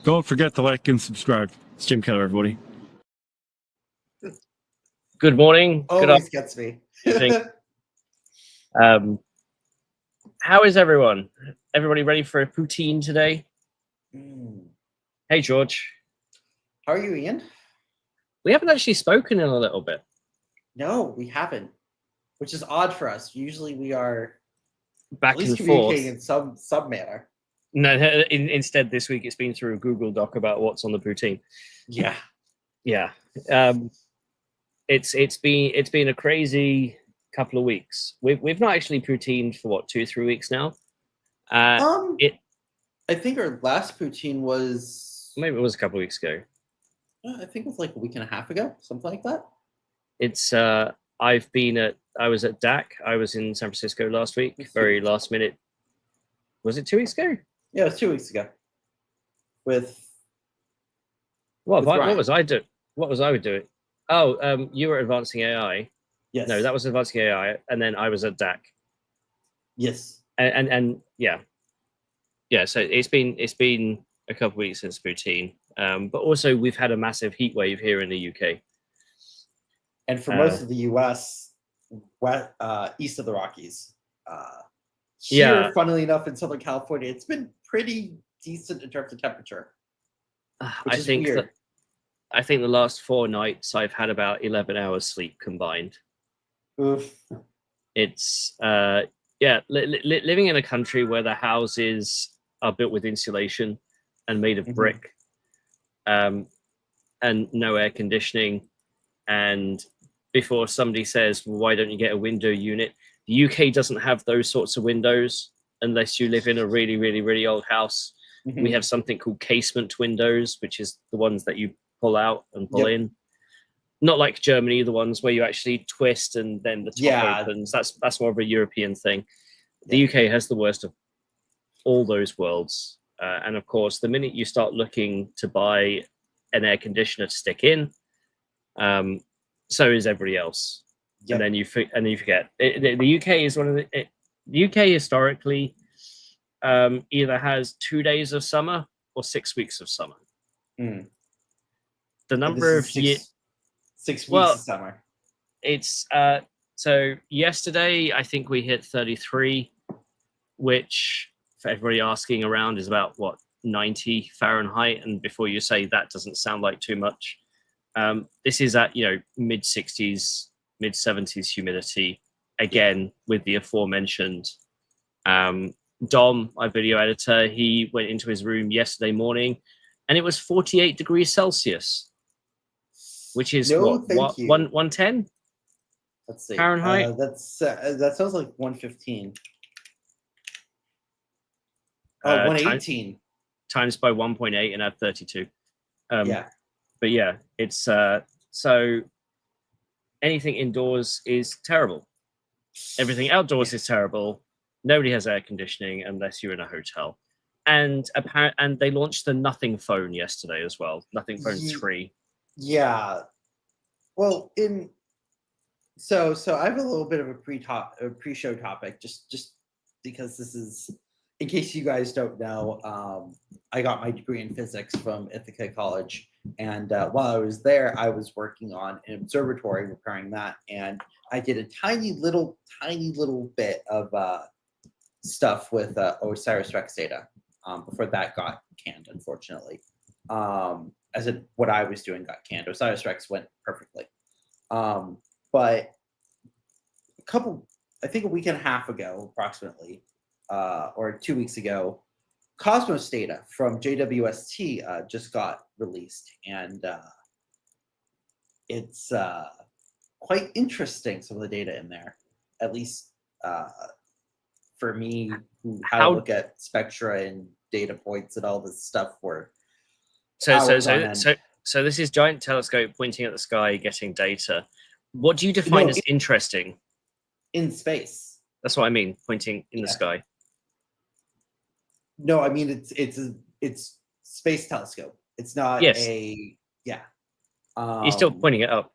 Don't forget to like and subscribe. It's Jim Keller, everybody. Good morning. Always gets me. How is everyone? Everybody ready for a Poutine today? Hey, George. How are you, Ian? We haven't actually spoken in a little bit. No, we haven't, which is odd for us. Usually we are back at least and forth communicating in some manner. No, instead this week it's been through a Google Doc about what's on the Poutine. Yeah. It's been a crazy couple of weeks. We've not actually Poutined for what, 2-3 weeks now. I think our last Poutine was maybe it was a couple of weeks ago. I think it was like a week and a half ago, something like that. It's I was at DAC. I was in San Francisco last week. Very last minute. Was it 2 weeks ago? Yeah, it was 2 weeks ago. What was I doing? What was I doing? Oh, you were advancing AI. Yes. No, that was advancing AI, and then I was at DAC. Yes. And yeah. So it's been a couple of weeks since Poutine, but also we've had a massive heat wave here in the UK. And for most of the US, east of the Rockies. Here, funnily enough, in Southern California, it's been pretty decent in terms of temperature. I think the last 4 nights I've had about 11 hours sleep combined. Oof. It's living in a country where the houses are built with insulation and made of brick, and no air conditioning. And before somebody says, well, why don't you get a window unit? The UK doesn't have those sorts of windows unless you live in a really, really, really old house. We have something called casement windows, which is the ones that you pull out and pull in. Not like Germany, the ones where you actually twist and then the top opens. That's more of a European thing. The UK has the worst of all those worlds. And of course, the minute you start looking to buy an air conditioner to stick in, so is everybody else. And then you forget. The UK is the UK historically either has 2 days of summer or 6 weeks of summer. The number of 6 weeks of summer. It's so yesterday I think we hit 33, which for everybody asking around is about what, 90 Fahrenheit. And before you say that doesn't sound like too much, this is at mid 60s, mid 70s humidity, again with the aforementioned Dom, my video editor. He went into his room yesterday morning and it was 48 degrees Celsius, which is 110. Let's see, Fahrenheit. That sounds like 115. 118 times by 1.8 and add 32. But yeah, it's so anything indoors is terrible. Everything outdoors is terrible. Nobody has air conditioning unless you're in a hotel. And they launched the Nothing phone yesterday as well. Nothing phone 3. Yeah. Well, so I have a little bit of a pre-show topic, just because this is, in case you guys don't know, I got my degree in physics from Ithaca College, and while I was there, I was working on an observatory, repairing that, and I did a tiny little bit of stuff with OSIRIS-REx data before that got canned, unfortunately. What I was doing got canned. OSIRIS-REx went perfectly. But I think a week and a half ago, approximately, or 2 weeks ago, Cosmos data from JWST just got released, and it's quite interesting, some of the data in there, at least for me, how to look at spectra and data points and all this stuff for so this is giant telescope pointing at the sky, getting data. What do you define as interesting? In space. That's what I mean, pointing in the sky. No, I mean it's space telescope. It's not a You're still pointing it up.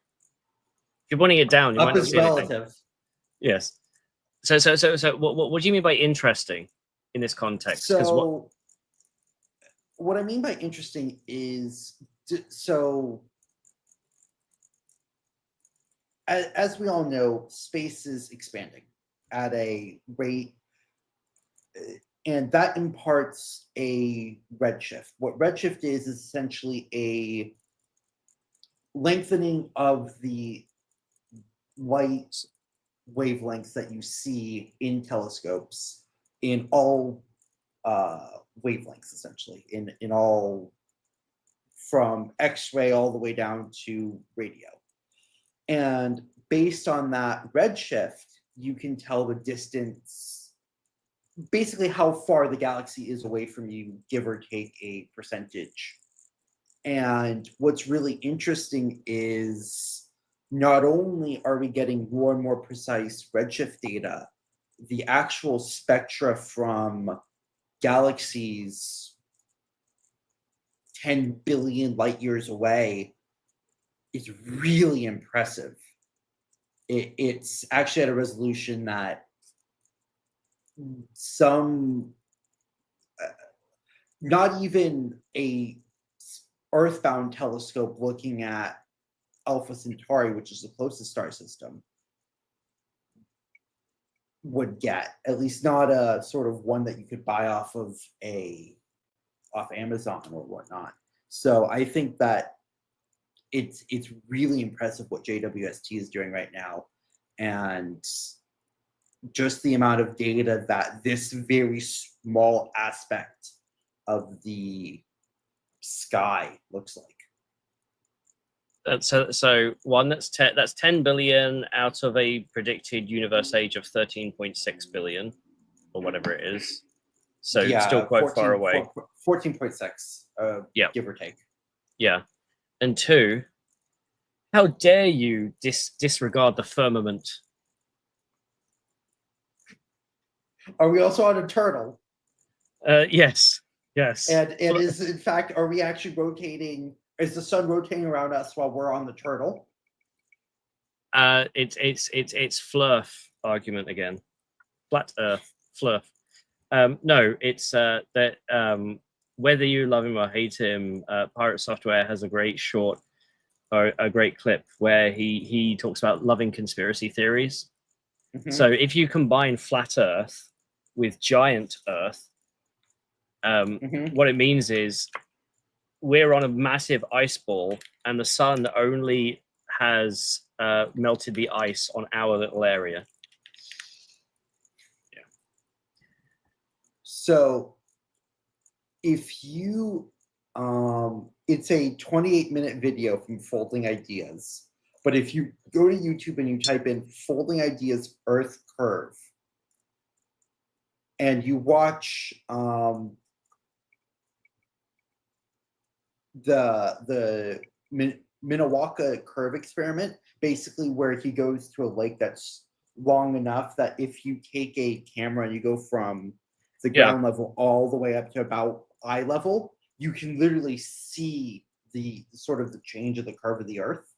If you're pointing it down, you might not see anything. Relative. Yes. So what do you mean by interesting in this context? So what I mean by interesting is, so as we all know, space is expanding at a rate, and that imparts a redshift. What redshift is essentially a lengthening of the light wavelengths that you see in telescopes in all wavelengths, essentially, in all, from X-ray all the way down to radio. And based on that redshift, you can tell the distance, basically how far the galaxy is away from you, give or take a percentage. And what's really interesting is not only are we getting more and more precise redshift data, the actual spectra from galaxies 10 billion light years away is really impressive. It's actually at a resolution that some, not even a Earthbound telescope looking at Alpha Centauri, which is the closest star system, would get, at least not a sort of one that you could buy off Amazon or whatnot. So I think that it's really impressive what JWST is doing right now, and just the amount of data that this very small aspect of the sky looks like. So one that's 10 billion out of a predicted universe age of 13.6 billion, or whatever it is. So yeah, still quite 14, far away. 14.6, yeah, give or take. Yeah, and two, how dare you disregard the firmament? Are we also on a turtle? Yes. And is, in fact, are we actually rotating? Is the sun rotating around us while we're on the turtle? It's fluff argument again. Flat Earth fluff. No, it's that whether you love him or hate him, Pirate Software has a great short or a great clip where he talks about loving conspiracy theories. Mm-hmm. So if you combine flat Earth with giant Earth, what it means is we're on a massive ice ball, and the sun only has melted the ice on our little area. Yeah. So if you, it's a 28-minute video from Folding Ideas, but if you go to YouTube and you type in Folding Ideas Earth Curve, and you watch the Minnewaca curve experiment, basically where he goes to a lake that's long enough that if you take a camera and you go from the ground level all the way up to about eye level, you can literally see the sort of the change of the curve of the Earth.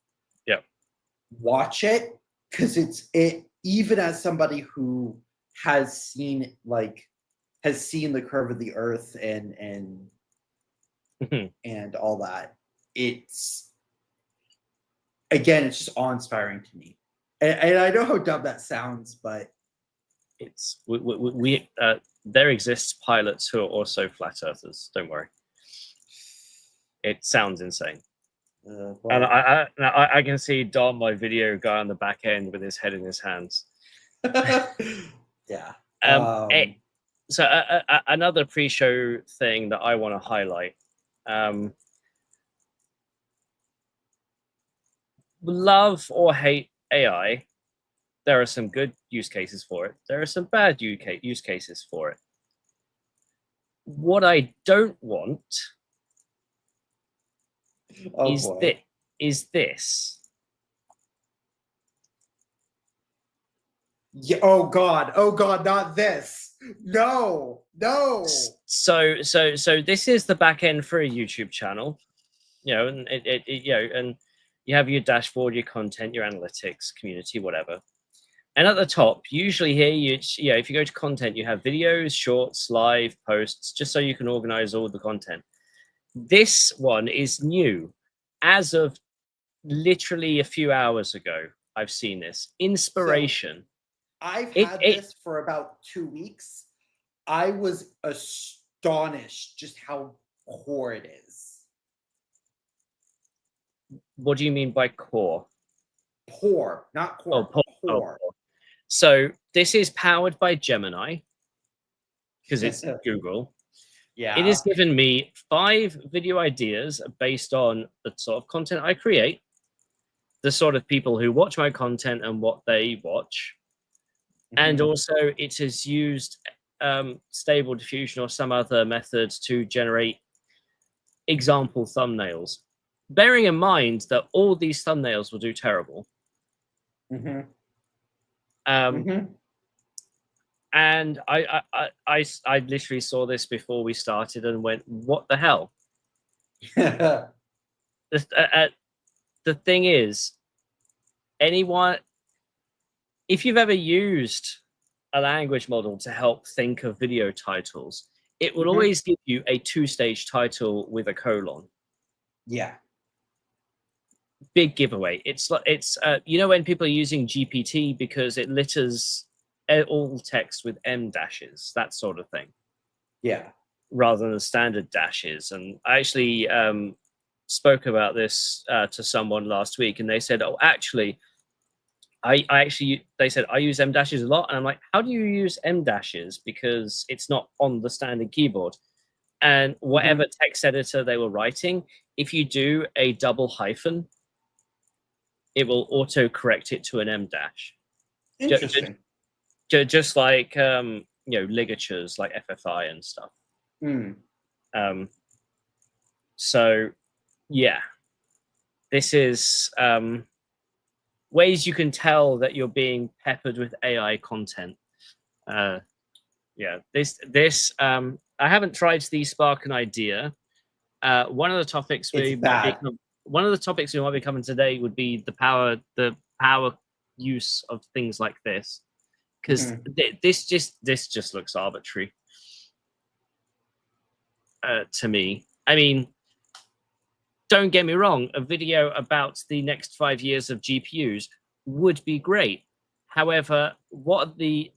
Yeah. Watch it, because it even as somebody who has seen the curve of the Earth and all that, it's just awe-inspiring to me. And I know how dumb that sounds, but it's we there exists pilots who are also flat earthers. Don't worry. It sounds insane. well, and I can see Dom, my video guy, on the back end with his head in his hands. Yeah. So another pre-show thing that I want to highlight. Love or hate AI, there are some good use cases for it. There are some bad use cases for it. What I don't want is this. Yeah, oh God, not this. No. So this is the back end for a YouTube channel, and and you have your dashboard, your content, your analytics, community, whatever. And at the top, usually here, if you go to content, you have videos, shorts, live, posts, just so you can organize all the content. This one is new. As of literally a few hours ago, I've seen this. Inspiration. I've had this for about 2 weeks. I was astonished just how poor it is. What do you mean by core? Poor, not core. Oh, poor. Poor. Oh, so this is powered by Gemini because it's Google. Yeah. It has given me 5 video ideas based on the sort of content I create, the sort of people who watch my content and what they watch. And also it has used Stable Diffusion or some other method to generate example thumbnails, bearing in mind that all these thumbnails will do terrible. And I literally saw this before we started and went, what the hell? The thing is, anyone, if you've ever used a language model to help think of video titles, it will always give you a 2-stage title with a colon. Yeah. Big giveaway. It's you know, when people are using GPT because it litters all text with M dashes, that sort of thing. Yeah. Rather than standard dashes. And I actually spoke about this to someone last week, and they said, oh, actually, they said, I use M dashes a lot. And I'm like, how do you use M dashes? Because it's not on the standard keyboard. And whatever text editor they were writing, if you do a double hyphen, it will auto correct it to an M dash. Interesting. Just like you know, ligatures like FFI and stuff. So yeah, this is ways you can tell that you're being peppered with AI content. Yeah, this I haven't tried the Spark an idea. One of the topics we might be covering today would be the power use of things like this, because this just looks arbitrary to me. I mean, don't get me wrong, a video about the next 5 years of GPUs would be great. However, what the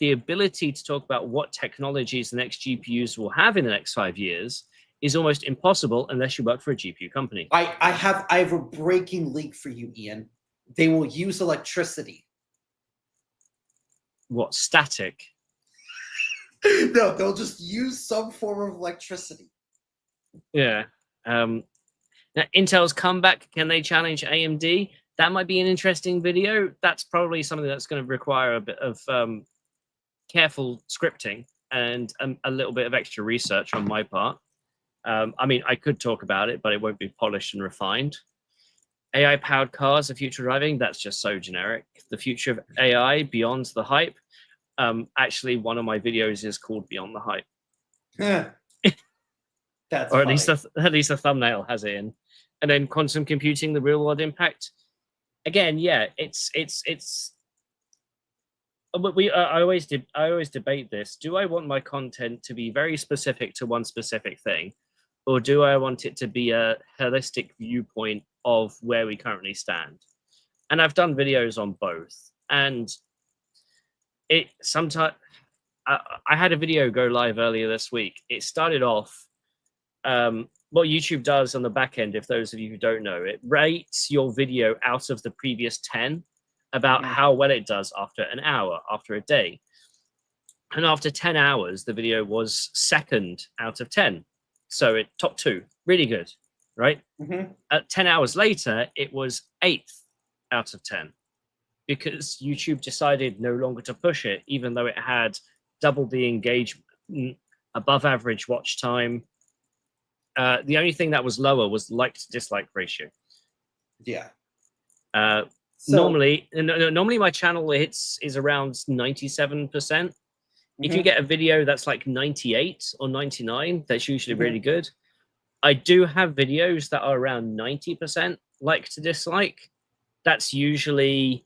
ability to talk about what technologies the next GPUs will have in the next 5 years is almost impossible unless you work for a GPU company. I have a breaking leak for you, Ian. They will use electricity. What, static? No, they'll just use some form of electricity. Yeah. Now, Intel's comeback, can they challenge AMD? That might be an interesting video. That's probably something that's going to require a bit of careful scripting and a little bit of extra research on my part. I mean, I could talk about it, but it won't be polished and refined. AI-powered cars, the future driving, that's just so generic. The future of AI, beyond the hype. Actually, one of my videos is called Beyond the Hype. That's or funny. at least the thumbnail has it in. And then quantum computing, the real world impact. Again, yeah, I always debate this. Do I want my content to be very specific to one specific thing, or do I want it to be a holistic viewpoint of where we currently stand? And I've done videos on both, and it sometimes I had a video go live earlier this week. It started off what YouTube does on the back end, if those of you who don't know, it rates your video out of the previous 10 about how well it does after an hour, after a day. And after 10 hours, the video was 2nd out of 10. So it top 2, really good, right? 10 hours later, it was 8th out of 10 because YouTube decided no longer to push it, even though it had double the engagement, above average watch time. The only thing that was lower was like to dislike ratio. Yeah. Normally my channel is around 97%. If you get a video that's like 98 or 99, that's usually really good. I do have videos that are around 90% like to dislike. That's usually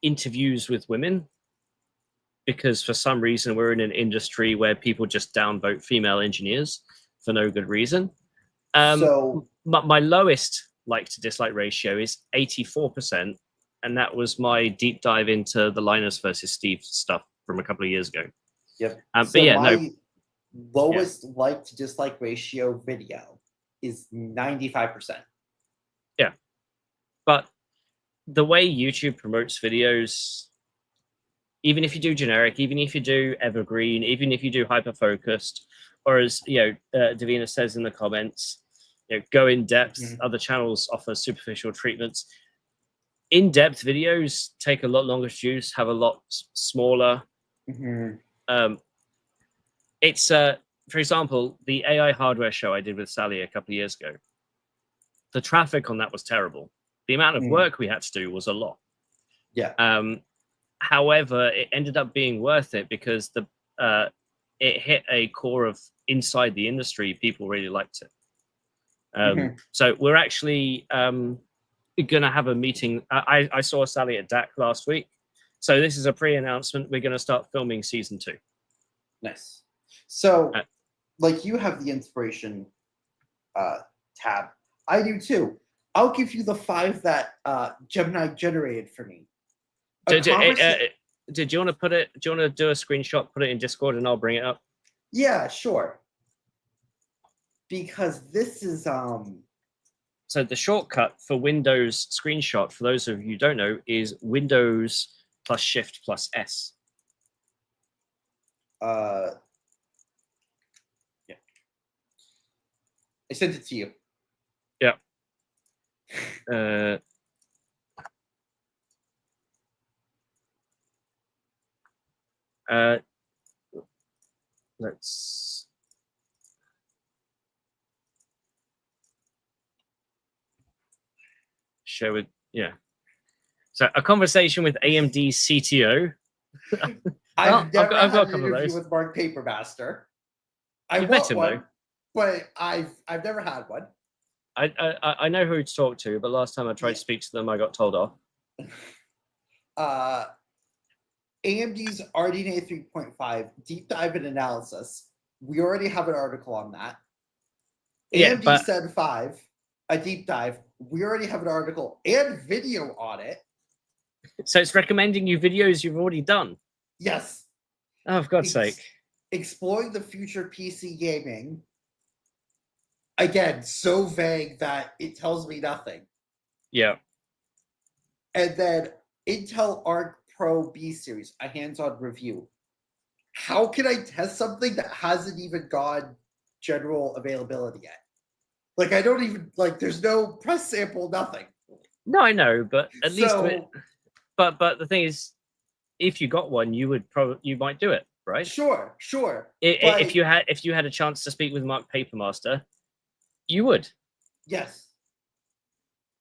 interviews with women, because for some reason we're in an industry where people just downvote female engineers for no good reason. So my lowest like to dislike ratio is 84%, and that was my deep dive into the Linus versus Steve stuff from a couple of years ago. yep. But So yeah, my lowest like to dislike ratio video is 95%. Yeah, but the way YouTube promotes videos, even if you do generic, even if you do evergreen, even if you do hyper focused, or as Davina says in the comments, go in depth. Other channels offer superficial treatments. In depth videos take a lot longer to produce, have a lot smaller. It's for example, the AI hardware show I did with Sally a couple of years ago. The traffic on that was terrible. The amount of work we had to do was a lot. Yeah. However, it ended up being worth it because it hit a core of inside the industry. People really liked it. So we're actually going to have a meeting. I saw Sally at DAC last week. So this is a pre-announcement. We're going to start filming season 2. Nice. So like you have the inspiration tab. I do too. I'll give you the 5 that Gemini generated for me. Did you want to put it? Do you want to do a screenshot, put it in Discord, and I'll bring it up? Yeah, sure. Because this is So the shortcut for Windows screenshot, for those of you who don't know, is Windows plus Shift plus S. Yeah. I sent it to you. Yeah. Let's show it. Yeah. So a conversation with AMD CTO. I've never I've got had an interview with Mark Papermaster. I want one, though. But I've never had one. I know who to talk to, but last time I tried to speak to them, I got told off. AMD's RDNA 3.5 deep dive and analysis. We already have an article on that. AMD Zen 5, a deep dive. We already have an article and video on it. So it's recommending you videos you've already done. Yes. Oh, for God's sake. Exploring the future PC gaming. Again, so vague that it tells me nothing. Yeah. And then Intel Arc Pro B Series, a hands-on review. How can I test something that hasn't even gone general availability yet? Like, I don't even, like, there's no press sample, nothing. No, I know, but at least, but the thing is, if you got one, you might do it, right? Sure. If you had a chance to speak with Mark Papermaster, you would. Yes.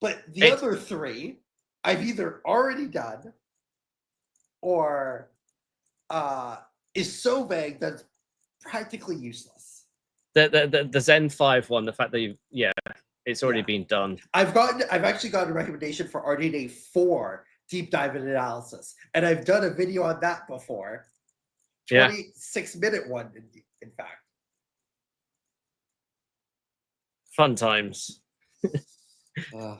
But the other 3, I've either already done or is so vague that it's practically useless. The Zen 5 one, the fact that it's already been done. I've actually gotten a recommendation for RDNA 4 deep dive and analysis, and I've done a video on that before. 26-minute one, in fact. Fun times. We're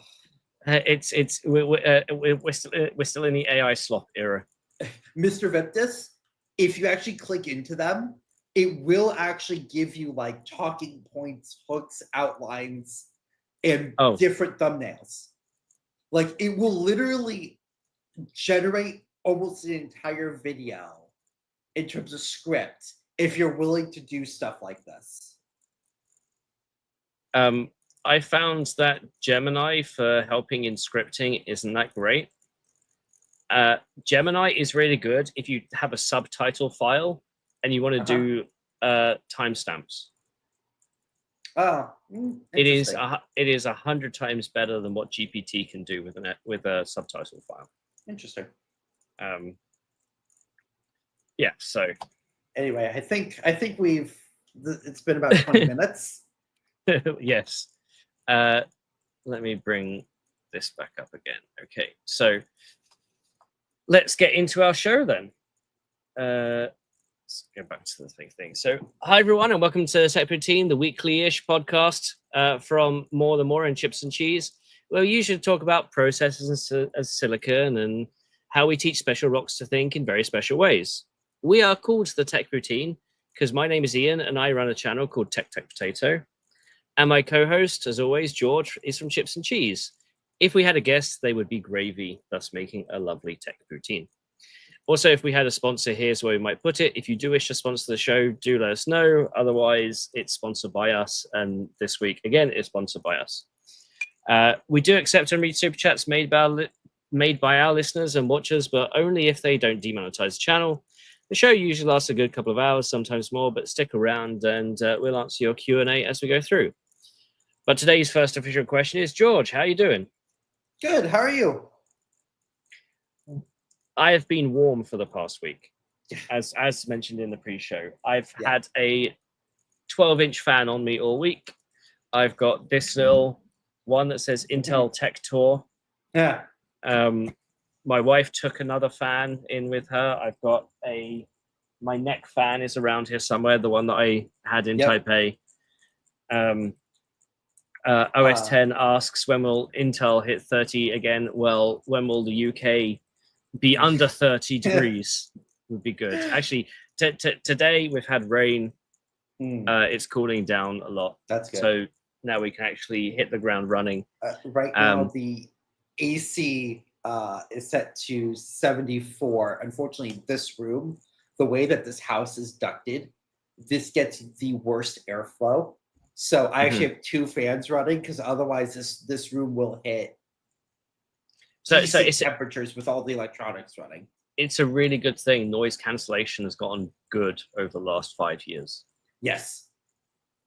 still in the AI slop era. Mr. Viptis, if you actually click into them, it will actually give you like talking points, hooks, outlines, and different thumbnails. Like, it will literally generate almost an entire video in terms of script if you're willing to do stuff like this. I found that Gemini for helping in scripting isn't that great. Gemini is really good if you have a subtitle file and you want to do timestamps. It is 100 times better than what GPT can do with a subtitle file. Interesting. Yeah. So anyway, I think it's been about 20 minutes. Yes. Let me bring this back up again. Okay, so let's get into our show then. Let's go back to the thing. So, hi everyone, and welcome to Tech Poutine, the weekly-ish podcast from More Than More and Chips and Cheese. Where we usually talk about processes as silicon and how we teach special rocks to think in very special ways. We are called the Tech Poutine because my name is Ian and I run a channel called Tech Potato. And my co-host, as always, George, is from Chips and Cheese. If we had a guest, they would be gravy, thus making a lovely Tech Poutine. Also, if we had a sponsor, here's where we might put it. If you do wish to sponsor the show, do let us know. Otherwise, it's sponsored by us. And this week, again, it's sponsored by us. We do accept and read super chats made by our listeners and watchers, but only if they don't demonetize the channel. The show usually lasts a good couple of hours, sometimes more, but stick around and we'll answer your Q&A as we go through. But today's first official question is, George, how are you doing? Good. How are you? I have been warm for the past week, as mentioned in the pre-show. I've had a 12-inch fan on me all week. I've got this little one that says Intel Tech Tour. Yeah. My wife took another fan in with her. I've got my neck fan is around here somewhere, the one that I had in Taipei. OS 10 asks, when will Intel hit 30 again? Well, when will the UK be under 30 degrees? Would be good. Actually, today we've had rain. It's cooling down a lot. That's good. So now we can actually hit the ground running. Right now, the AC is set to 74. Unfortunately, this room, the way that this house is ducted, this gets the worst airflow. So I actually have two fans running because otherwise this room will hit so it's temperatures with all the electronics running. It's a really good thing. Noise cancellation has gotten good over the last 5 years. Yes.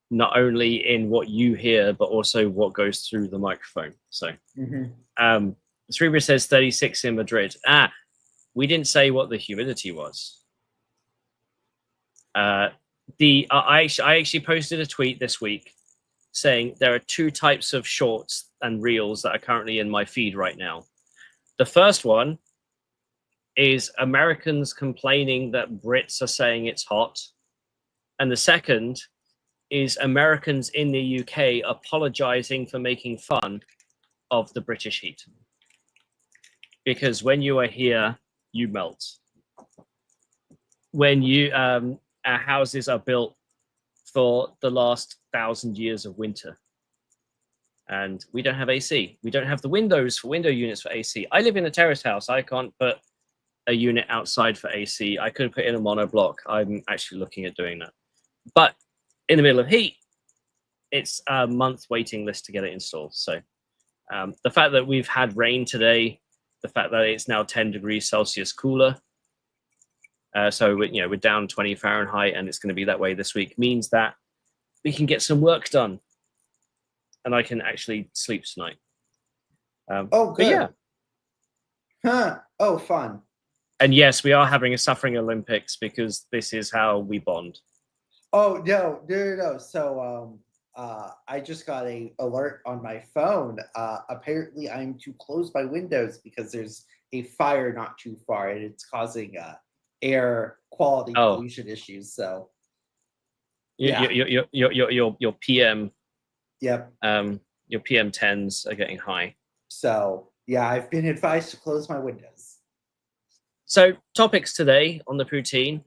Not only in what you hear, but also what goes through the microphone. So, Cerebra says 36 in Madrid. We didn't say what the humidity was. I actually posted a tweet this week saying there are two types of shorts and reels that are currently in my feed right now. The first one is Americans complaining that Brits are saying it's hot. And the second is Americans in the UK apologizing for making fun of the British heat. Because when you are here, you melt. When our houses are built for the last 1,000 years of winter. And we don't have AC. We don't have the window units for AC. I live in a terrace house. I can't put a unit outside for AC. I could put in a monoblock. I'm actually looking at doing that. But in the middle of heat, it's a month waiting list to get it installed. So the fact that we've had rain today, the fact that it's now 10 degrees Celsius cooler, so we're down 20 Fahrenheit and it's going to be that way this week, means that we can get some work done and I can actually sleep tonight. Oh, good. Yeah. Huh. Oh, fun. And yes, we are having a suffering Olympics because this is how we bond. Oh, no. So I just got an alert on my phone. Apparently, I'm to close my windows because there's a fire not too far and it's causing air quality pollution issues. So your PM your PM10s are getting high. So yeah, I've been advised to close my windows. So topics today on the Poutine,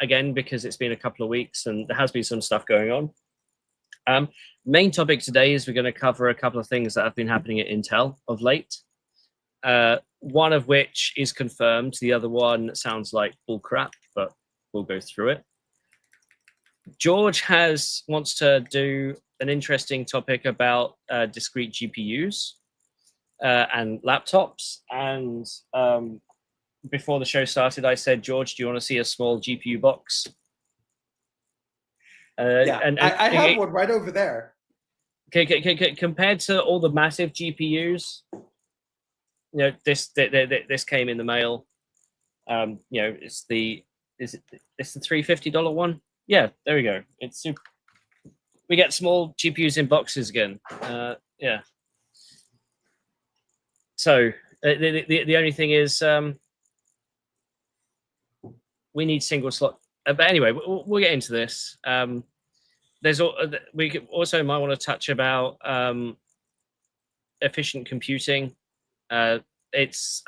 again, because it's been a couple of weeks and there has been some stuff going on. Main topic today is we're going to cover a couple of things that have been happening at Intel of late. One of which is confirmed. The other one sounds like bullcrap, but we'll go through it. George wants to do an interesting topic about discrete GPUs and laptops. And before the show started, I said, George, do you want to see a small GPU box? I have one right over there. Compared to all the massive GPUs, this came in the mail. It's the $350 one. Yeah, there we go. It's super. We get small GPUs in boxes again. Yeah. So the only thing is we need single slot but anyway, we'll get into this. We also might want to touch about efficient computing. It's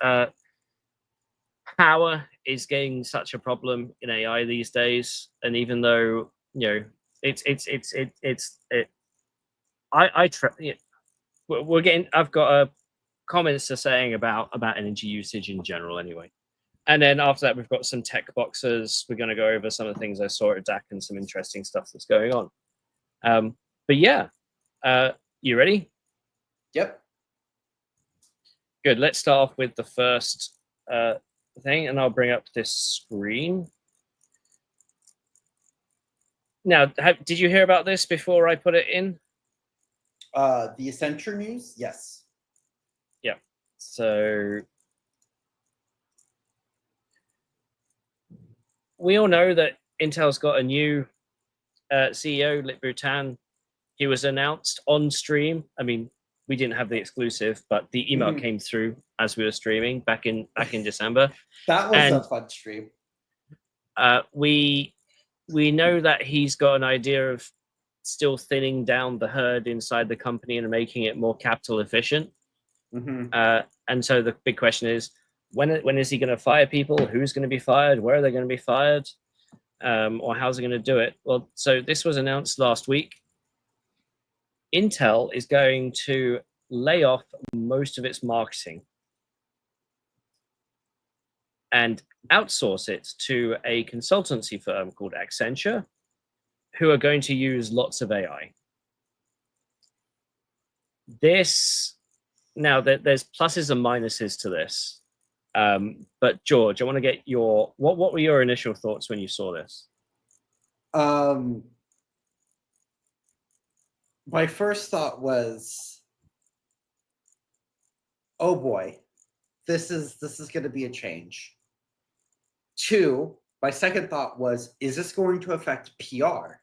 power is getting such a problem in AI these days, and even though we're getting. I've got comments to saying about energy usage in general, anyway. And then after that, we've got some tech boxes. We're going to go over some of the things I saw at DAC and some interesting stuff that's going on. But yeah, you ready? Yep. Good. Let's start off with the first thing, and I'll bring up this screen. Now, did you hear about this before I put it in? The Accenture news? Yes. Yeah. So we all know that Intel's got a new CEO, Patel. He was announced on stream. I mean, we didn't have the exclusive, but the email came through as we were streaming back in December. That was a fun stream. We know that he's got an idea of still thinning down the herd inside the company and making it more capital efficient. And so the big question is, when is he going to fire people? Who's going to be fired? Where are they going to be fired? Or how's he going to do it? Well, so this was announced last week. Intel is going to lay off most of its marketing and outsource it to a consultancy firm called Accenture, who are going to use lots of AI. Now, there's pluses and minuses to this. But George, I want to get what were your initial thoughts when you saw this? My first thought was, oh boy, this is going to be a change. 2, my second thought was, is this going to affect PR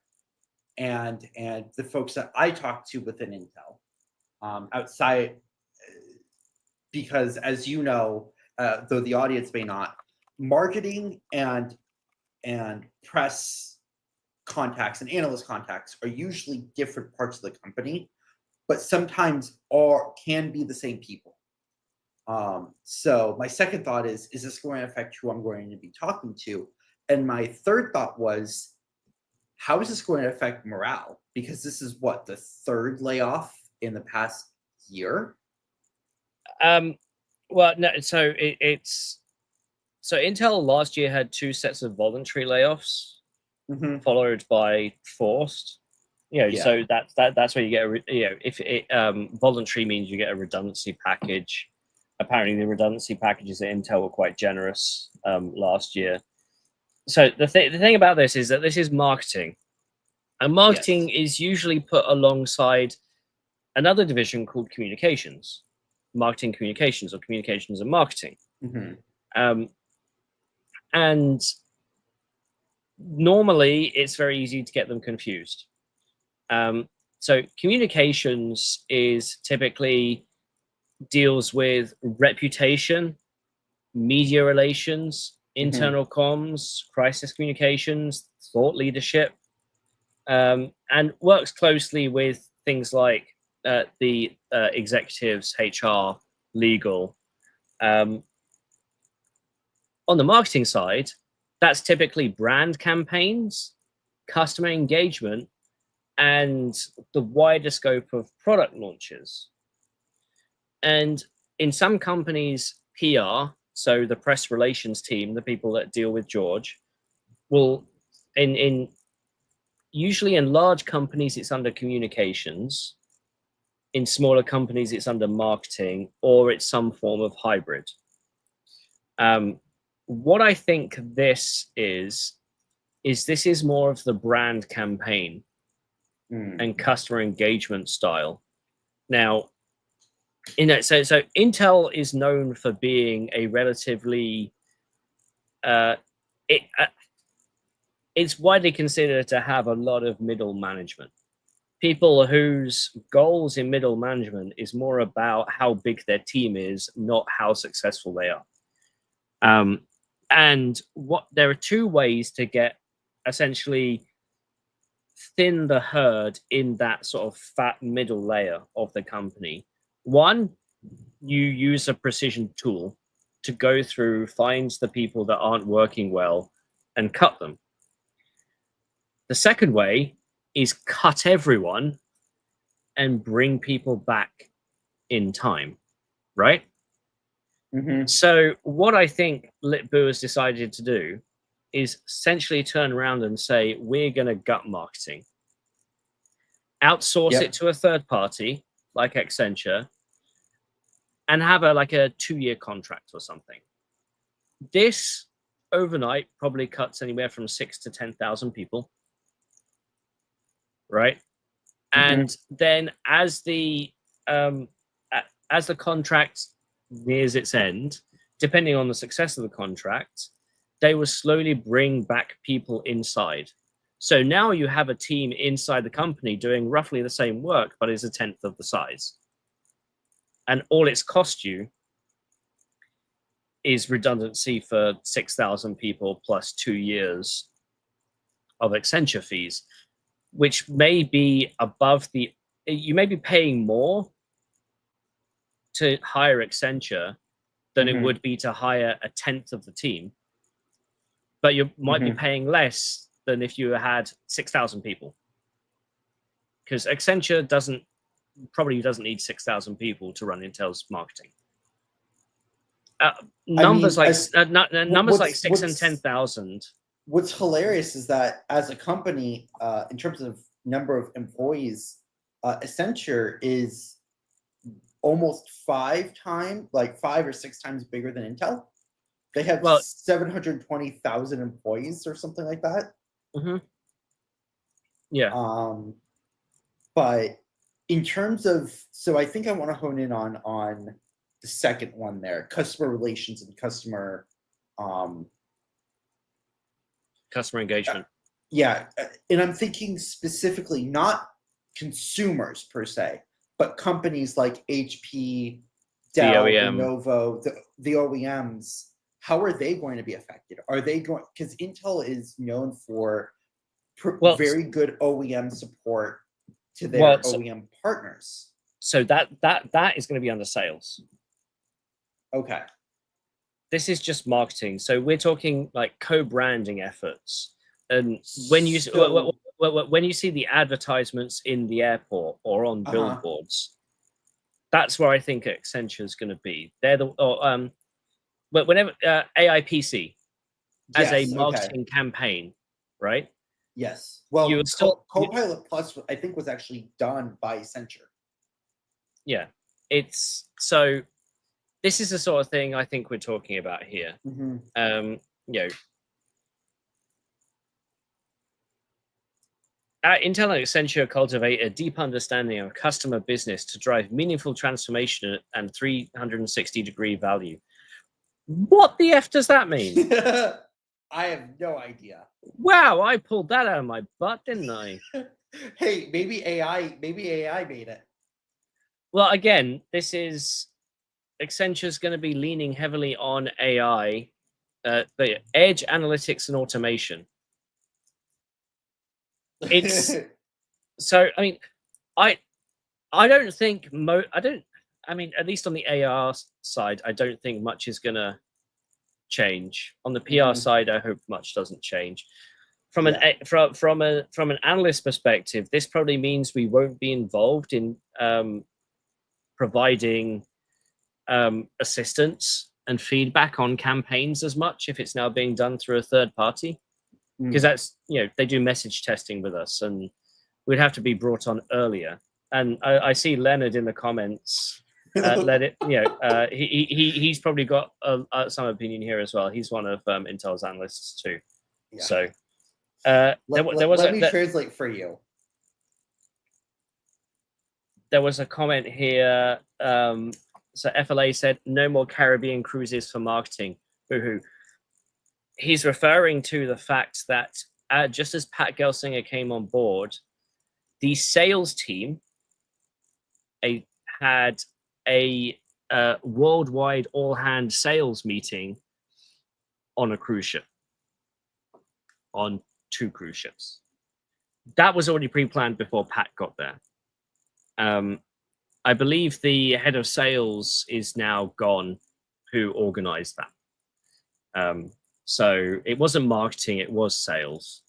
and the folks that I talked to within Intel outside? Because as you know, though the audience may not, marketing and press contacts and analyst contacts are usually different parts of the company, but sometimes can be the same people. So my second thought is this going to affect who I'm going to be talking to? And my third thought was, how is this going to affect morale? Because this is what, the 3rd layoff in the past year? Well, no. So so Intel last year had 2 sets of voluntary layoffs, followed by forced. So that's where you get if it voluntary means you get a redundancy package. Apparently, the redundancy packages at Intel were quite generous last year. So the thing about this is that this is marketing, and marketing is usually put alongside another division called communications. Marketing communications, or communications and marketing. And normally it's very easy to get them confused. So communications is typically deals with reputation, media relations, internal comms, crisis communications, thought leadership, and works closely with things like the executives, HR, legal. On the marketing side, that's typically brand campaigns, customer engagement, and the wider scope of product launches. And in some companies, PR, so the press relations team, the people that deal with George, will, usually in large companies, it's under communications. In smaller companies, it's under marketing, or it's some form of hybrid. What I think this is this is more of the brand campaign and customer engagement style. Now, so Intel is known for being a relatively, it's widely considered to have a lot of middle management. People whose goals in middle management is more about how big their team is, not how successful they are. And there are 2 ways to get essentially thin the herd in that sort of fat middle layer of the company. One, you use a precision tool to go through, find the people that aren't working well, and cut them. The second way is cut everyone and bring people back in time, right? So what I think Litbu has decided to do is essentially turn around and say, we're going to gut marketing, outsource it to a third party like Accenture, and have like a 2-year contract or something. This overnight probably cuts anywhere from 6,000 to 10,000 people, right? And then as the contract nears its end, depending on the success of the contract, they will slowly bring back people inside. So now you have a team inside the company doing roughly the same work, but is a 10th of the size. And all it's cost you is redundancy for 6,000 people plus 2 years of Accenture fees, which may be above the, you may be paying more to hire Accenture than it would be to hire a 10th of the team, but you might be paying less than if you had 6,000 people, because Accenture probably doesn't need 6,000 people to run Intel's marketing. Numbers like 6 and 10,000. What's hilarious is that as a company, in terms of number of employees, Accenture is almost 5 or 6 times bigger than Intel. They have 720,000 employees or something like that. Yeah. But in terms of, so I think I want to hone in on the second one there, customer relations and customer engagement. Yeah, and I'm thinking specifically not consumers per se, but companies like HP, Dell, Lenovo, the OEMs. How are they going to be affected? Are they going, because Intel is known for very good OEM support to their OEM partners. So that is going to be under sales. Okay. This is just marketing. So we're talking like co-branding efforts. And when you when you see the advertisements in the airport or on billboards, that's where I think Accenture is going to be. They're the but whenever AIPC as a marketing campaign, right? Yes. Well, you still Copilot Plus, I think, was actually done by Accenture. Yeah, it's so. This is the sort of thing I think we're talking about here. You know, at Intel and Accenture cultivate a deep understanding of customer business to drive meaningful transformation and 360-degree value. What the F does that mean? I have no idea. Wow, I pulled that out of my butt, didn't I? Hey, maybe AI made it. Well, again, this is Accenture's going to be leaning heavily on AI, the edge analytics and automation. It's so. I mean, I don't think I mean, at least on the AR side, I don't think much is going to change. On the PR side, I hope much doesn't change. From an analyst perspective, this probably means we won't be involved in providing assistance and feedback on campaigns as much if it's now being done through a third party, because that's, you know, they do message testing with us and we'd have to be brought on earlier. And I see Leonard in the comments. Let it, you know, he's probably got some opinion here as well. He's one of Intel's analysts too. Yeah. So let me translate for you. There was a comment here. So FLA said, no more Caribbean cruises for marketing. Boo-hoo. He's referring to the fact that just as Pat Gelsinger came on board, the sales team had a worldwide all-hand sales meeting on a cruise ship on 2 cruise ships. That was already pre-planned before Pat got there. I believe the head of sales is now gone, who organized that. So it wasn't marketing, it was sales.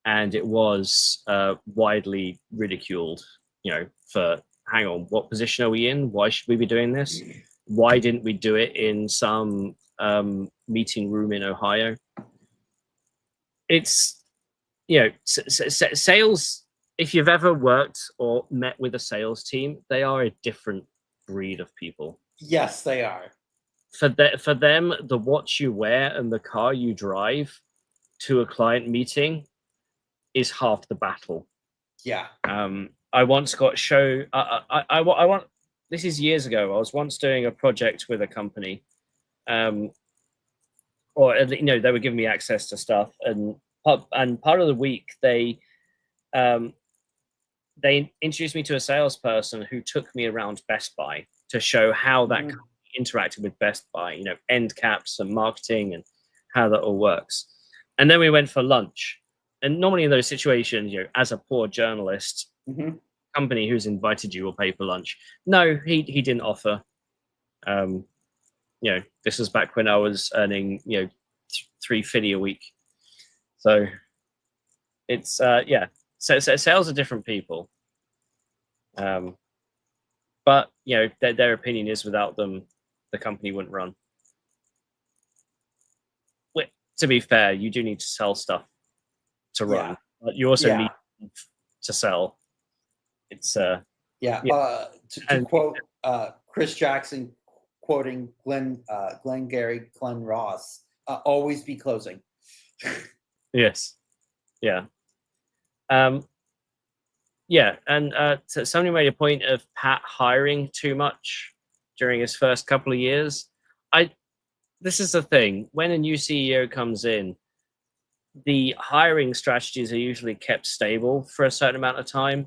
And it was widely ridiculed, you know, for, hang on, what position are we in? Why should we be doing this? Why didn't we do it in some meeting room in Ohio? It's, you know, sales, if you've ever worked or met with a sales team, they are a different breed of people. Yes, they are. For them, the watch you wear and the car you drive to a client meeting is half the battle. Yeah. I once got I want, this is years ago. I was once doing a project with a company, or you know, they were giving me access to stuff, and part of the week they introduced me to a salesperson who took me around Best Buy to show how that interacted with Best Buy, you know, end caps and marketing and how that all works. And then we went for lunch. And normally in those situations, you know, as a poor journalist, company who's invited you will pay for lunch. No, he didn't offer. You know, this was back when I was earning, you know, $350 a week. So it's yeah. So sales are different people. But you know, their opinion is without them, the company wouldn't run. To be fair, you do need to sell stuff to run, but you also need to sell. It's to quote Chris Jackson, quoting Glenn Ross, always be closing. Yes. Yeah. Yeah, and so somebody made a point of Pat hiring too much during his first couple of years. This is the thing, when a new CEO comes in, the hiring strategies are usually kept stable for a certain amount of time.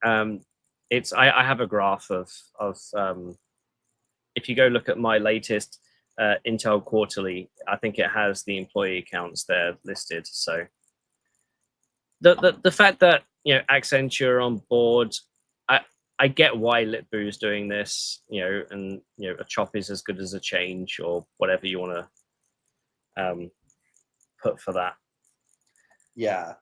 I have a graph of if you go look at my latest Intel quarterly, I think it has the employee accounts there listed. So the fact that, you know, Accenture are on board, I get why Litbu's doing this, you know, and you know, a chop is as good as a change, or whatever you want to put for that. Yeah.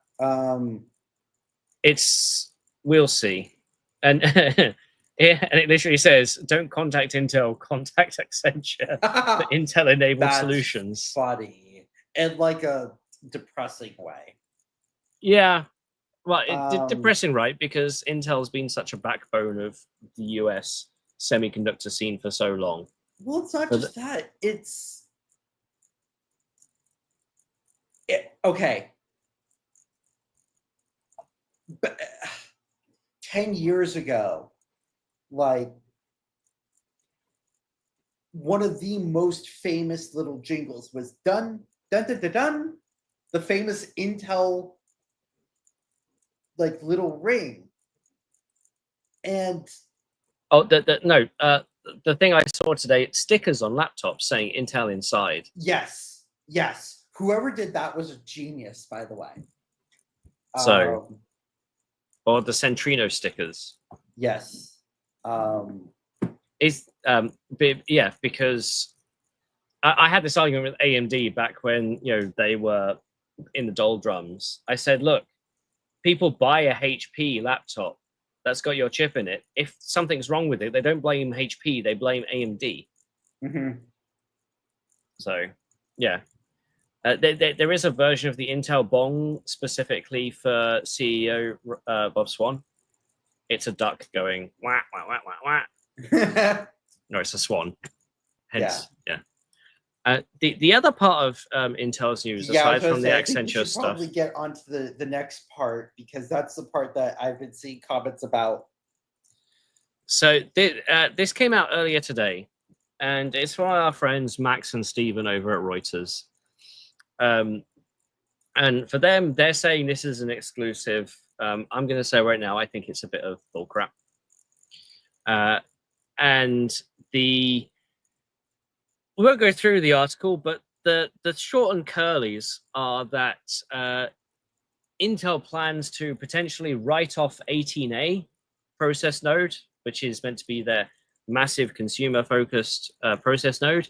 It's, we'll see. And and it literally says, don't contact Intel, contact Accenture for Intel enabled solutions. Funny in like a depressing way. Yeah. Well, it's depressing, right? Because Intel's been such a backbone of the US semiconductor scene for so long. Well, it's not just that. It's okay. But 10 years ago, like, one of the most famous little jingles was dun dun dun dun dun, the famous Intel like little ring. And the thing I saw today, stickers on laptops saying Intel inside. Yes. Whoever did that was a genius, by the way. So, or the Centrino stickers. Yes. Yeah, because I had this argument with AMD back when, you know, they were in the doldrums. I said, look, people buy a HP laptop that's got your chip in it. If something's wrong with it, they don't blame HP, they blame AMD. So, yeah. There is a version of the Intel Bong specifically for CEO Bob Swan. It's a duck going wah, wah, wah, wah, wah. No, it's a swan. Hence, yeah. The other part of Intel's news, aside from the Accenture stuff, probably get onto the next part, because that's the part that I've been seeing comments about. So this came out earlier today, and it's from our friends Max and Stephen over at Reuters. And for them, they're saying this is an exclusive. I'm going to say right now, I think it's a bit of bullcrap. And we won't go through the article, but the short and curlies are that Intel plans to potentially write off 18A process node, which is meant to be their massive consumer-focused process node,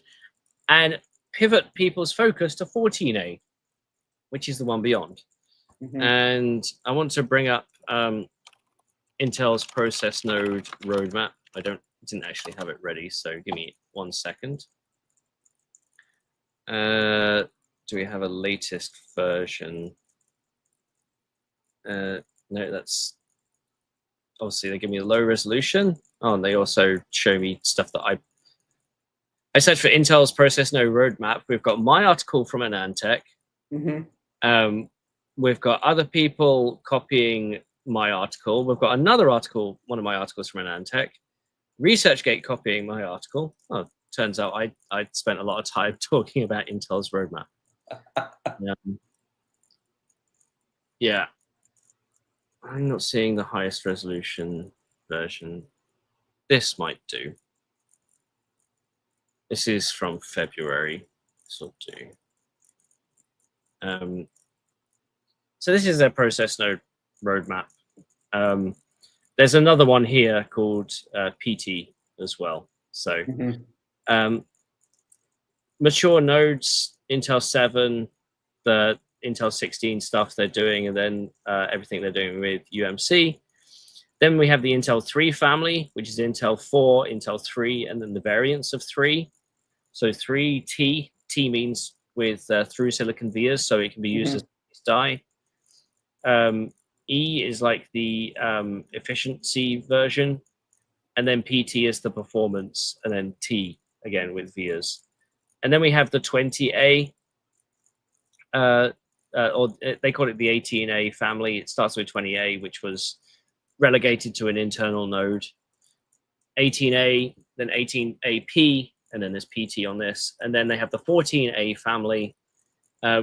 and pivot people's focus to 14A, which is the one beyond. And I want to bring up Intel's process node roadmap. I didn't actually have it ready, so give me 1 second. Do we have a latest version? No, that's obviously they give me a low resolution. Oh, and they also show me stuff that I searched for Intel's process node roadmap. We've got my article from Anantech. We've got other people copying my article. We've got another article, one of my articles from Anantech. ResearchGate copying my article. Oh, turns out I spent a lot of time talking about Intel's roadmap. Yeah. I'm not seeing the highest resolution version. This might do. This is from February. This will do. So this is their process node roadmap. There's another one here called PT as well. So mature nodes, Intel 7, the Intel 16 stuff they're doing, and then everything they're doing with UMC. Then we have the Intel 3 family, which is Intel 4, Intel 3, and then the variants of 3. So 3T, T means with through silicon vias, so it can be used as die. E is like the efficiency version, and then PT is the performance, and then T again with vias. And then we have the 20A, or they call it the 18A family. It starts with 20A, which was relegated to an internal node. 18A, then 18AP, and then there's PT on this. And then they have the 14A family,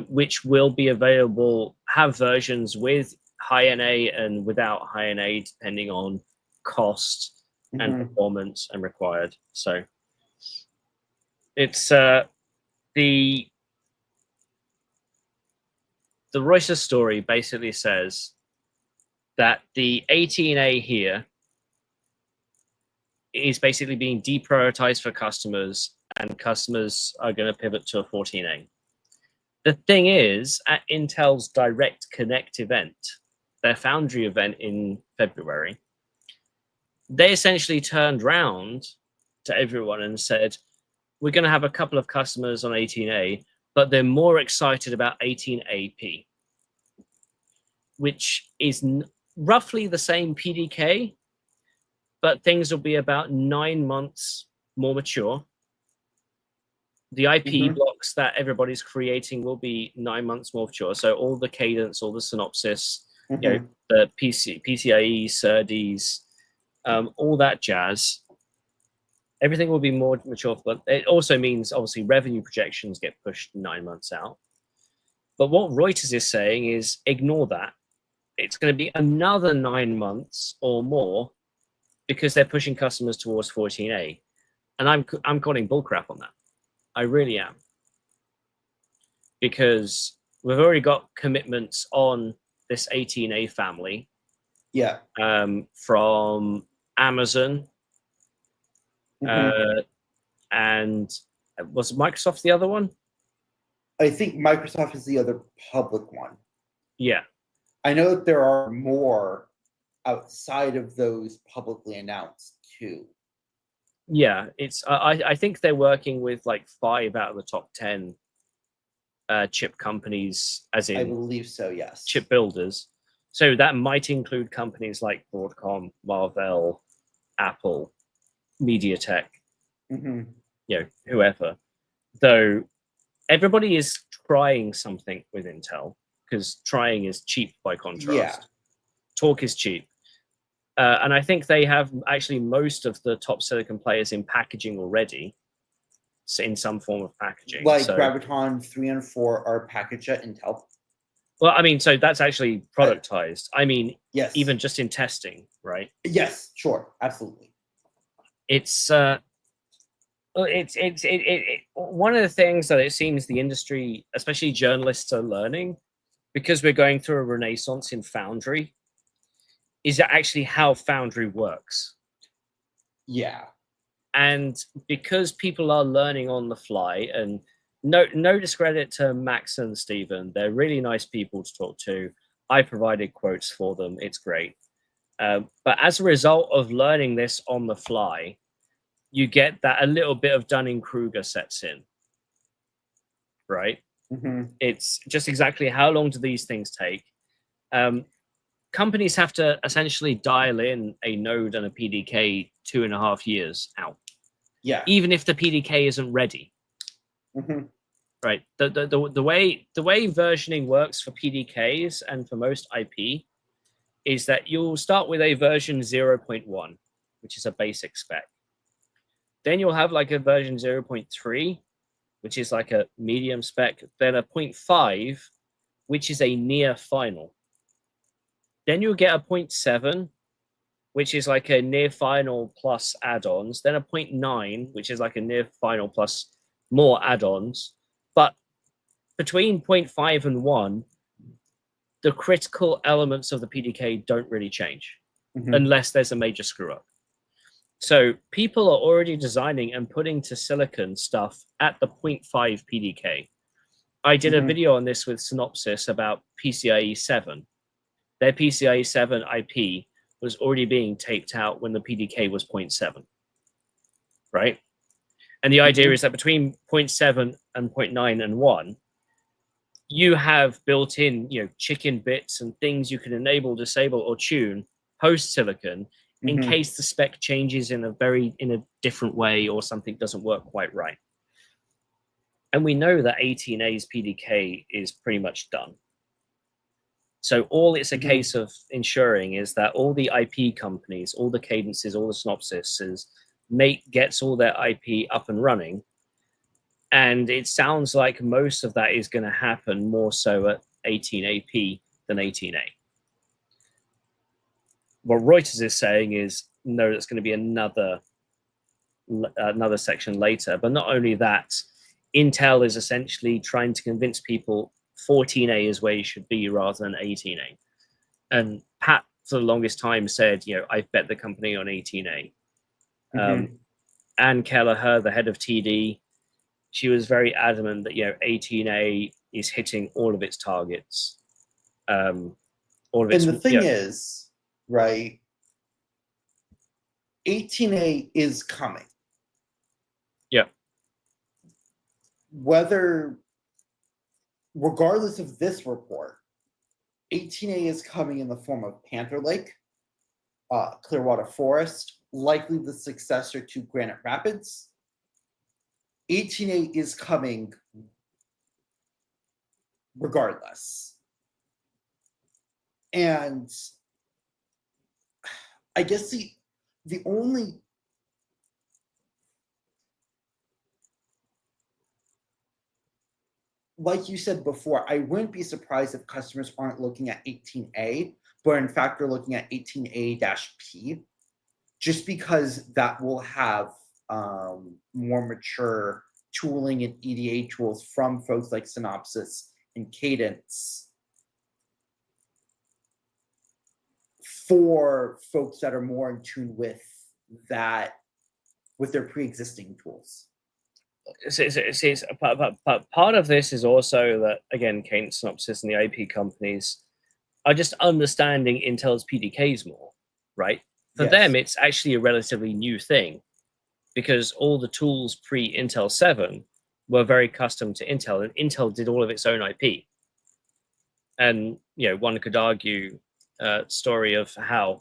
which will be available, have versions with high NA and without high NA, depending on cost and performance and required. So it's the Reuters story basically says that the 18A here is basically being deprioritized for customers, and customers are going to pivot to a 14A. The thing is, at Intel's Direct Connect event, their Foundry event in February, they essentially turned round to everyone and said, we're going to have a couple of customers on 18A, but they're more excited about 18AP, which is roughly the same PDK, but things will be about 9 months more mature. The IP blocks that everybody's creating will be 9 months more mature. So all the cadence, all the synopsis, you know, the PCIe, SerDes, all that jazz, everything will be more mature. But it also means, obviously, revenue projections get pushed 9 months out. But what Reuters is saying is ignore that. It's going to be another 9 months or more because they're pushing customers towards 14A. And I'm calling bullcrap on that. I really am. Because we've already got commitments on this 18A family. Yeah. From Amazon. And was Microsoft the other one? I think Microsoft is the other public one. Yeah. I know that there are more outside of those publicly announced too. Yeah, it's I think they're working with like 5 out of the top 10 chip companies, as in I believe so, yes. chip builders. So that might include companies like Broadcom, Marvell, Apple, MediaTek, you know, whoever. Though everybody is trying something with Intel, because trying is cheap by contrast. Yeah. Talk is cheap. And I think they have actually most of the top silicon players in packaging already, so in some form of packaging. Like so, Graviton 3 and 4 are packaged at Intel. Well, I mean, so that's actually productized. I mean, yes, even just in testing, right? Yes, sure, absolutely. It's Well, one of the things that it seems the industry, especially journalists, are learning, because we're going through a renaissance in foundry, is actually how foundry works. Yeah. And because people are learning on the fly, and no discredit to Max and Stephen, they're really nice people to talk to. I provided quotes for them. It's great. But as a result of learning this on the fly, you get that a little bit of Dunning-Kruger sets in, right? It's just exactly how long do these things take? Companies have to essentially dial in a node and a PDK 2.5 years out. Yeah. Even if the PDK isn't ready. Right. The way versioning works for PDKs and for most IP is that you'll start with a version 0.1, which is a basic spec. Then you'll have like a version 0.3, which is like a medium spec. Then a 0.5, which is a near final. Then you'll get a 0.7, which is like a near final plus add-ons. Then a 0.9, which is like a near final plus more add-ons. But between 0.5 and 1, the critical elements of the PDK don't really change unless there's a major screw up. So people are already designing and putting to silicon stuff at the 0.5 PDK. I did a video on this with Synopsys about PCIe 7. Their PCIe 7 IP was already being taped out when the PDK was 0.7, right? And the idea is that between 0.7 and 0.9 and 1, you have built in, chicken bits and things you can enable, disable, or tune post silicon in case the spec changes in a different way or something doesn't work quite right. And we know that 18A's PDK is pretty much done. So all it's a case of ensuring is that all the IP companies, all the Cadences, all the Synopsyses, gets all their IP up and running. And it sounds like most of that is going to happen more so at 18AP than 18A. What Reuters is saying is, no, there's going to be another section later. But not only that, Intel is essentially trying to convince people 14A is where you should be rather than 18A. And Pat, for the longest time, said, I've bet the company on 18A. Ann Kelleher, the head of TD, she was very adamant that 18A is hitting all of its targets. All of its, and the thing is, right, 18A is coming. Yeah. Regardless of this report, 18A is coming in the form of Panther Lake, Clearwater Forest, likely the successor to Granite Rapids. 18A is coming regardless. And I guess the only like you said before, I wouldn't be surprised if customers aren't looking at 18A, but in fact they're looking at 18A-P, just because that will have more mature tooling and EDA tools from folks like Synopsys and Cadence for folks that are more in tune with that, with their pre-existing tools. Part of this is also that, again, Cadence, Synopsys, and the IP companies are just understanding Intel's PDKs more, right? For them, it's actually a relatively new thing because all the tools pre-Intel 7 were very custom to Intel, and Intel did all of its own IP. And, one could argue a story of how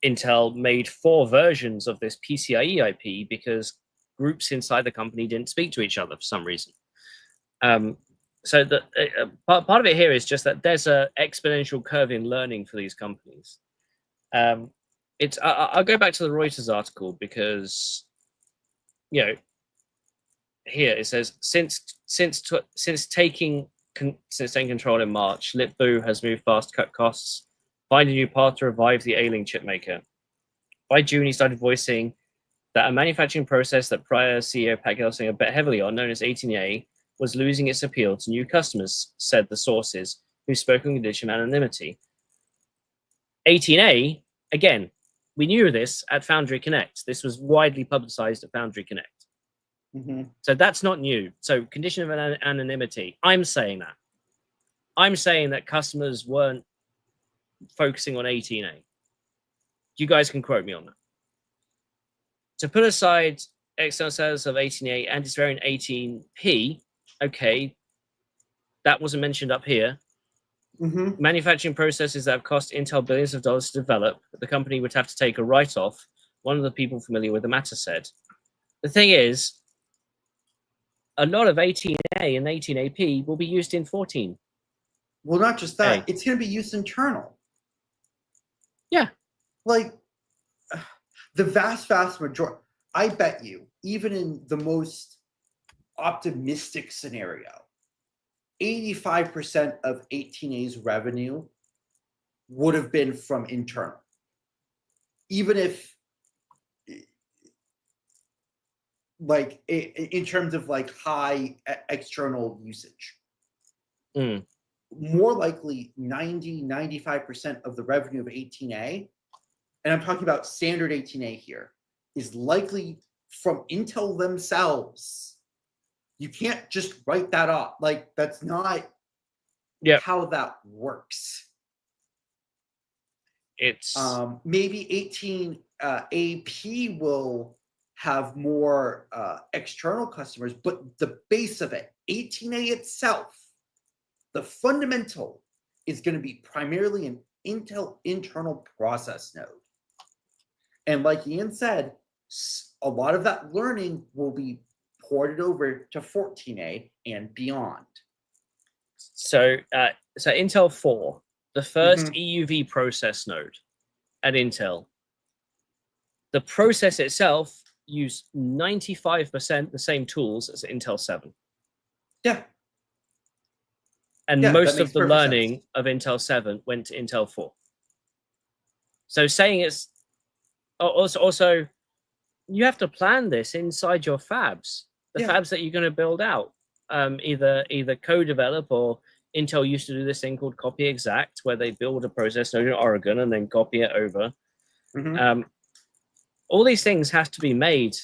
Intel made 4 versions of this PCIe IP because groups inside the company didn't speak to each other for some reason. So part of it here is just that there's an exponential curve in learning for these companies. I'll go back to the Reuters article because, here it says since taking control in March, Lip-Bu has moved fast to cut costs, find a new path to revive the ailing chipmaker. By June, he started voicing that a manufacturing process that prior CEO Pat Gelsinger bet heavily on, known as 18A, was losing its appeal to new customers, said the sources, who spoke on condition of anonymity. 18A, again, we knew this at Foundry Connect. This was widely publicized at Foundry Connect. So that's not new. So condition of anonymity, I'm saying that. I'm saying that customers weren't focusing on 18A. You guys can quote me on that. To put aside external sales of 18A and its variant 18P, okay, that wasn't mentioned up here. Manufacturing processes that have cost Intel billions of dollars to develop, the company would have to take a write-off, one of the people familiar with the matter said. The thing is, a lot of 18A and 18AP will be used in 14. Well, not just that. It's going to be used internal. Yeah. Like, the vast majority, I bet you, even in the most optimistic scenario, 85% of 18A's revenue would have been from internal. Even if, like, in terms of like high external usage. More likely 95% of the revenue of 18A, and I'm talking about standard 18A here, is likely from Intel themselves. You can't just write that off. Like, that's not how that works. It's maybe 18AP will have more external customers, but the base of it, 18A itself, the fundamental is going to be primarily an Intel internal process node. And like Ian said, a lot of that learning will be ported over to 14A and beyond. So Intel 4, the first EUV process node at Intel, the process itself used 95% the same tools as Intel 7. Yeah. And most of the learning of Intel 7 went to Intel 4. So saying it's also you have to plan this inside your fabs, the fabs that you're going to build out. Either co-develop, or Intel used to do this thing called copy exact, where they build a process node in Oregon and then copy it over. All these things have to be made,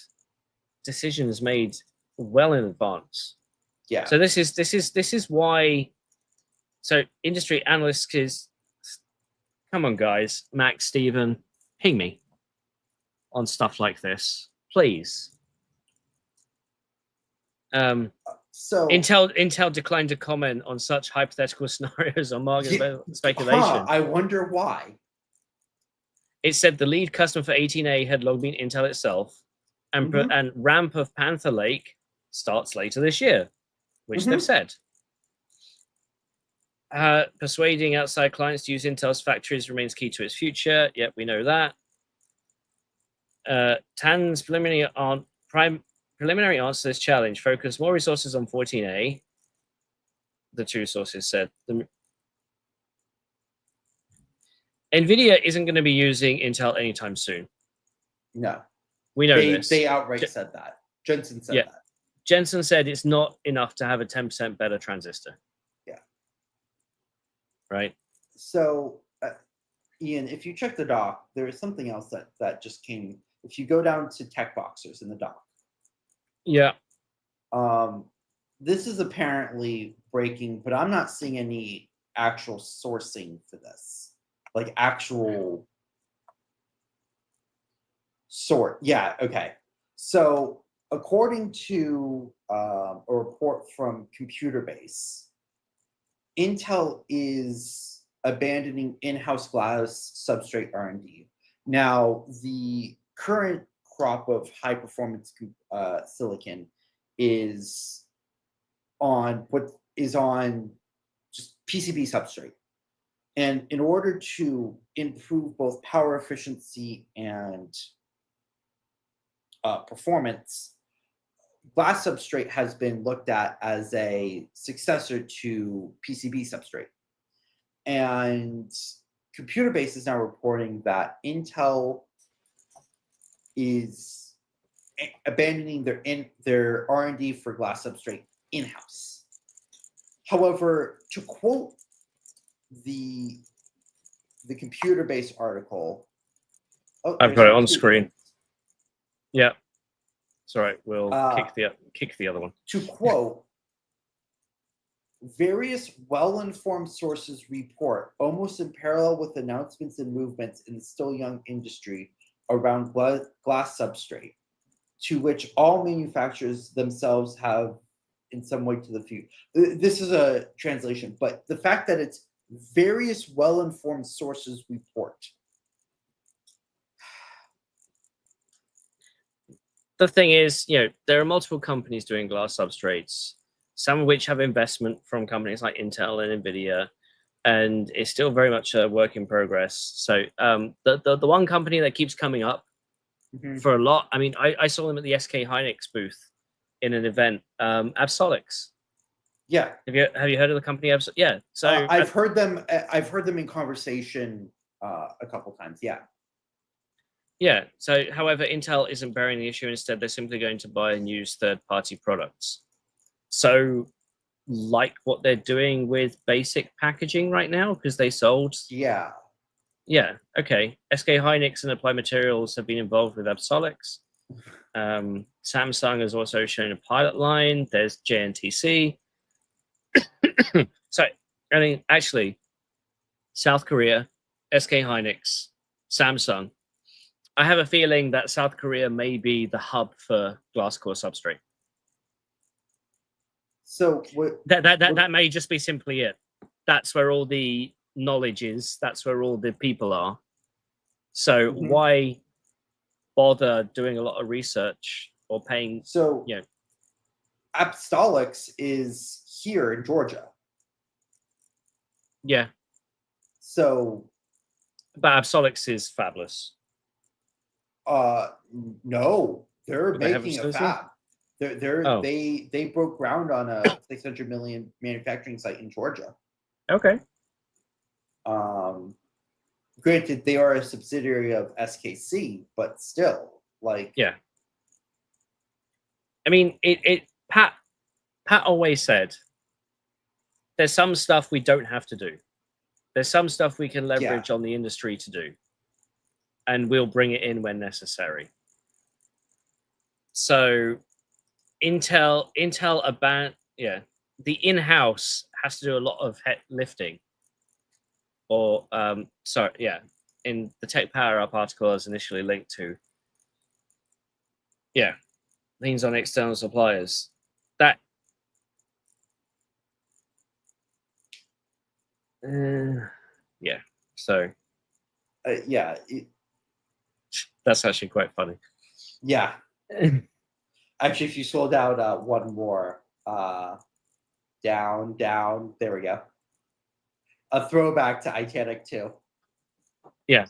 decisions made well in advance. Yeah. So this is why. So industry analysts is, come on guys, Max, Stephen, ping me on stuff like this, please. So Intel declined to comment on such hypothetical scenarios on market speculation. I wonder why. It said the lead customer for 18A had long been Intel itself, and ramp of Panther Lake starts later this year, which they've said. Persuading outside clients to use Intel's factories remains key to its future. Yep, we know that. Tan's preliminary answer to this challenge focused more resources on 14A, the two sources said. Nvidia isn't going to be using Intel anytime soon. No. We know this. They outright said that. Jensen said that. Jensen said it's not enough to have a 10% better transistor. Yeah. Right? So, Ian, if you check the doc, there is something else that just came. If you go down to tech boxers in the doc. Yeah. This is apparently breaking, but I'm not seeing any actual sourcing for this. Like actual sort. Yeah, okay. So according to a report from Computer Base, Intel is abandoning in-house glass substrate R&D. Now, the current crop of high-performance silicon is on just PCB substrate. And in order to improve both power efficiency and performance, glass substrate has been looked at as a successor to PCB substrate. And Computer Base is now reporting that Intel is abandoning their R&D for glass substrate in-house. However, to quote the computer-based article, I've got it on screen. Yeah, it's all right. We'll kick the other one. To quote, various well-informed sources report, almost in parallel with announcements and movements in the still young industry around glass substrate, to which all manufacturers themselves have in some way to the few. This is a translation, but the fact that it's various well-informed sources report. The thing is, there are multiple companies doing glass substrates, some of which have investment from companies like Intel and Nvidia, and it's still very much a work in progress. So the one company that keeps coming up for a lot, I mean, I saw them at the SK Hynix booth in an event, Absolix. Yeah. Have you heard of the company? Yeah. So I've heard them. I've heard them in conversation a couple times. Yeah. Yeah. So, however, Intel isn't bearing the issue. Instead, they're simply going to buy and use third-party products. So, like what they're doing with basic packaging right now, because they sold. Yeah. Yeah. Okay. SK Hynix and Applied Materials have been involved with Absolix. Samsung has also shown a pilot line. There's JNTC. So, I mean, actually, South Korea, SK Hynix, Samsung. I have a feeling that South Korea may be the hub for glass core substrate. So that may just be simply it. That's where all the knowledge is. That's where all the people are. So why bother doing a lot of research or paying? So Apstolix is here in Georgia. Yeah. So, but Absolix is fabless. No, they're making a fab. Oh. They broke ground on a 600 million manufacturing site in Georgia. Okay. Granted, they are a subsidiary of SKC, but still, like, yeah. I mean, Pat always said, there's some stuff we don't have to do. There's some stuff we can leverage on the industry to do, and we'll bring it in when necessary. So Intel the in-house has to do a lot of lifting. Or in the Tech Power Up article I was initially linked to, leans on external suppliers. That so that's actually quite funny. Yeah. Actually, if you scroll down one more, down, there we go. A throwback to Titanic 2. Yeah.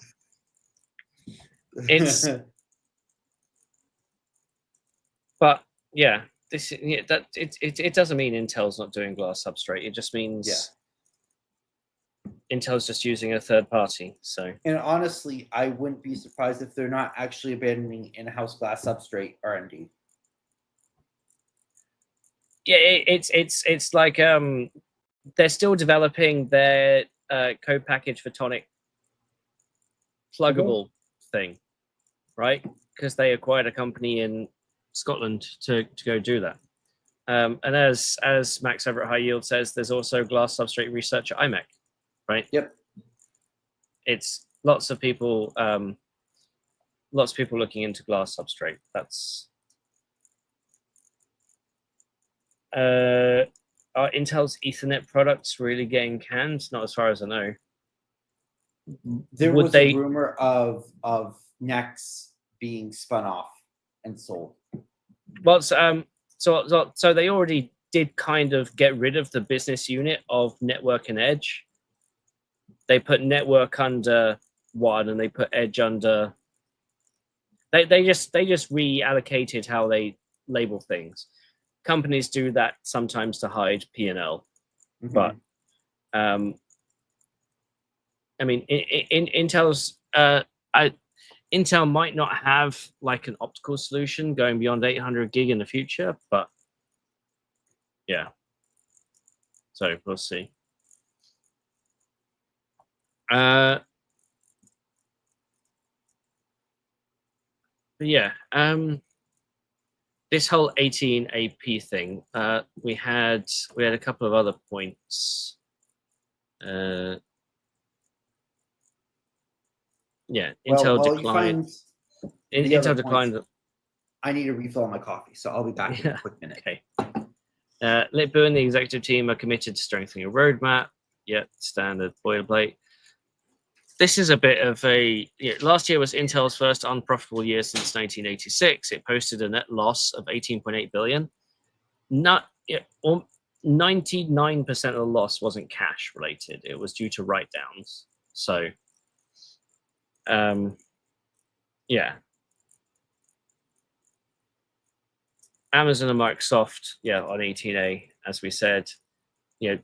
It's but this it doesn't mean Intel's not doing glass substrate. It just means Intel's just using a third party. So, and honestly, I wouldn't be surprised if they're not actually abandoning in-house glass substrate R&D. Yeah, it's like they're still developing their code package photonic pluggable thing, right? Because they acquired a company in Scotland to go do that. And as Max over at High Yield says, there's also glass substrate research at IMEC, right? Yep. It's lots of people looking into glass substrate. That's are Intel's Ethernet products really getting canned? Not as far as I know. There was a rumor of NEX being spun off and sold. Well, so they already did kind of get rid of the business unit of network and edge. They put network under one, and they put edge under. They just reallocated how they label things. Companies do that sometimes to hide P&L, but I mean, Intel's Intel might not have like an optical solution going beyond 800 gig in the future, but yeah. So we'll see. But yeah, this whole 18AP thing, we had a couple of other points. Yeah, Intel declined. Intel declined. I need a refill on my coffee, so I'll be back in a quick minute. Okay. Lip-Bu and the executive team are committed to strengthening a roadmap. Yeah, standard boilerplate. This is a bit of a... last year was Intel's first unprofitable year since 1986. It posted a net loss of 18.8 billion. 99% of the loss wasn't cash related. It was due to write-downs. So, yeah. Amazon and Microsoft, on 18A, as we said,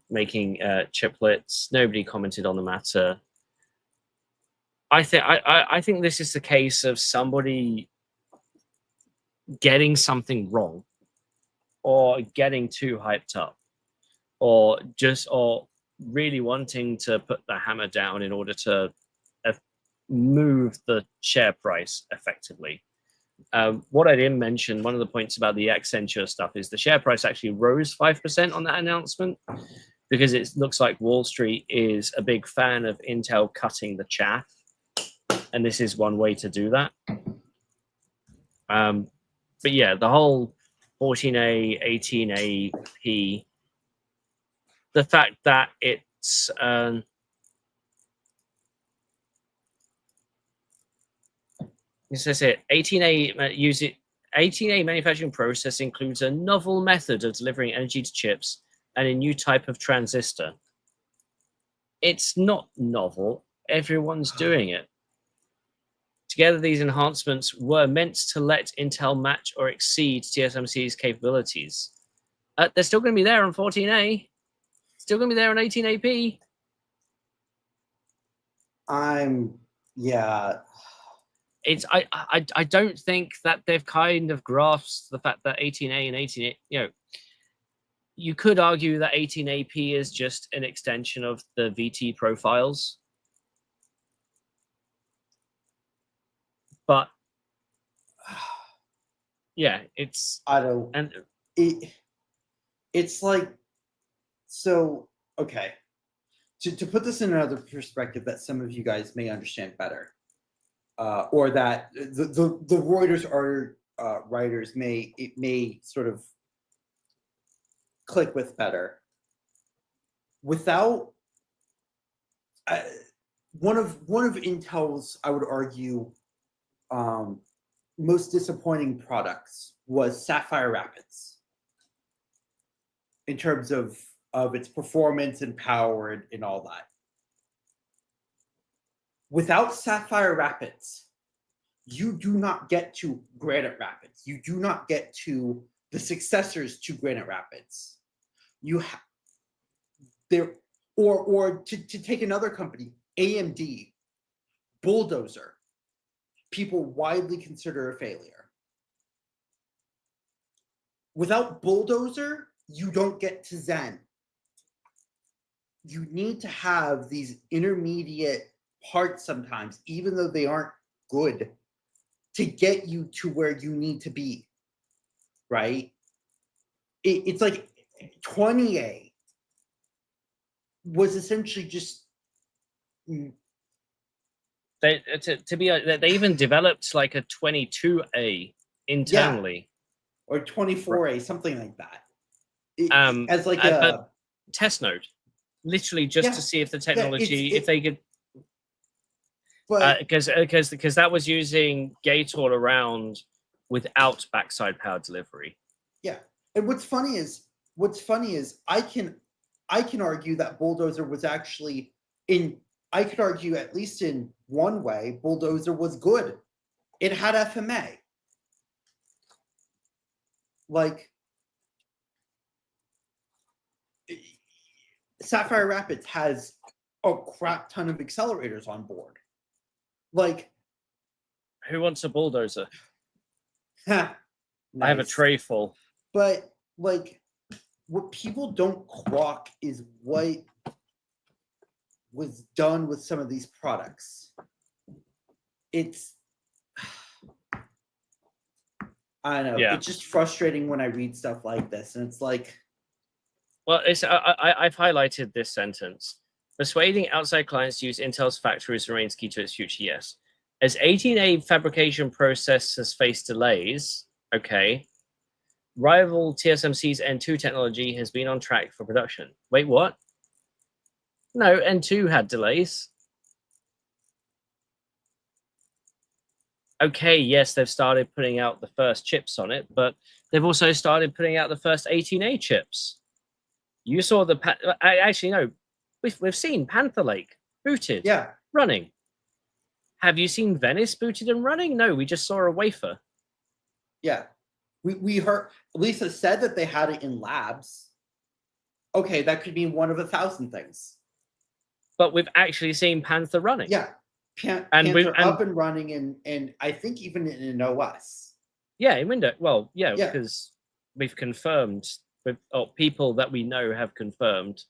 making chiplets. Nobody commented on the matter. I think this is the case of somebody getting something wrong, or getting too hyped up, or really wanting to put the hammer down in order to move the share price effectively. What I didn't mention, one of the points about the Accenture stuff, is the share price actually rose 5% on that announcement, because it looks like Wall Street is a big fan of Intel cutting the chaff, and this is one way to do that. But yeah, the whole 14A, 18AP, the fact that it's it says here, 18A manufacturing process includes a novel method of delivering energy to chips and a new type of transistor. It's not novel. Everyone's doing it. Together, these enhancements were meant to let Intel match or exceed TSMC's capabilities. They're still going to be there on 14A. Still going to be there on 18AP. It's I don't think that they've kind of grasped the fact that 18A and 18A, you could argue that 18AP is just an extension of the VT profiles. But yeah, it's it's like, so okay. To put this in another perspective that some of you guys may understand better, or that the Reuters writers may sort of click with better. Without one of Intel's, I would argue, most disappointing products was Sapphire Rapids, in terms of its performance and power and all that. Without Sapphire Rapids, you do not get to Granite Rapids. You do not get to the successors to Granite Rapids. You have there, or to take another company, AMD, Bulldozer, people widely consider a failure. Without Bulldozer, you don't get to Zen. You need to have these intermediate parts sometimes, even though they aren't good, to get you to where you need to be, right? It's like 20A was essentially just... They even developed like a 22A internally. Yeah. Or 24A, something like that. As like a test node, literally just to see if the technology, if they could... Because that was using gate all around without backside power delivery. Yeah, and what's funny is I can argue that Bulldozer was actually I could argue, at least in one way, Bulldozer was good. It had FMA. Like, Sapphire Rapids has a crap ton of accelerators on board. Like, Who wants a bulldozer? Ha, I have a nice. tray full. But like, what people don't clock is what was done with some of these products. It's, I don't know. Yeah. It's just frustrating when I read stuff like this, and it's like, Well, I've highlighted this sentence. Persuading outside clients to use Intel's factories remains key to its future, yes. As 18A fabrication process has faced delays, okay, rival TSMC's N2 technology has been on track for production. Wait, what? No, N2 had delays. Okay, yes, they've started putting out the first chips on it, but they've also started putting out the first 18A chips. You saw the... Actually, no. We've seen Panther Lake booted, yeah, running. Have you seen Venice booted and running? No, we just saw a wafer. yeah. We heard, Lisa said that they had it in labs. Okay, that could mean one of 1,000 things. But we've actually seen Panther running. Yeah, Panther up and running, and I think even in an OS. Yeah, in Windows. Well, yeah, Yeah. because we've confirmed, people that we know have confirmed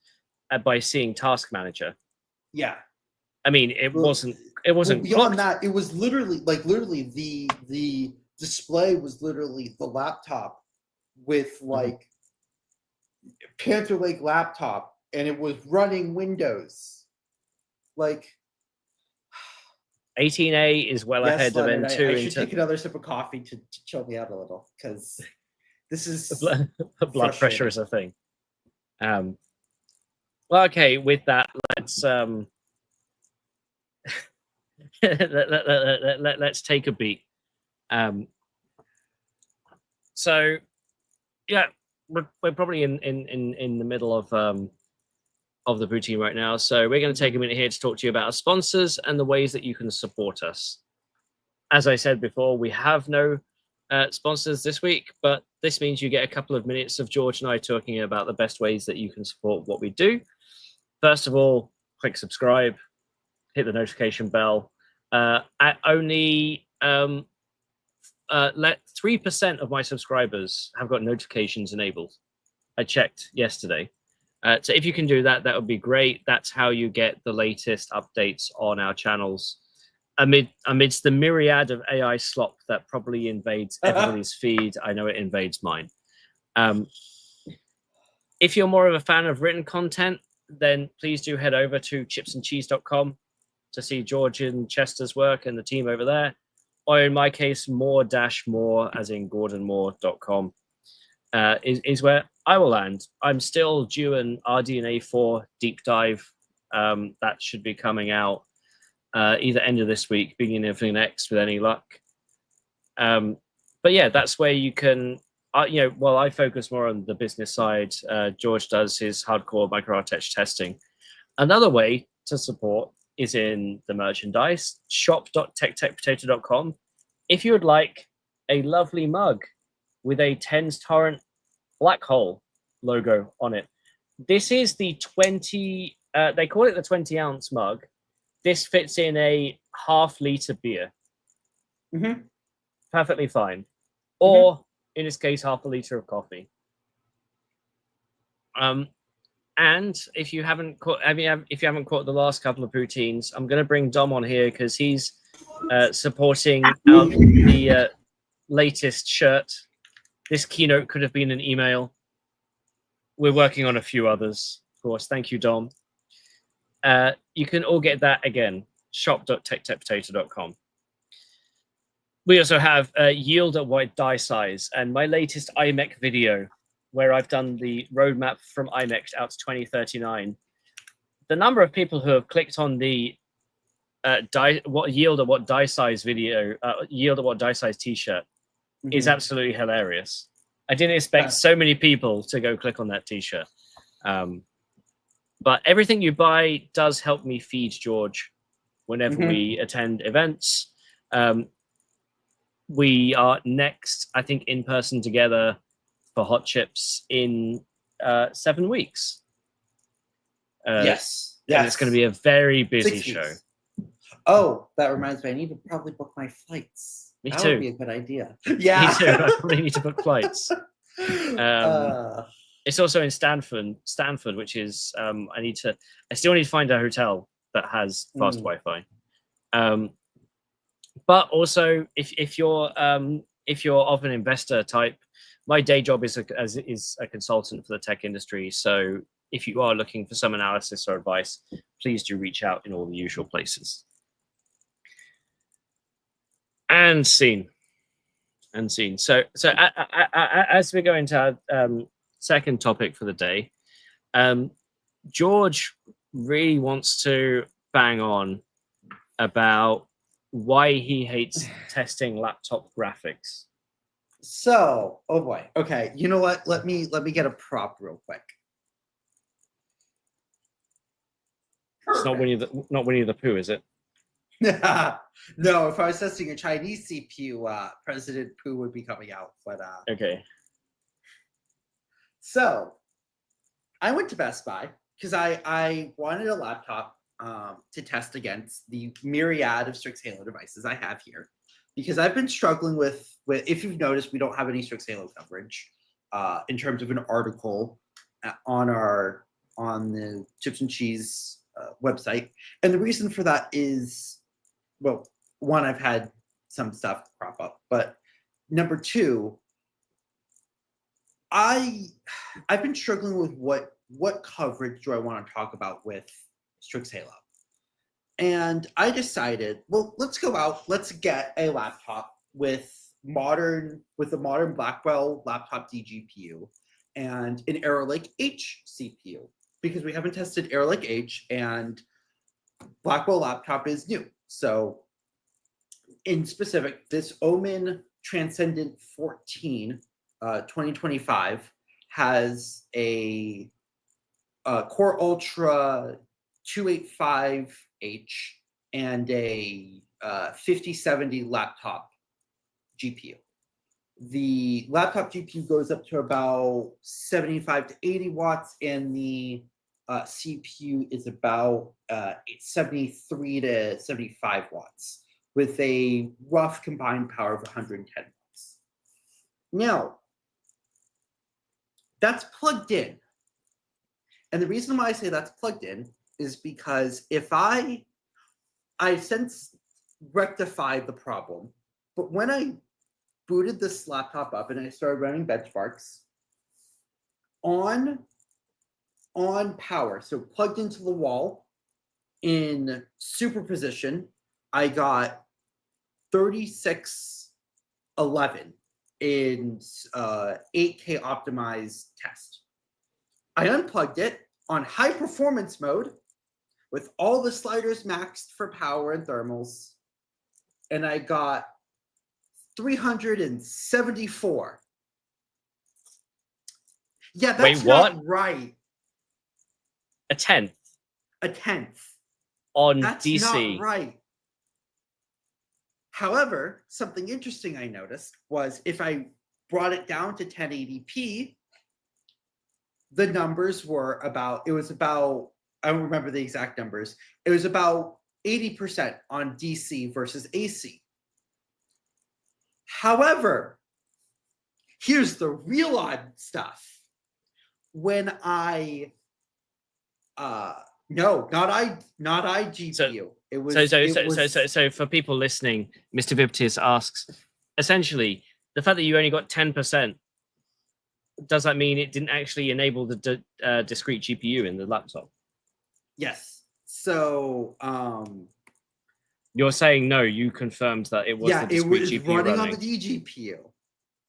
by seeing Task Manager. Yeah. I mean, it wasn't. Beyond clocked. That, it was literally the display was literally the laptop with like Panther Lake laptop, and it was running Windows. Like 18A is well ahead of N2. I should take another sip of coffee to chill me out a little, because this is blood pressure is a thing. Well, okay. With that, let's let's take a beat. So, yeah, we're probably in the middle of the Poutine right now. So we're going to take a minute here to talk to you about our sponsors and the ways that you can support us. As I said before, we have no sponsors this week, but this means you get a couple of minutes of George and I talking about the best ways that you can support what we do. First of all, click subscribe, hit the notification bell. At only 3% of my subscribers have got notifications enabled. I checked yesterday. So if you can do that, that would be great. That's how you get the latest updates on our channels. Amidst the myriad of AI slop that probably invades everybody's feed, I know it invades mine. If you're more of a fan of written content, then please do head over to chipsandcheese.com to see George and Chester's work and the team over there. Or in my case, more as in gordonmoore.com is where I will land. I'm still due an RDNA 4 deep dive. That should be coming out either end of this week, beginning of next, with any luck. But yeah, that's where you can, while I focus more on the business side, George does his hardcore microarchitecture testing. Another way to support is in the merchandise, shop.techtechpotato.com. If you would like a lovely mug with a Tenstorrent black hole logo on it. This is the 20, they call it the 20-ounce mug. This fits in a half-liter beer. Perfectly fine. Or, in this case, half a liter of coffee. And if you haven't caught, if you haven't caught the last couple of poutines, I'm going to bring Dom on here because he's supporting the latest shirt. This keynote could have been an email. We're working on a few others, of course. Thank you, Dom. You can all get that again, shop.techtechpotato.com. We also have yield at white die size and my latest iMech video, where I've done the roadmap from iMech out to 2039. The number of people who have clicked on the yield at what die size video, yield at what die size t-shirt is absolutely hilarious. I didn't expect so many people to go click on that t-shirt. But everything you buy does help me feed George whenever we attend events. We are next, I think, in person together for Hot Chips in 7 weeks. Yes. And it's going to be a very busy show. Oh, that reminds me. I need to probably book my flights. Me That too. would be a good idea. Yeah. Me too. I probably need to book flights. Uh, It's also in Stanford, which is I still need to find a hotel that has fast Wi-Fi. But also, if you're of an investor type, my day job is a consultant for the tech industry. So if you are looking for some analysis or advice, please do reach out in all the usual places. And scene. So as we go into our second topic for the day, George really wants to bang on about why he hates testing laptop graphics. So, oh boy. Okay, you know what? Let me get a prop real quick. It's not Winnie the Pooh, is it? No, if I was testing a Chinese CPU, President Pooh would be coming out. But okay. So, I went to Best Buy because I wanted a laptop to test against the myriad of Strix Halo devices I have here, because I've been struggling with if you've noticed, we don't have any Strix Halo coverage in terms of an article on the Chips and Cheese website, and the reason for that is, well, one, I've had some stuff crop up, but number two, I've been struggling with what coverage do I want to talk about with Strix Halo. And I decided, well, let's go out, let's get a laptop with a modern Blackwell laptop dGPU and an Arrow Lake H CPU, because we haven't tested Arrow Lake H and Blackwell laptop is new. So in specific, this Omen Transcendent 14 2025 has a Core Ultra 285H and a 5070 laptop GPU. The laptop GPU goes up to about 75 to 80 watts, and the CPU is about 73 to 75 watts, with a rough combined power of 110 watts. Now, that's plugged in. And the reason why I say that's plugged in is because if I've since rectified the problem, but when I booted this laptop up and I started running benchmarks on power, so plugged into the wall in superposition, I got 3611 in 8K optimized test. I unplugged it on high performance mode with all the sliders maxed for power and thermals, and I got 374. Yeah, that's not right. A tenth on that's DC. Not right. However, something interesting I noticed was if I brought it down to 1080p, the numbers were about, I don't remember the exact numbers. It was about 80% on DC versus AC. However, here's the real odd stuff. When I, no, not iGPU. So for people listening, Mr. Viptis asks, essentially, the fact that you only got 10%, does that mean it didn't actually enable the discrete GPU in the laptop? Yes. So you're saying no, you confirmed that it was the discrete GPU running on the dGPU.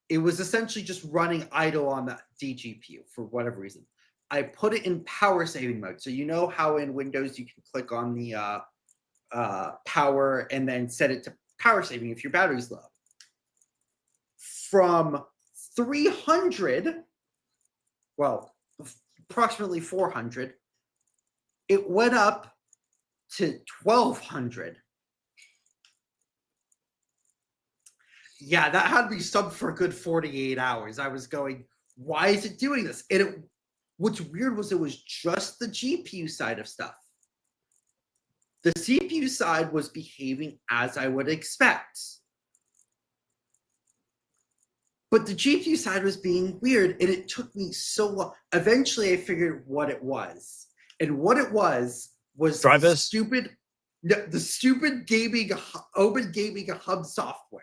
It was essentially just running idle on the dGPU for whatever reason. I put it in power saving mode. So you know how in Windows you can click on the power and then set it to power saving if your battery's low. From 300, well, approximately 400, it went up to 1200. Yeah, that had me subbed for a good 48 hours. I was going, why is it doing this? And what's weird was it was just the GPU side of stuff. The CPU side was behaving as I would expect. But the GPU side was being weird, and it took me so long. Eventually, I figured what it was. And what it was drivers? the stupid gaming, open gaming hub software.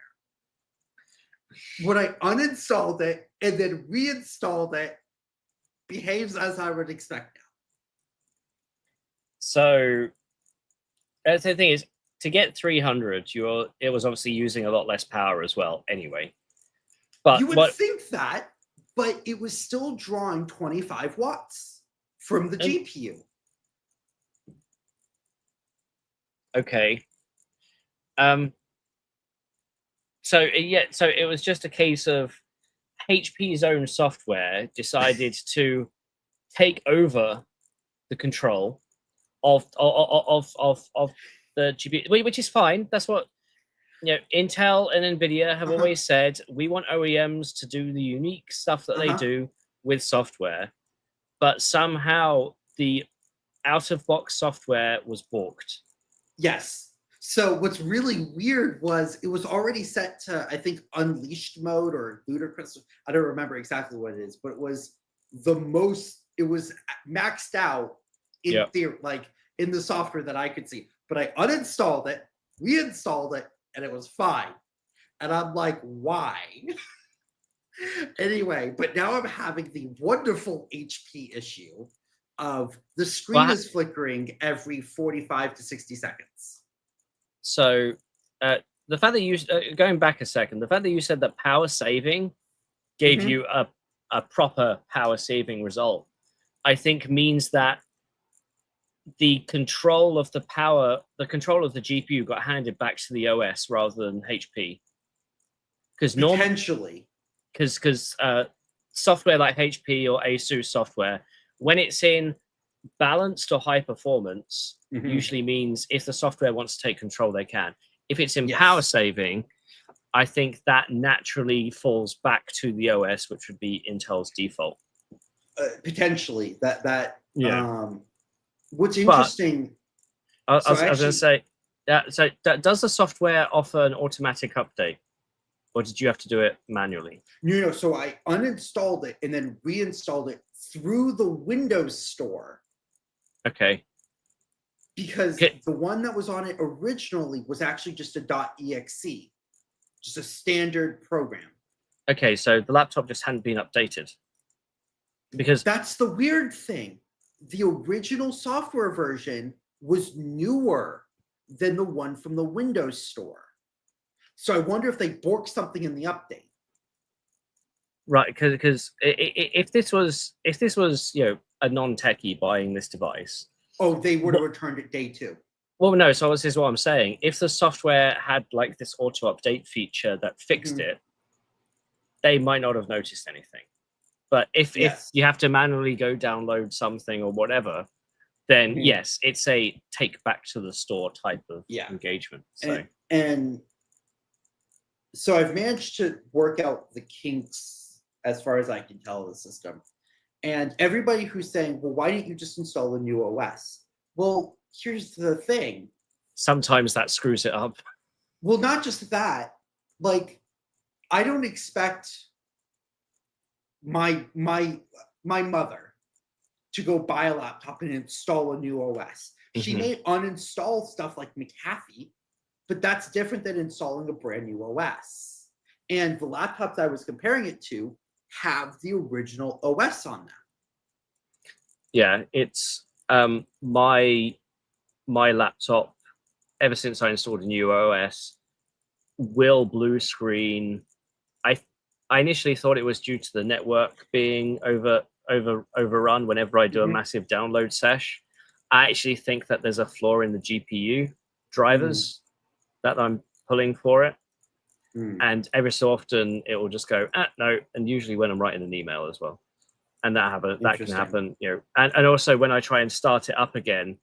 When I uninstalled it and then reinstalled it, behaves as I would expect now. So that's the thing is, to get 300, it was obviously using a lot less power as well anyway. But you would think that, but it was still drawing 25 watts from the GPU. Okay. So it was just a case of HP's own software decided to take over the control of the GPU, which is fine. That's what Intel and Nvidia have always said. We want OEMs to do the unique stuff that they do with software, but somehow the out-of-box software was balked. Yes. So what's really weird was it was already set to, I think, unleashed mode or ludicrous. I don't remember exactly what it is, but it was it was maxed out in theory, like in the software that I could see. But I uninstalled it, reinstalled it, and it was fine. And I'm like, why? Anyway, but now I'm having the wonderful HP issue of the screen is flickering every 45 to 60 seconds. So the fact that you, going back a second, the fact that you said that power saving gave you a proper power saving result, I think means that the control of the control of the GPU got handed back to the OS rather than HP. Because potentially, because software like HP or ASUS software, when it's in balanced or high performance, usually means if the software wants to take control, they can. If it's in power saving, I think that naturally falls back to the OS, which would be Intel's default. Potentially, what's interesting. I was going to say, so does the software offer an automatic update, or did you have to do it manually? No. So I uninstalled it and then reinstalled it through the Windows Store. Okay. Because the one that was on it originally was actually just a .exe, just a standard program. Okay, so the laptop just hadn't been updated. Because that's the weird thing. The original software version was newer than the one from the Windows Store. So I wonder if they borked something in the update. Right, because if this was a non-techie buying this device, they would have returned it day 2. Well, no. So this is what I'm saying. If the software had like this auto update feature that fixed it, they might not have noticed anything. But if you have to manually go download something or whatever, then yes, it's a take back to the store type of engagement. So and so I've managed to work out the kinks as far as I can tell of the system. And everybody who's saying, well, why didn't you just install a new OS? Well, here's the thing. Sometimes that screws it up. Well, not just that. Like, I don't expect my mother to go buy a laptop and install a new OS. She may uninstall stuff like McAfee, but that's different than installing a brand new OS. And the laptops I was comparing it to have the original OS on them. Yeah, it's my laptop, ever since I installed a new OS, will blue screen. I initially thought it was due to the network being overrun whenever I do a massive download sesh. I actually think that there's a flaw in the GPU drivers that I'm pulling for it. And every so often it will just go, no, and usually when I'm writing an email as well. And that can happen, and also when I try and start it up again,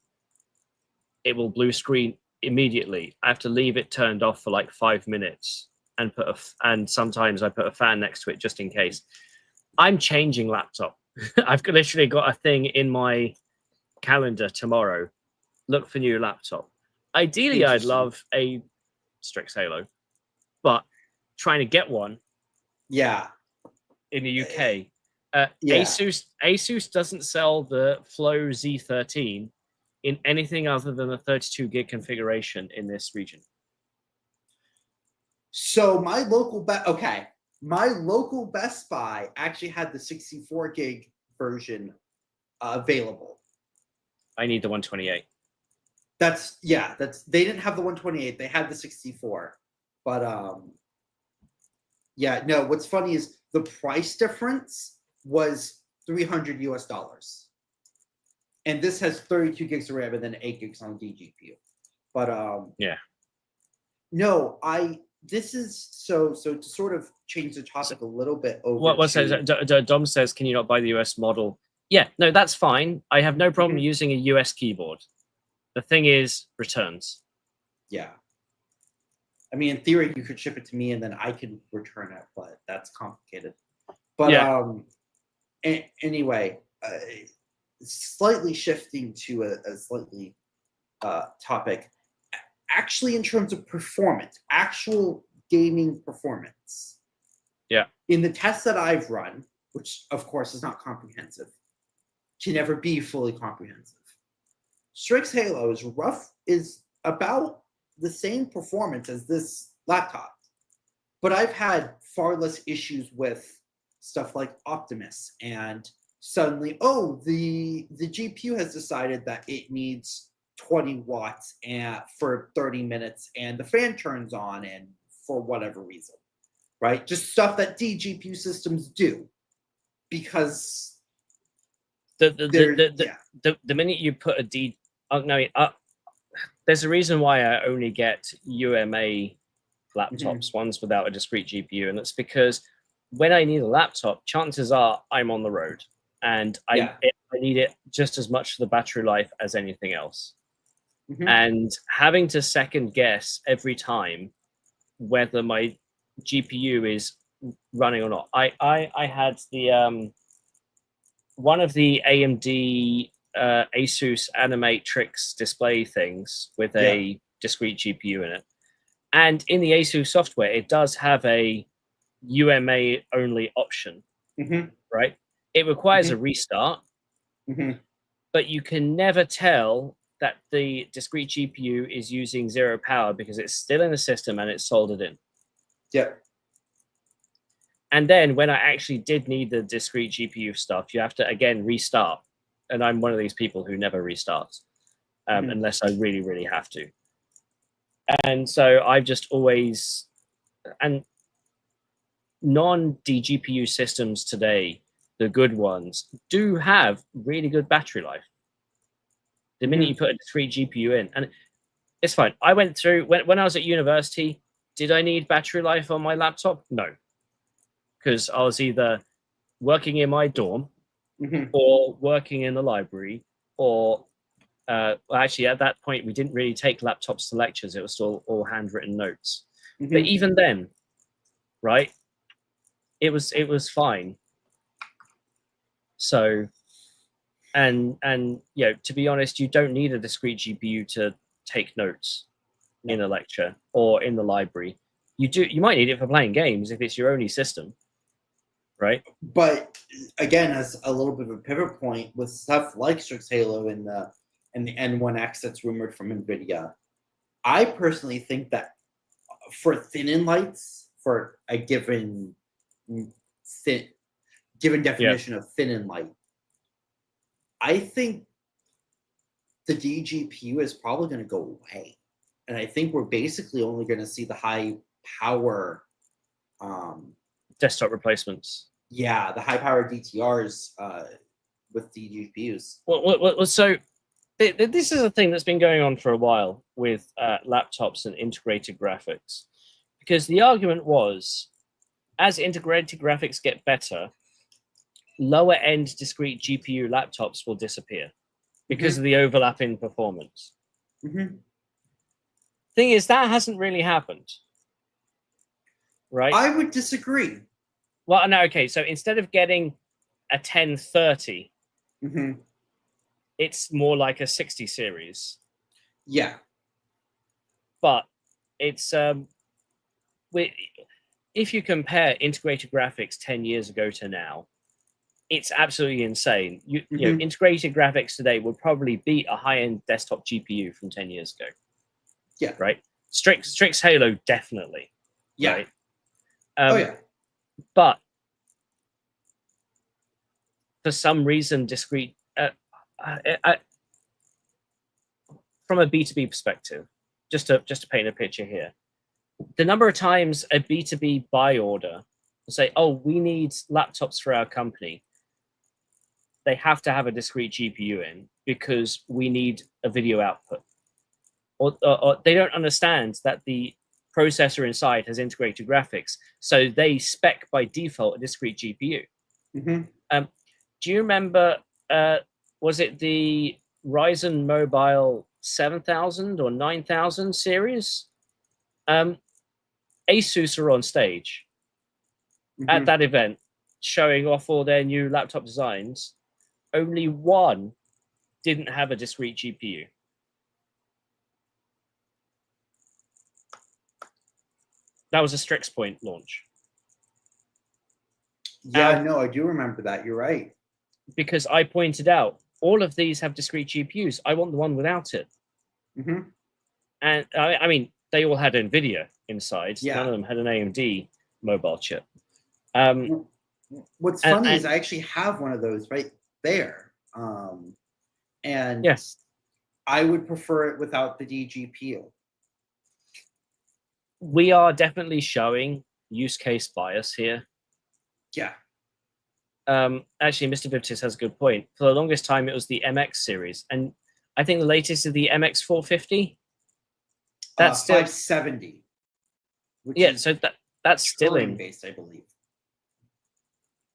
it will blue screen immediately. I have to leave it turned off for like 5 minutes and sometimes I put a fan next to it just in case. I'm changing laptop. I've literally got a thing in my calendar tomorrow. Look for new laptop. Ideally, I'd Interesting. love a Strix Halo, but trying to get one Yeah. in the UK. Yeah. Asus doesn't sell the Flow Z13 in anything other than a 32 gig configuration in this region. So my local Best Buy actually had the 64 gig version available. I need the 128. They didn't have the 128, they had the 64. But yeah, no, what's funny is the price difference was $300 US. And this has 32 gigs of RAM and then 8 gigs on dGPU. But yeah. No, this is so to sort of change the topic a little bit over. What says Dom says, can you not buy the US model? Yeah, no, that's fine. I have no problem using a US keyboard. The thing is returns. Yeah. I mean, in theory, you could ship it to me and then I can return it, but that's complicated. But yeah. Anyway, slightly shifting to a slightly topic. Actually, in terms of performance, actual gaming performance. Yeah. In the tests that I've run, which of course is not comprehensive, can never be fully comprehensive. Strix Halo is about the same performance as this laptop, but I've had far less issues with stuff like Optimus, and suddenly, the GPU has decided that it needs 20 watts for 30 minutes and the fan turns on and for whatever reason, right? Just stuff that dGPU systems do, because the minute you put there's a reason why I only get UMA laptops, ones without a discrete GPU, and that's because when I need a laptop, chances are I'm on the road, and I need it just as much for the battery life as anything else. And having to second guess every time whether my GPU is running or not. I had the one of the AMD Asus Animatrix display things with a discrete GPU in it. And in the Asus software, it does have a UMA only option, right? It requires a restart, but you can never tell that the discrete GPU is using 0 power because it's still in the system and it's soldered in. And then when I actually did need the discrete GPU stuff, you have to, again, restart. And I'm one of these people who never restarts unless I really, really have to. And so I've just always... And non-dGPU systems today, the good ones, do have really good battery life. The minute you put a discrete GPU in, and it's fine. I went through, when I was at university, did I need battery life on my laptop? No. Because I was either working in my dorm or working in the library, or actually at that point, we didn't really take laptops to lectures. It was still all handwritten notes. But even then, right, it was fine. So, and you know, to be honest, you don't need a discrete GPU to take notes in a lecture or in the library. You might need it for playing games if it's your only system, right? But again, as a little bit of a pivot point with stuff like Strix Halo and the N1X that's rumored from Nvidia, I personally think that for thin-in lights, for a given definition of thin-in light, I think the dGPU is probably going to go away. And I think we're basically only going to see the high power desktop replacements. Yeah, the high power DTRs with dGPUs. Well, so this is a thing that's been going on for a while with laptops and integrated graphics, because the argument was, as integrated graphics get better, lower end discrete GPU laptops will disappear because of the overlap in performance. Thing is, that hasn't really happened, right? I would disagree. Well, no, okay. So instead of getting a 1030, it's more like a 60 series. Yeah. but it's if you compare integrated graphics 10 years ago to now, it's absolutely insane. You know, integrated graphics today would probably beat a high-end desktop GPU from 10 years ago. Yeah. Right. Strix Halo definitely. Yeah. Right? Oh yeah. But for some reason, discrete. From a B2B perspective, just to paint a picture here, the number of times a B2B buy order will say, "Oh, we need laptops for our company." They have to have a discrete GPU in because we need a video output, or they don't understand that the processor inside has integrated graphics, so they spec by default a discrete GPU. Do you remember? Was it the Ryzen Mobile 7000 or 9000 series? Asus are on stage at that event showing off all their new laptop designs. Only one didn't have a discrete GPU. That was a Strix Point launch. Yeah, no, I do remember that. You're right. Because I pointed out, all of these have discrete GPUs. I want the one without it. And I mean, they all had Nvidia inside. Yeah. None of them had an AMD mobile chip. What's funny is I actually have one of those right there. And yes, I would prefer it without the dGPU. We are definitely showing use case bias here. Yeah. Actually, Mr. Viptis has a good point. For the longest time, it was the MX series, and I think the latest is the MX 450. That's still 570. Yeah, so that's still in base, I believe.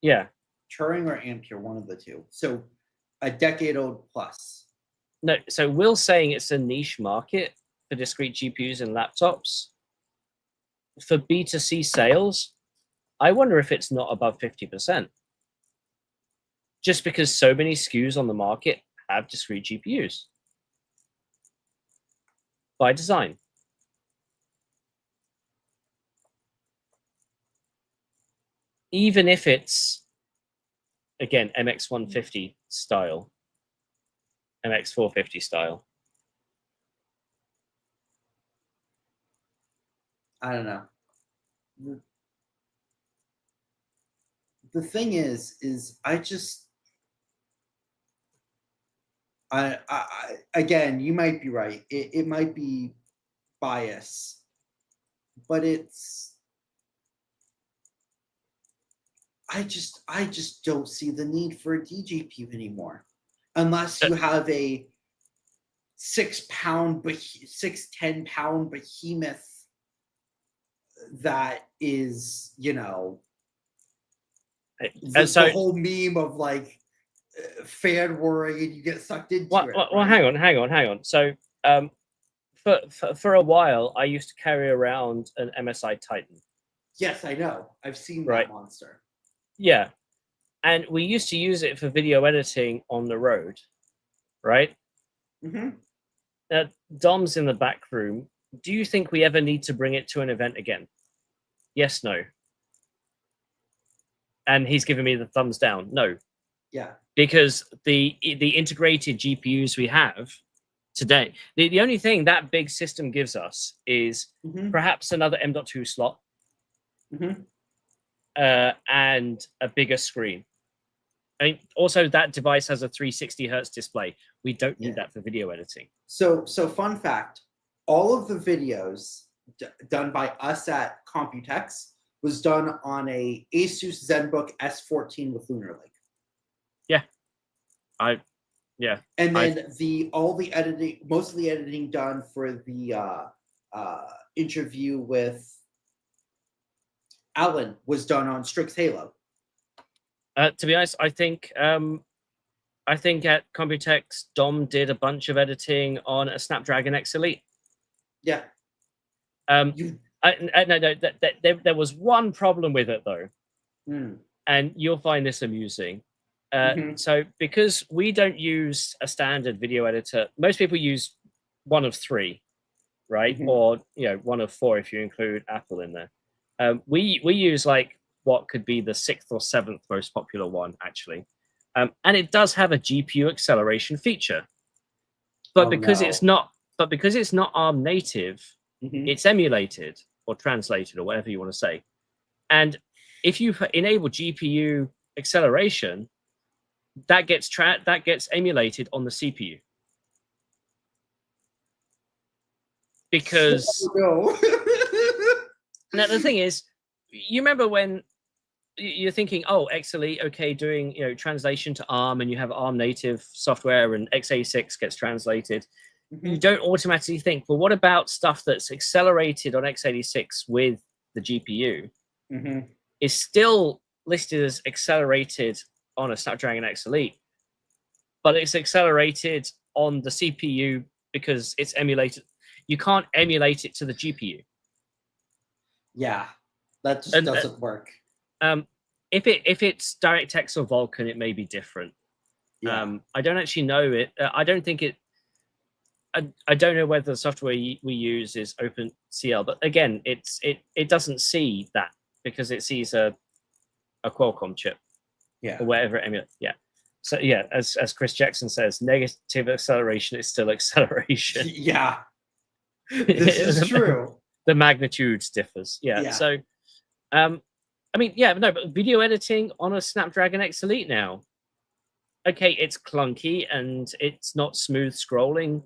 Yeah, Turing or Ampere, one of the two. So a decade old plus. No, so Will's saying it's a niche market for discrete GPUs and laptops. For B2C sales, I wonder if it's not above 50%. Just because so many SKUs on the market have discrete GPUs. By design. Even if it's, again, MX150 style, MX450 style. I don't know. The thing is I again, you might be right. It might be bias, but I just don't see the need for a dGPU anymore, unless you have a 6-10 pound behemoth that is, you know, the whole meme of like fan whirring and you get sucked into it. Well, hang on. So for a while, I used to carry around an MSI Titan. Yes, I know. I've seen that monster. Yeah, and we used to use it for video editing on the road, right? Dom's in the back room. Do you think we ever need to bring it to an event again? Yes, no. And he's giving me the thumbs down. No. Yeah. Because the integrated GPUs we have today, the only thing that big system gives us is perhaps another M.2 slot and a bigger screen. I mean, also that device has a 360 hertz display. We don't need that for video editing. So fun fact, all of the videos done by us at Computex was done on a Asus ZenBook S14 with Lunar Lake. And then most of the editing done for the interview with Alan was done on Strix Halo. To be honest, I think at Computex, Dom did a bunch of editing on a Snapdragon X Elite. Yeah. No, there was one problem with it though, and you'll find this amusing. So because we don't use a standard video editor, most people use one of three. right? Mhm. Or one of 4 if you include Apple in there. We use like what could be the 6th or 7th most popular one actually, and it does have a GPU acceleration feature, but Oh, because no. it's not ARM native, Mhm. it's emulated or translated or whatever you want to say. And if you enable GPU acceleration, that gets emulated on the CPU. Because Oh, now the thing is, you remember when you're thinking, oh, XLE, okay, doing translation to ARM, and you have ARM native software, and x86 gets translated. no. You don't automatically think, well, what about stuff that's accelerated on x86 with the GPU? Mhm. Is still listed as accelerated on a Snapdragon X Elite, but it's accelerated on the CPU because it's emulated. You can't emulate it to the GPU. Yeah, that just doesn't work. If it's DirectX or Vulkan, it may be different. Yeah. I don't actually know it. I don't think it. I don't know whether the software we use is OpenCL, but again, it doesn't see that because it sees a Qualcomm chip. Yeah. Or whatever it emulates. Yeah. So yeah, as Chris Jackson says, negative acceleration is still acceleration. Yeah. This is true. The magnitudes differs. Yeah. So I mean, yeah, no, but video editing on a Snapdragon X Elite now. Okay, it's clunky and it's not smooth scrubbing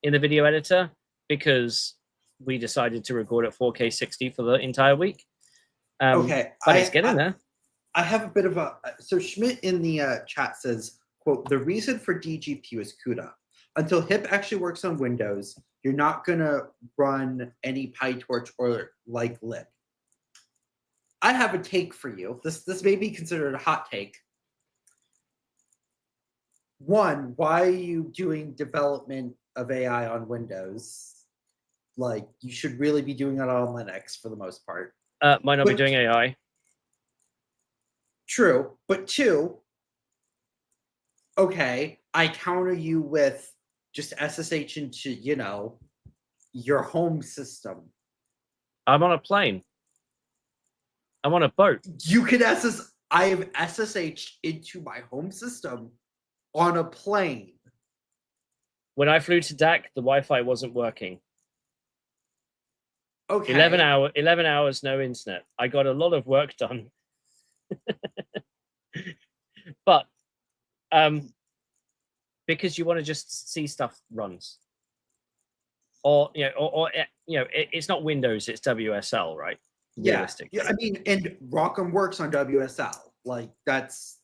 in the video editor because we decided to record at 4K 60 for the entire week. Okay, but it's getting there. I have a bit of a so Schmidt in the chat says, quote, the reason for dGPU is CUDA. Until HIP actually works on Windows, you're not gonna run any PyTorch or like lib. I have a take for you. This may be considered a hot take. One, why are you doing development of AI on Windows? Like, you should really be doing it on Linux for the most part. Might not be doing AI. True, but 2, okay, I counter you with just SSH into, your home system. I'm on a plane. I'm on a boat. You can I have SSH into my home system on a plane. When I flew to Dak, the Wi-Fi wasn't working. Okay. 11 hours, no internet. I got a lot of work done. But because you want to just see stuff runs. Or it's not Windows, it's WSL, right? Yeah. I mean, and Rock'em works on WSL. Like, that's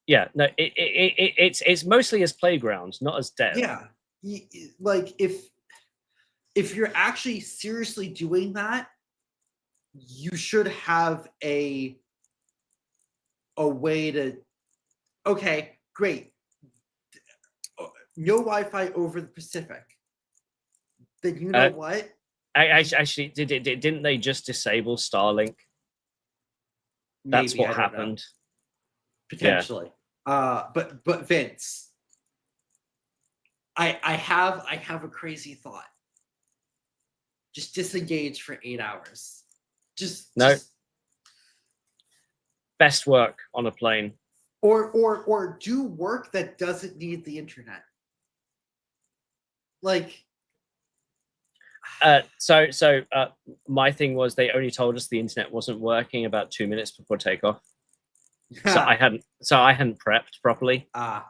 no, it's mostly as playground, not as dev. Yeah. Like, if you're actually seriously doing that, you should have a way to, okay, great. No Wi-Fi over the Pacific. Then you know what? Actually, didn't they just disable Starlink? That's Maybe, what happened. Potentially. Yeah. But Vince, I have a crazy thought. Just disengage for 8 hours. Just best work on a plane. Or do work that doesn't need the internet. Like so my thing was they only told us the internet wasn't working about 2 minutes before takeoff. So I hadn't prepped properly. So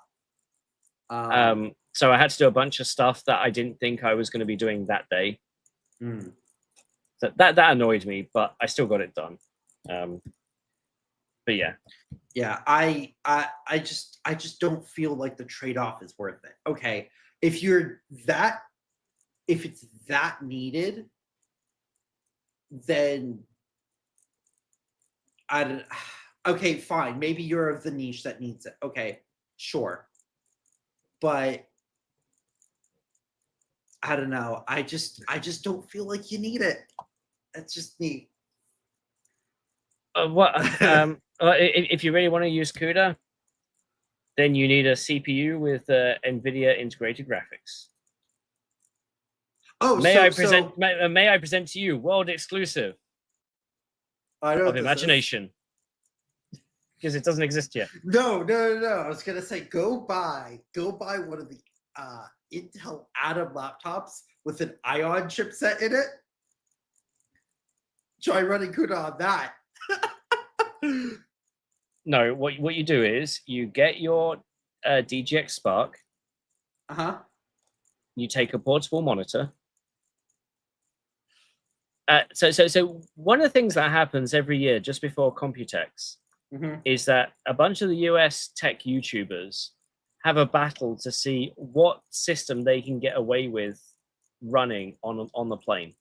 I had to do a bunch of stuff that I didn't think I was going to be doing that day. So that annoyed me, but I still got it done. But yeah. I just don't feel like the trade-off is worth it. Okay, if it's that needed, then okay, fine. Maybe you're of the niche that needs it. Okay, sure. But I don't know. I just don't feel like you need it. That's just me. If you really want to use CUDA, then you need a CPU with NVIDIA integrated graphics. Oh, May so, I present? May I present to you world exclusive I know of what this is. imagination? Because it doesn't exist yet. No. I was gonna say go buy one of the Intel Atom laptops with an Ion chipset in it. Try running CUDA on that. No, what you do is you get your DGX Spark. You take a portable monitor. So one of the things that happens every year just before Computex is that a bunch of the US tech YouTubers have a battle to see what system they can get away with running on the plane.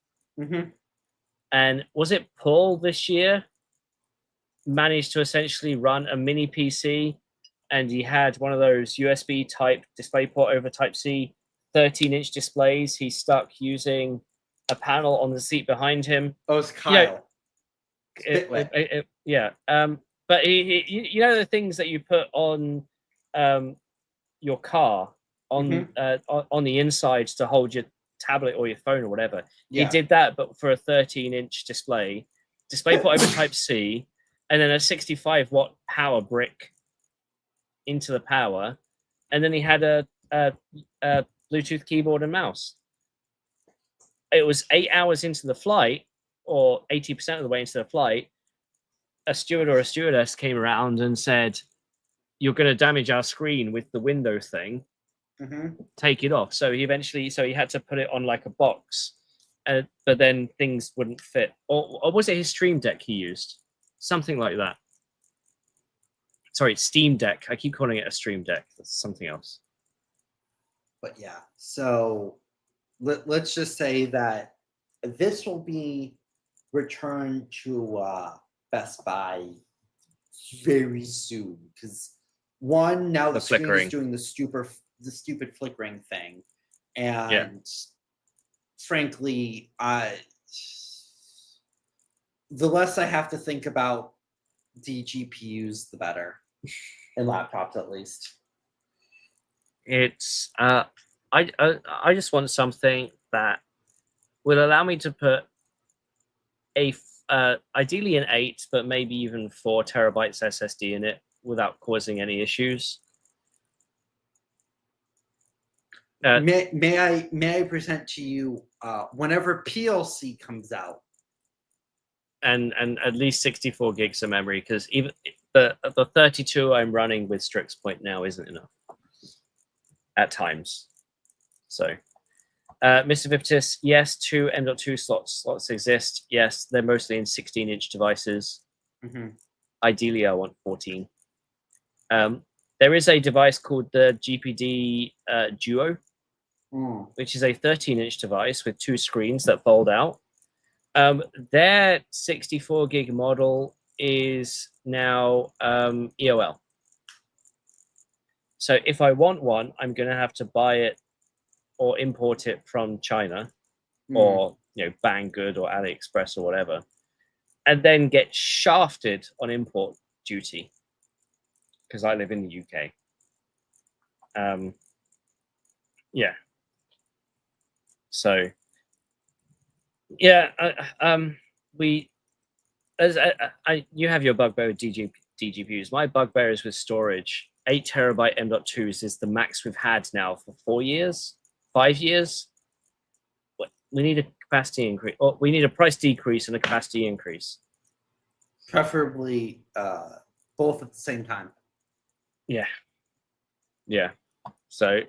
And was it Paul this year managed to essentially run a mini PC, and he had one of those USB type DisplayPort over Type-C 13-inch displays. He stuck using a panel on the seat behind him. Oh, it's Kyle. Yeah. But you know the things that you put on your car on the inside to hold your tablet or your phone or whatever. Yeah. He did that, but for a 13-inch display, DisplayPort over Type-C, and then a 65-watt power brick into the power, and then he had a Bluetooth keyboard and mouse. It was 8 hours into the flight, or 80% of the way into the flight, a steward or a stewardess came around and said, "You're going to damage our screen with the window thing. Take it off." So he had to put it on like a box, but then things wouldn't fit. Or was it his Stream Deck he used? Something like that. Sorry, Steam Deck. I keep calling it a Stream Deck. That's something else. But yeah, so let's just say that this will be returned to Best Buy very soon, because now the screen is doing the stupid flickering thing, and frankly, the less I have to think about dGPUs, the better, in laptops at least. It's I just want something that will allow me to put ideally an 8, but maybe even 4 terabytes SSD in it without causing any issues. May I present to you whenever PLC comes out, and at least 64 gigs of memory, because even the 32 I'm running with Strix Point now isn't enough at times. So Mr. Viptis, yes, 2 M.2 slots exist. Yes, they're mostly in 16-inch devices. Ideally, I want 14. There is a device called the GPD Duo, which is a 13-inch device with 2 screens that fold out. Their 64 gig model is now EOL. So if I want one, I'm going to have to buy it or import it from China, or Banggood or AliExpress or whatever, and then get shafted on import duty because I live in the UK. Yeah. So yeah, you have your bugbear with dGPUs. My bugbear is with storage. 8 terabyte M.2s is the max we've had now for 4 years, 5 years. We need a capacity increase, or we need a price decrease and a capacity increase. Preferably both at the same time. Yeah. So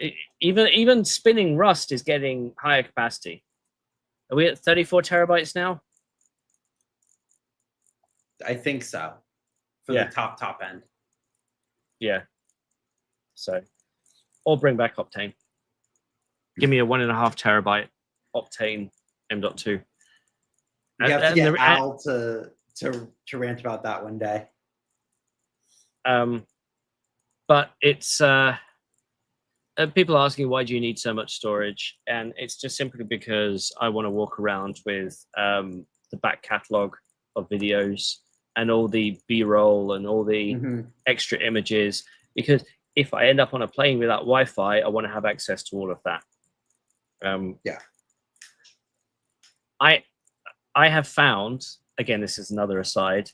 even spinning Rust is getting higher capacity. Are we at 34 terabytes now? I think so. For the top end. Yeah. So, or bring back Optane. Give me a 1.5 terabyte Optane M.2. You have to get Al to rant about that one day. But it's people are asking, why do you need so much storage? And it's just simply because I want to walk around with the back catalog of videos and all the B-roll and all the extra images, because if I end up on a plane without Wi-Fi, I want to have access to all of that. I have found, again, this is another aside,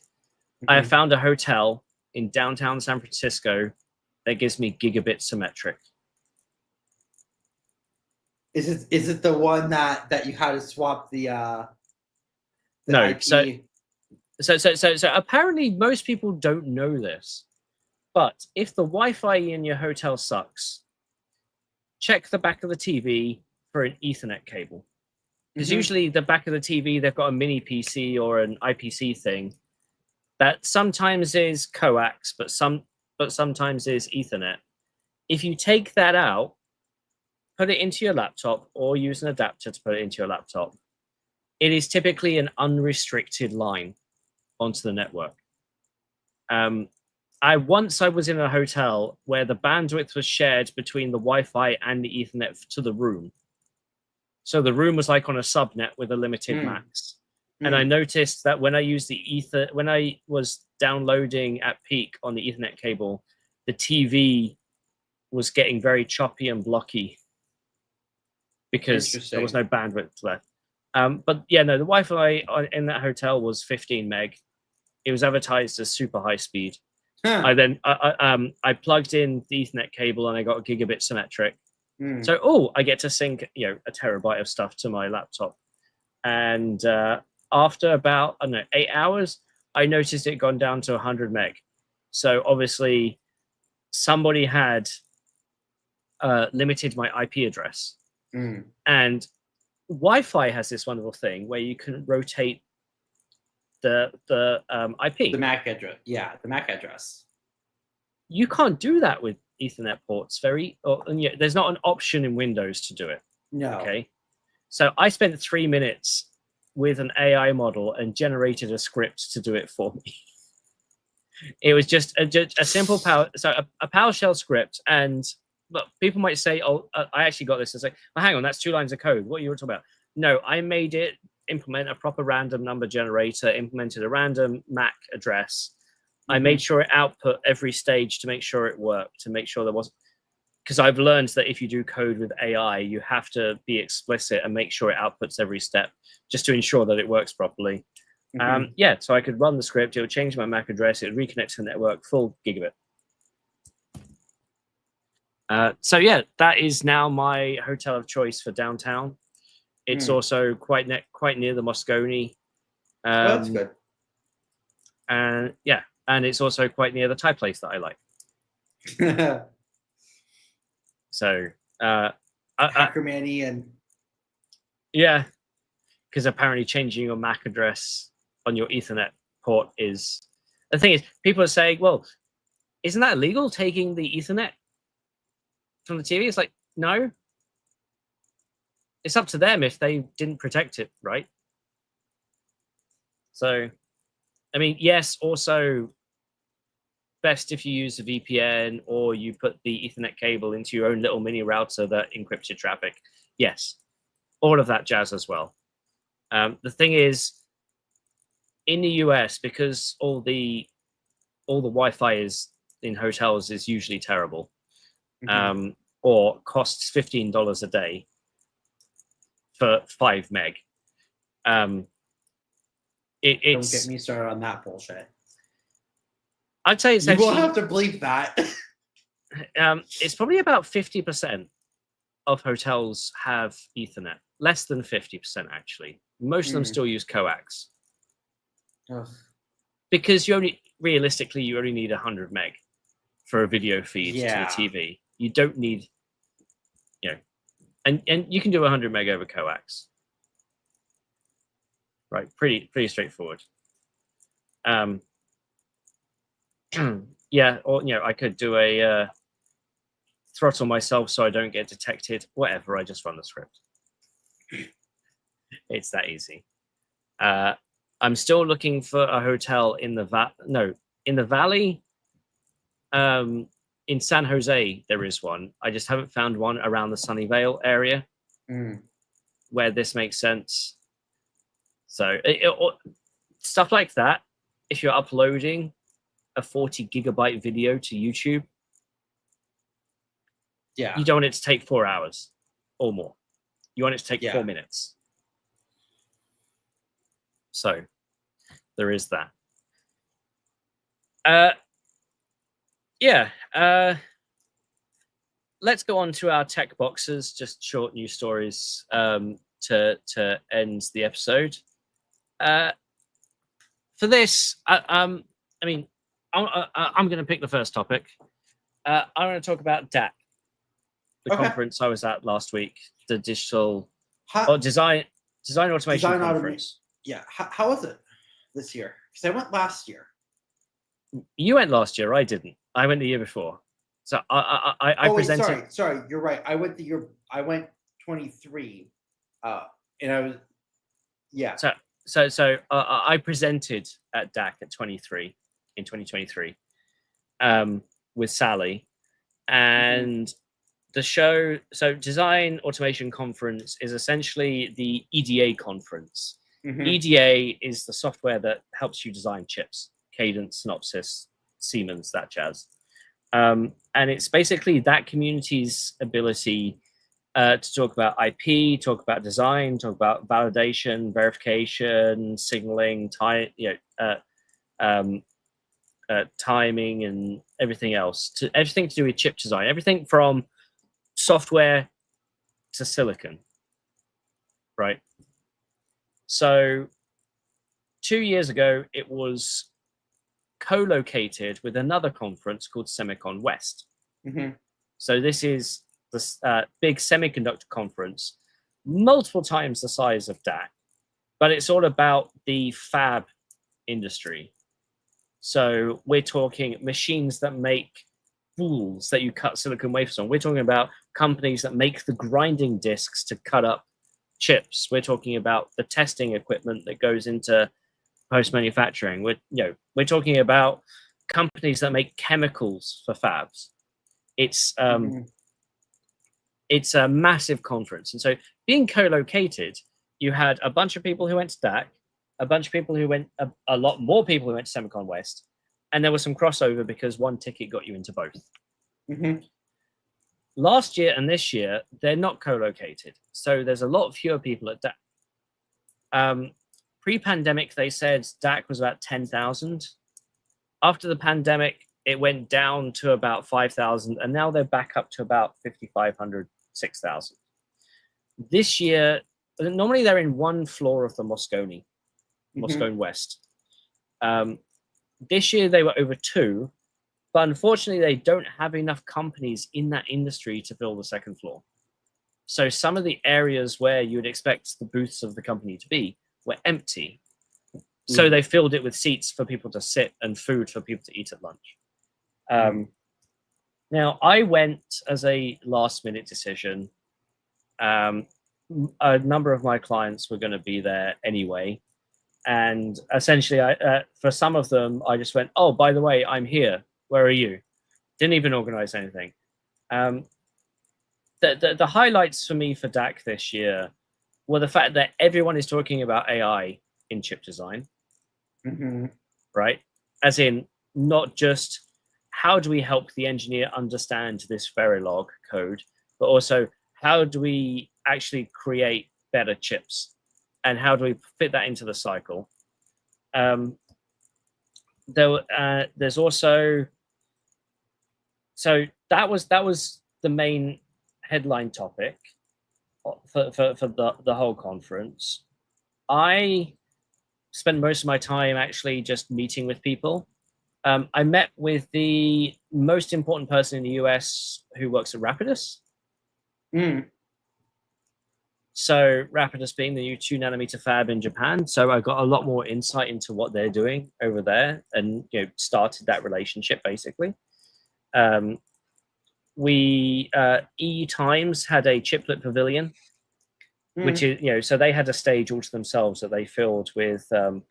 I have found a hotel in downtown San Francisco that gives me gigabit symmetric. Is it the one that you had to swap the No, IP? so apparently most people don't know this, but if the Wi-Fi in your hotel sucks, check the back of the TV for an Ethernet cable. Because usually the back of the TV, they've got a mini PC or an IPC thing that sometimes is coax, but sometimes is Ethernet. If you take that out, put it into your laptop or use an adapter to put it into your laptop, it is typically an unrestricted line onto the network. I was in a hotel where the bandwidth was shared between the Wi-Fi and the Ethernet to the room. So the room was like on a subnet with a limited max. And I noticed that when I used when I was downloading at peak on the Ethernet cable, the TV was getting very choppy and blocky because there was no bandwidth left. But yeah, no, the Wi-Fi in that hotel was 15 meg. It was advertised as super high speed. I plugged in the Ethernet cable and I got a gigabit symmetric. So I get to sync a terabyte of stuff to my laptop. And after about 8 hours, I noticed it gone down to 100 meg. So obviously somebody had limited my IP address. And Wi-Fi has this wonderful thing where you can rotate the IP. The MAC address. Yeah, the MAC address. You can't do that with Ethernet ports. There's not an option in Windows to do it. No. Okay. So I spent 3 minutes with an AI model and generated a script to do it for me. It was just a simple a PowerShell script. And but people might say, "Oh, I actually got this." It's like, "Well, hang on, that's 2 lines of code. What are you talking about?" No, I made it implement a proper random number generator, implemented a random MAC address. I made sure it output every stage to make sure it worked, to make sure there wasn't. Because I've learned that if you do code with AI, you have to be explicit and make sure it outputs every step just to ensure that it works properly. So I could run the script, it would change my MAC address, it would reconnect to the network, full gigabit. So yeah, that is now my hotel of choice for downtown. It's also quite near the Moscone. That's good. And yeah, and it's also quite near the Thai place that I like. So Hackermanny and yeah, because apparently changing your MAC address on your Ethernet port is the thing. Is people are saying, well, isn't that illegal, taking the Ethernet from the TV? It's like, no, it's up to them if they didn't protect it, right? So, I mean, yes, also best if you use a VPN or you put the Ethernet cable into your own little mini router that encrypts your traffic. Yes, all of that jazz as well. The thing is, in the US, because all the Wi-Fi is in hotels is usually terrible, or costs $15 a day for 5 meg. Don't get me started on that bullshit. I'd say it's you actually, will have to bleep that. it's probably about 50% of hotels have Ethernet. Less than 50%, actually. Most of them still use coax. Because you only need 100 meg for a video feed to the TV. You don't need, and you can do 100 meg over coax. Right, pretty straightforward. Yeah, or I could do a throttle myself so I don't get detected. Whatever, I just run the script. It's that easy. I'm still looking for a hotel in the valley. In San Jose, there is one. I just haven't found one around the Sunnyvale area where this makes sense. So stuff like that. If you're uploading a 40 gigabyte video to YouTube, you don't want it to take 4 hours or more. You want it to take 4 minutes. So there is that. Let's go on to our tech boxes, just short news stories to end the episode. For this, I mean, I'm going to pick the first topic. I want to talk about DAC, the conference I was at last week, the digital design automation conference. Yeah, how was it this year? Because I went last year. You went last year. I didn't. I went the year before. So I presented. Sorry, you're right. I went 23, and I was So I presented at DAC at 23 in 2023 with Sally, and the show. So Design Automation Conference is essentially the EDA conference. EDA is the software that helps you design chips. Cadence, Synopsys, Siemens, that jazz. And it's basically that community's ability to talk about IP, talk about design, talk about validation, verification, signaling, timing, and everything else. Everything to do with chip design, everything from software to silicon, right? So 2 years ago, it was co-located with another conference called Semicon West. So this is the big semiconductor conference, multiple times the size of DAC, but it's all about the fab industry. So we're talking machines that make boules that you cut silicon wafers on. We're talking about companies that make the grinding discs to cut up chips. We're talking about the testing equipment that goes into post-manufacturing. We're talking about companies that make chemicals for fabs. It's a massive conference, and so being co-located, you had a bunch of people who went to DAC, a bunch of people who went, a lot more people who went to Semicon West, and there was some crossover because one ticket got you into both. Last year and this year, they're not co-located, so there's a lot fewer people at DAC. Pre-pandemic, they said DAC was about 10,000. After the pandemic, it went down to about 5,000, and now they're back up to about 5,500, 6,000. This year, normally they're in one floor of the Moscone West. This year they were over 2, but unfortunately they don't have enough companies in that industry to fill the second floor. So some of the areas where you would expect the booths of the company to be were empty. So they filled it with seats for people to sit and food for people to eat at lunch. Now, I went as a last-minute decision. A number of my clients were going to be there anyway. And essentially, for some of them, I just went, oh, by the way, I'm here. Where are you? Didn't even organize anything. The highlights for me for DAC this year were the fact that everyone is talking about AI in chip design, right? As in, not just how do we help the engineer understand this Verilog code, but also how do we actually create better chips, and how do we fit that into the cycle? There's also, so that was the main headline topic for the whole conference. I spent most of my time actually just meeting with people. I met with the most important person in the US who works at Rapidus. So Rapidus being the new 2nm fab in Japan. So I got a lot more insight into what they're doing over there, and started that relationship basically. EU Times had a chiplet pavilion, which is, so they had a stage all to themselves that they filled with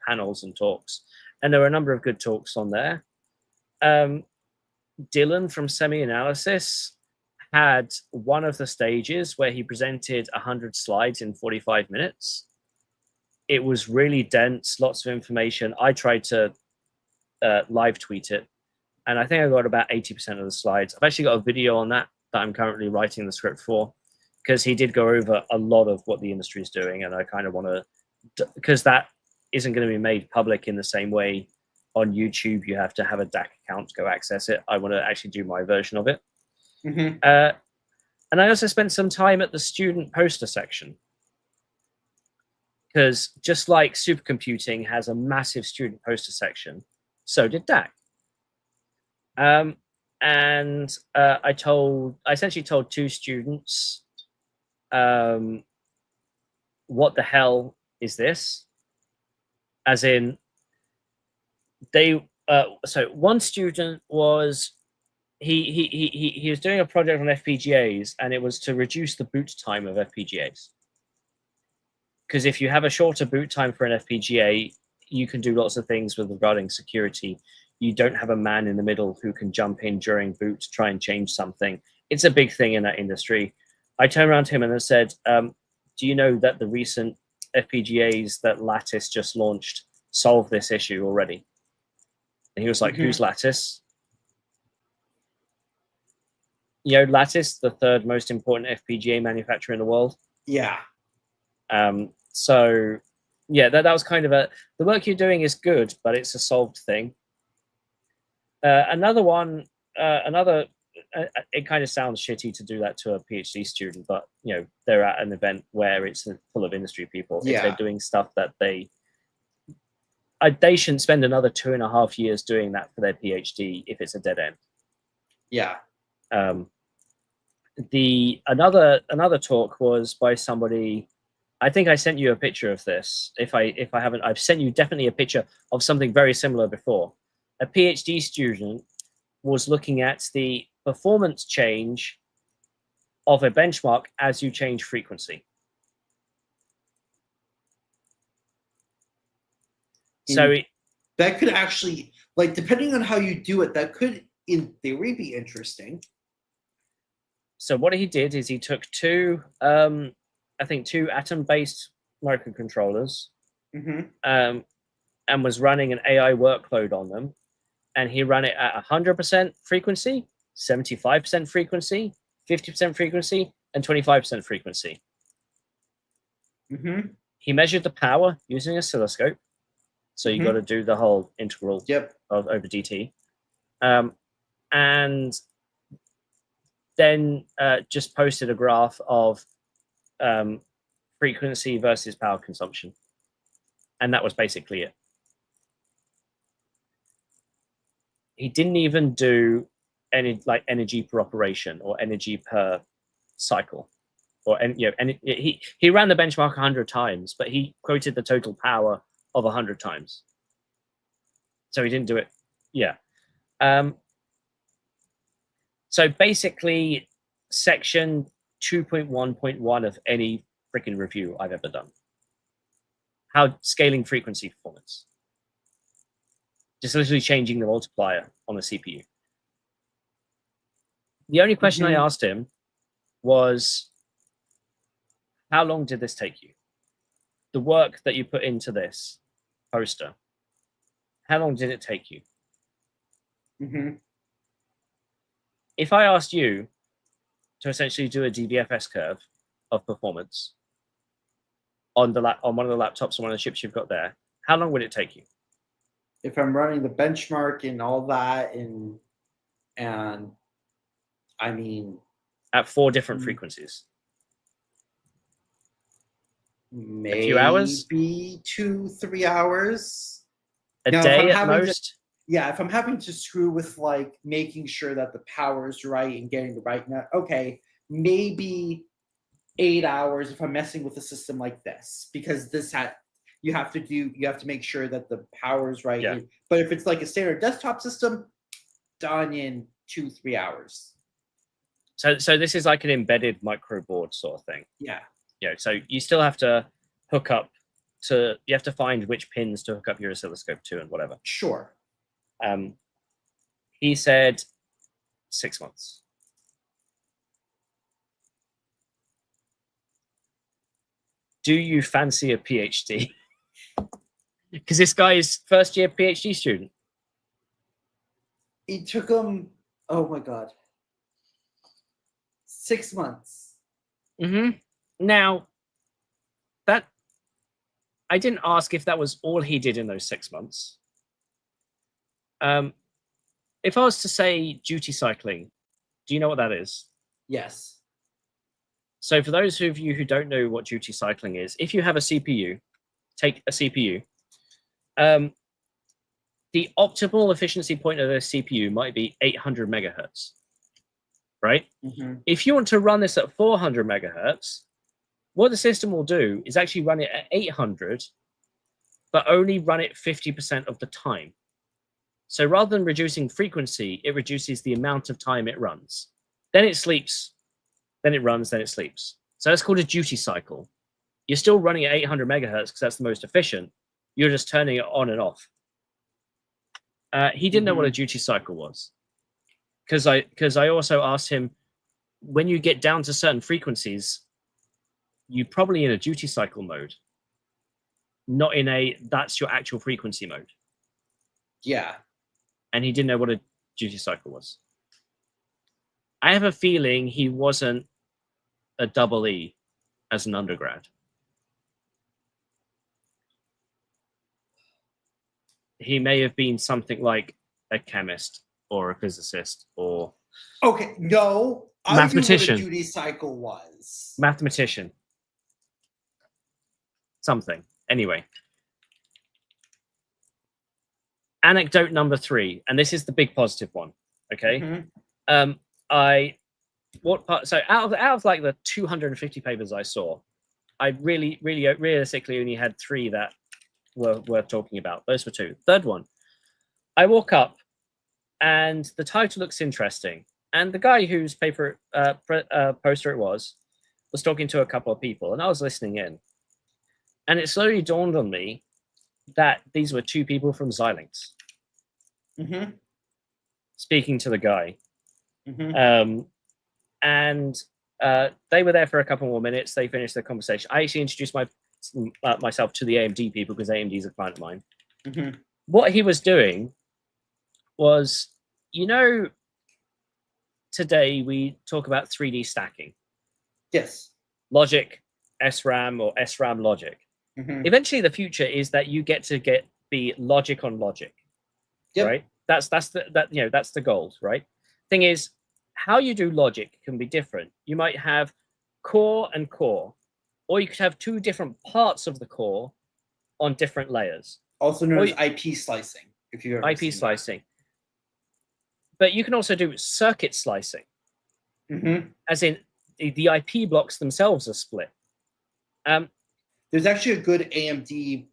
panels and talks, and there were a number of good talks on there. Dylan from SemiAnalysis had one of the stages where he presented 100 slides in 45 minutes. It was really dense, lots of information. I tried to live tweet it, and I think I got about 80% of the slides. I've actually got a video on that I'm currently writing the script for, because he did go over a lot of what the industry is doing, and I kind of want to, because that isn't going to be made public in the same way on YouTube. You have to have a DAC account to go access it. I want to actually do my version of it. Mm-hmm. And I also spent some time at the student poster section, because just like supercomputing has a massive student poster section, so did DAC. And I essentially told two students, what the hell is this? As in, so one student was, he was doing a project on FPGAs, and it was to reduce the boot time of FPGAs. Because if you have a shorter boot time for an FPGA, you can do lots of things with regarding security. You don't have a man in the middle who can jump in during boot to try and change something. It's a big thing in that industry. I turned around to him and I said, do you know that the recent FPGAs that Lattice just launched solve this issue already? And he was like, who's Lattice? You know, Lattice, the third most important FPGA manufacturer in the world. Yeah. So yeah, that was kind of the work you're doing is good, but it's a solved thing. Another one, it kind of sounds shitty to do that to a PhD student, but you know, they're at an event where it's full of industry people. Yeah. If they're doing stuff that they shouldn't spend another 2.5 years doing that for their PhD if it's a dead end. Yeah. Another talk was by somebody. I think I sent you a picture of this. If I haven't, I've sent you definitely a picture of something very similar before. A PhD student was looking at the performance change of a benchmark as you change frequency. So that could actually, like, depending on how you do it, that could, in theory, be interesting. So what he did is he took two atom-based microcontrollers, and was running an AI workload on them, and he ran it at 100% frequency, 75% frequency, 50% frequency, and 25% frequency. He measured the power using an oscilloscope, so you got to do the whole integral of over dt, and then just posted a graph of frequency versus power consumption, and that was basically it. He didn't even do any like energy per operation or energy per cycle, or he ran the benchmark 100 times, but he quoted the total power of 100 times. So he didn't do it. Yeah. So basically, section 2.1.1 of any freaking review I've ever done. How scaling frequency performance. Just literally changing the multiplier on the CPU. The only question I asked him was, how long did this take you? The work that you put into this poster, how long did it take you? If I asked you to essentially do a DVFS curve of performance on one of the laptops or one of the chips you've got there, how long would it take you? If I'm running the benchmark and all that, and I mean, at 4 different frequencies, maybe a few hours, 2-3 hours, a day at most. Yeah, if I'm having to screw with like making sure that the power is right and getting the right net, okay, maybe 8 hours if I'm messing with a system like this, because you have to make sure that the power is right. Yeah. But if it's like a standard desktop system, done in 2-3 hours. So this is like an embedded microboard sort of thing. Yeah. Yeah. So you still have to hook up you have to find which pins to hook up your oscilloscope to and whatever. Sure. He said 6 months. Do you fancy a PhD? Because this guy is first-year PhD student. It took him, oh my God, 6 months. Now, that I didn't ask if that was all he did in those 6 months. If I was to say duty cycling, do you know what that is? Yes. So for those of you who don't know what duty cycling is, if you have a CPU, take a CPU, the optimal efficiency point of the CPU might be 800 megahertz, right? If you want to run this at 400 megahertz, what the system will do is actually run it at 800, but only run it 50% of the time. So rather than reducing frequency, it reduces the amount of time it runs. Then it sleeps, then it runs, then it sleeps. So that's called a duty cycle. You're still running at 800 megahertz because that's the most efficient. You're just turning it on and off. He didn't know what a duty cycle was. Because I also asked him, when you get down to certain frequencies, you're probably in a duty cycle mode, not in a that's your actual frequency mode. Yeah. And he didn't know what a duty cycle was. I have a feeling he wasn't a double E as an undergrad. He may have been something like a chemist or a physicist or okay. No, mathematician. I knew what a duty cycle was. Mathematician. Something. Anyway. Anecdote number 3, and this is the big positive one. Okay. So out of like the 250 papers I saw, I really realistically only had 3 that were worth talking about. Those were 2. Third one, I walk up and the title looks interesting, and the guy whose paper poster it was talking to a couple of people, and I was listening in, and it slowly dawned on me that these were 2 people from Xilinx speaking to the guy. And they were there for a couple more minutes. They finished the conversation. I actually introduced myself to the AMD people because AMD is a client of mine. What he was doing was, you know, today we talk about 3D stacking. Yes. Logic, SRAM, or SRAM logic. Eventually, the future is that you get to be logic on logic. Right? That's the goal, right? Thing is, how you do logic can be different. You might have core and core, or you could have 2 different parts of the core on different layers. Also known as IP slicing, if you've ever IP slicing. But you can also do circuit slicing, as in the IP blocks themselves are split. There's actually a good AMD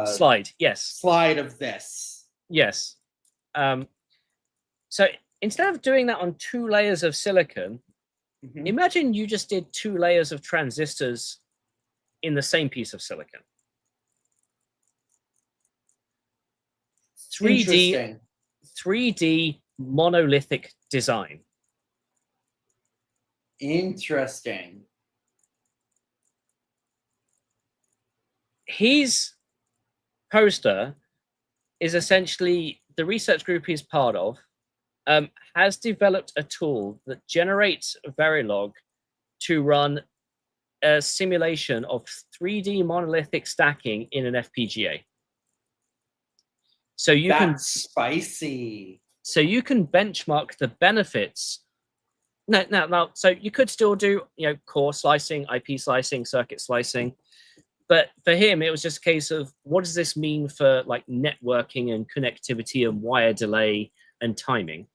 slide, yes. Slide of this. Yes. So instead of doing that on 2 layers of silicon, imagine you just did 2 layers of transistors in the same piece of silicon. 3D monolithic design. Interesting. His poster is essentially the research group he's part of has developed a tool that generates Verilog to run a simulation of 3D monolithic stacking in an FPGA. So you That's spicy. So you can benchmark the benefits. Now, so you could still do, you know, core slicing, IP slicing, circuit slicing, but for him, it was just a case of what does this mean for like networking and connectivity and wire delay and timing.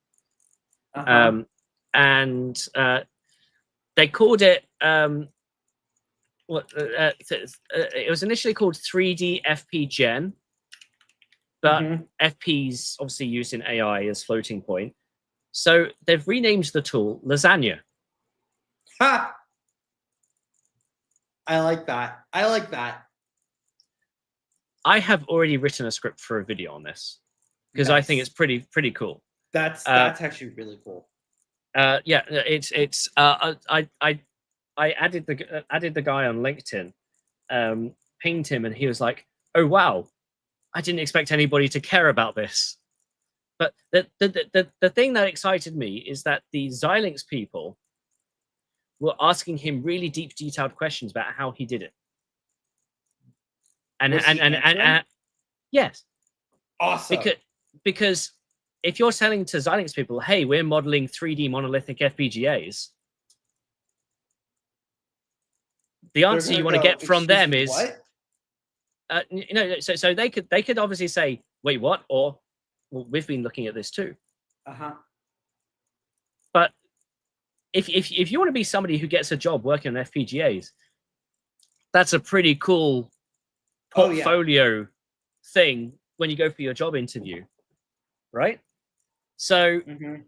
And they called it it was initially called 3D FP Gen, but FP's obviously used in AI as floating point. So they've renamed the tool Lasagna. Ha! I like that. I like that. I have already written a script for a video on this because I think it's pretty cool. That's actually really cool. Yeah, it's I added the guy on LinkedIn, pinged him, and he was like, "Oh wow, I didn't expect anybody to care about this." But the thing that excited me is that the Xilinx people were asking him really deep, detailed questions about how he did it. And Was he answering? yes, Awesome. because if you're selling to Xilinx people, hey, we're modeling 3D monolithic FPGAs, the answer you want to get from them is what? So they could obviously say, wait, what? Or, well, we've been looking at this too. But if you want to be somebody who gets a job working on FPGAs, that's a pretty cool portfolio thing when you go for your job interview, right? So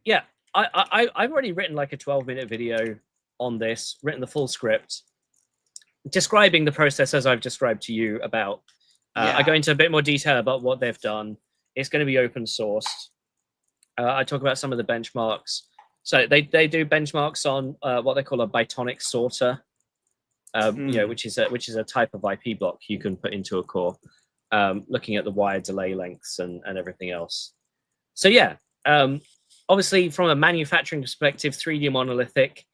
yeah, I've already written like a 12-minute video on this, written the full script, describing the process as I've described to you about. I go into a bit more detail about what they've done. It's going to be open sourced. I talk about some of the benchmarks. So they do benchmarks on what they call a bitonic sorter, which is a type of IP block you can put into a core, looking at the wire delay lengths and everything else. So yeah, obviously from a manufacturing perspective, 3D monolithic.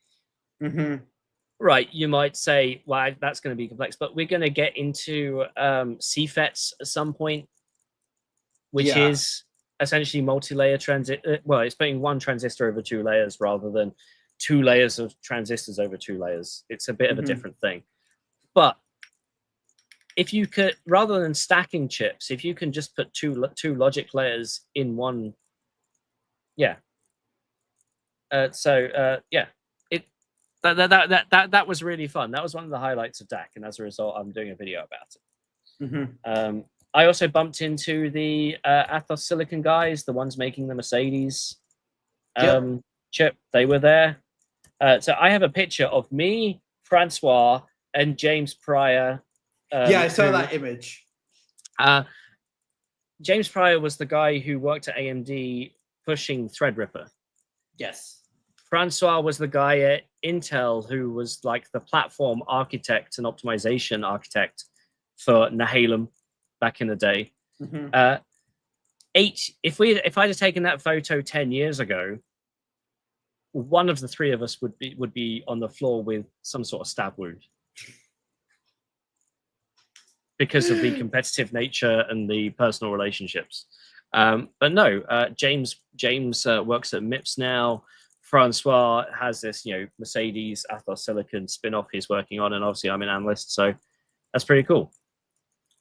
Right, you might say, well, that's going to be complex, but we're going to get into CFETs at some point, which is essentially multi-layer transit. Well, it's putting one transistor over 2 layers rather than 2 layers of transistors over 2 layers. It's a bit of a different thing. But if you could, rather than stacking chips, if you can just put two logic layers in one, yeah. That was really fun. That was one of the highlights of DAC, and as a result, I'm doing a video about it. I also bumped into the Athos Silicon guys, the ones making the Mercedes chip. They were there. So I have a picture of me, Francois, and James Pryor. I saw that image. James Pryor was the guy who worked at AMD pushing Threadripper. Yes. Francois was the guy at Intel who was like the platform architect and optimization architect for Nehalem back in the day. If I'd have taken that photo 10 years ago, one of the three of us would be on the floor with some sort of stab wound because of the competitive nature and the personal relationships. But no, James works at MIPS now. Francois has this, Mercedes Athos Silicon spin-off he's working on, and obviously I'm an analyst, so that's pretty cool.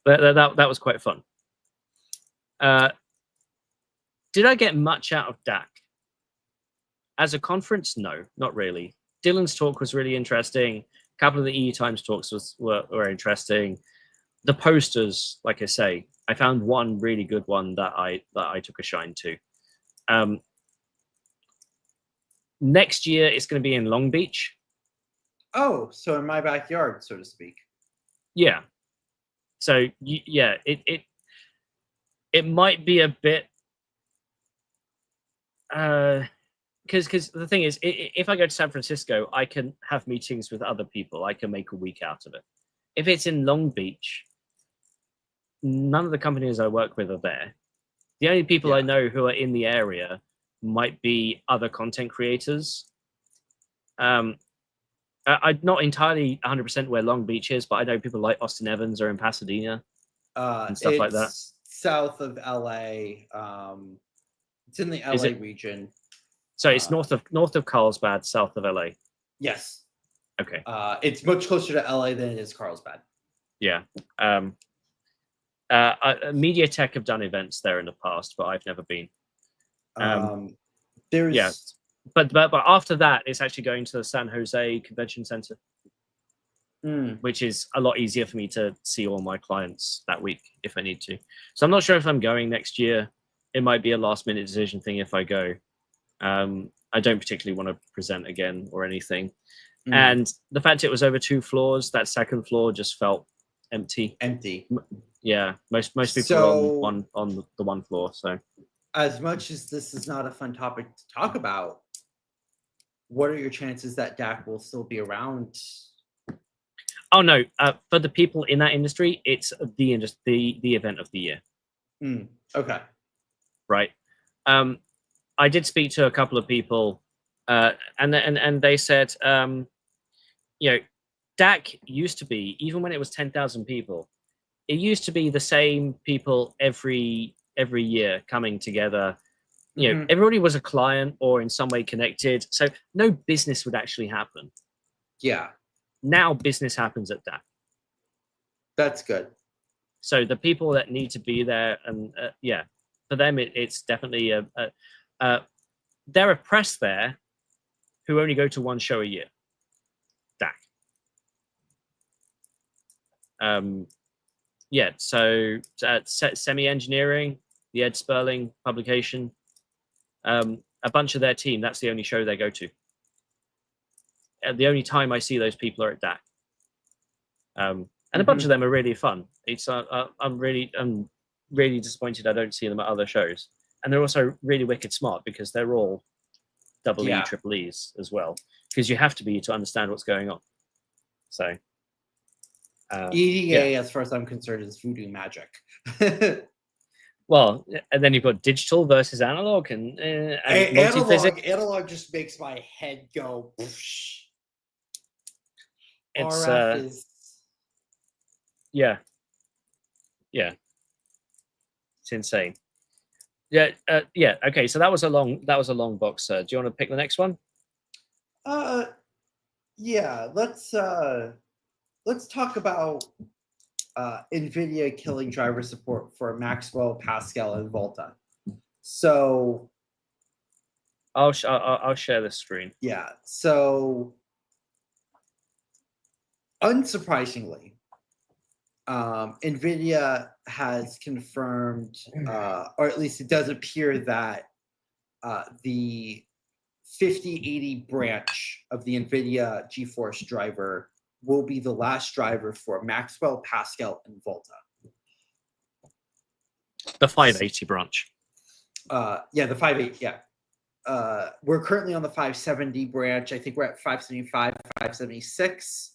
But that was quite fun. Did I get much out of DAC? As a conference, no, not really. Dylan's talk was really interesting. A couple of the EU Times talks were interesting. The posters, like I say, I found one really good one that I took a shine to. Next year, it's going to be in Long Beach. Oh, so in my backyard, so to speak. Yeah. So yeah, it might be a bit because the thing is, if I go to San Francisco, I can have meetings with other people. I can make a week out of it. If it's in Long Beach, none of the companies I work with are there. The only people I know who are in the area might be other content creators. I'm not entirely 100% where Long Beach is, but I know people like Austin Evans are in Pasadena and stuff like that. South of LA. It's in the LA region. So it's north of Carlsbad, south of LA. Yes. Okay. It's much closer to LA than it is Carlsbad. Yeah. MediaTek have done events there in the past, but I've never been. But after that, it's actually going to the San Jose Convention Center, which is a lot easier for me to see all my clients that week if I need to. So I'm not sure if I'm going next year. It might be a last-minute decision thing if I go. I don't particularly want to present again or anything. And the fact it was over 2 floors, that second floor just felt empty. Yeah, most people are on the one floor. So, as much as this is not a fun topic to talk about, what are your chances that DAC will still be around? Oh no, for the people in that industry, it's the event of the year. Okay. Right. I did speak to a couple of people, and they said, DAC used to be, even when it was 10,000 people, it used to be the same people every year coming together. You know, everybody was a client or in some way connected, so no business would actually happen. Yeah, now business happens at DAC. that's good. So the people that need to be there, and yeah, for them it's definitely there are press there who only go to one show a year. DAC. Yeah, so semi-engineering, the Ed Sperling publication, a bunch of their team, that's the only show they go to. The only time I see those people are at DAC. And a bunch of them are really fun. It's I'm really disappointed I don't see them at other shows. And they're also really wicked smart because they're all double E, triple E's as well. Because you have to be to understand what's going on. So EDA, as far as I'm concerned, is voodoo magic. Well, and then you've got digital versus analog and analog just makes my head go. Whoosh. It's RF is yeah, it's insane. Yeah. Okay, so that was a long box. Do you want to pick the next one? Yeah. Let's talk about Nvidia killing driver support for Maxwell, Pascal, and Volta. So I'll share the screen. Yeah. So unsurprisingly, Nvidia has confirmed, or at least it does appear that the 5080 branch of the Nvidia GeForce driver will be the last driver for Maxwell, Pascal, and Volta. The 580 branch. Yeah, the 580. Yeah. We're currently on the 570 branch. I think we're at 575, 576.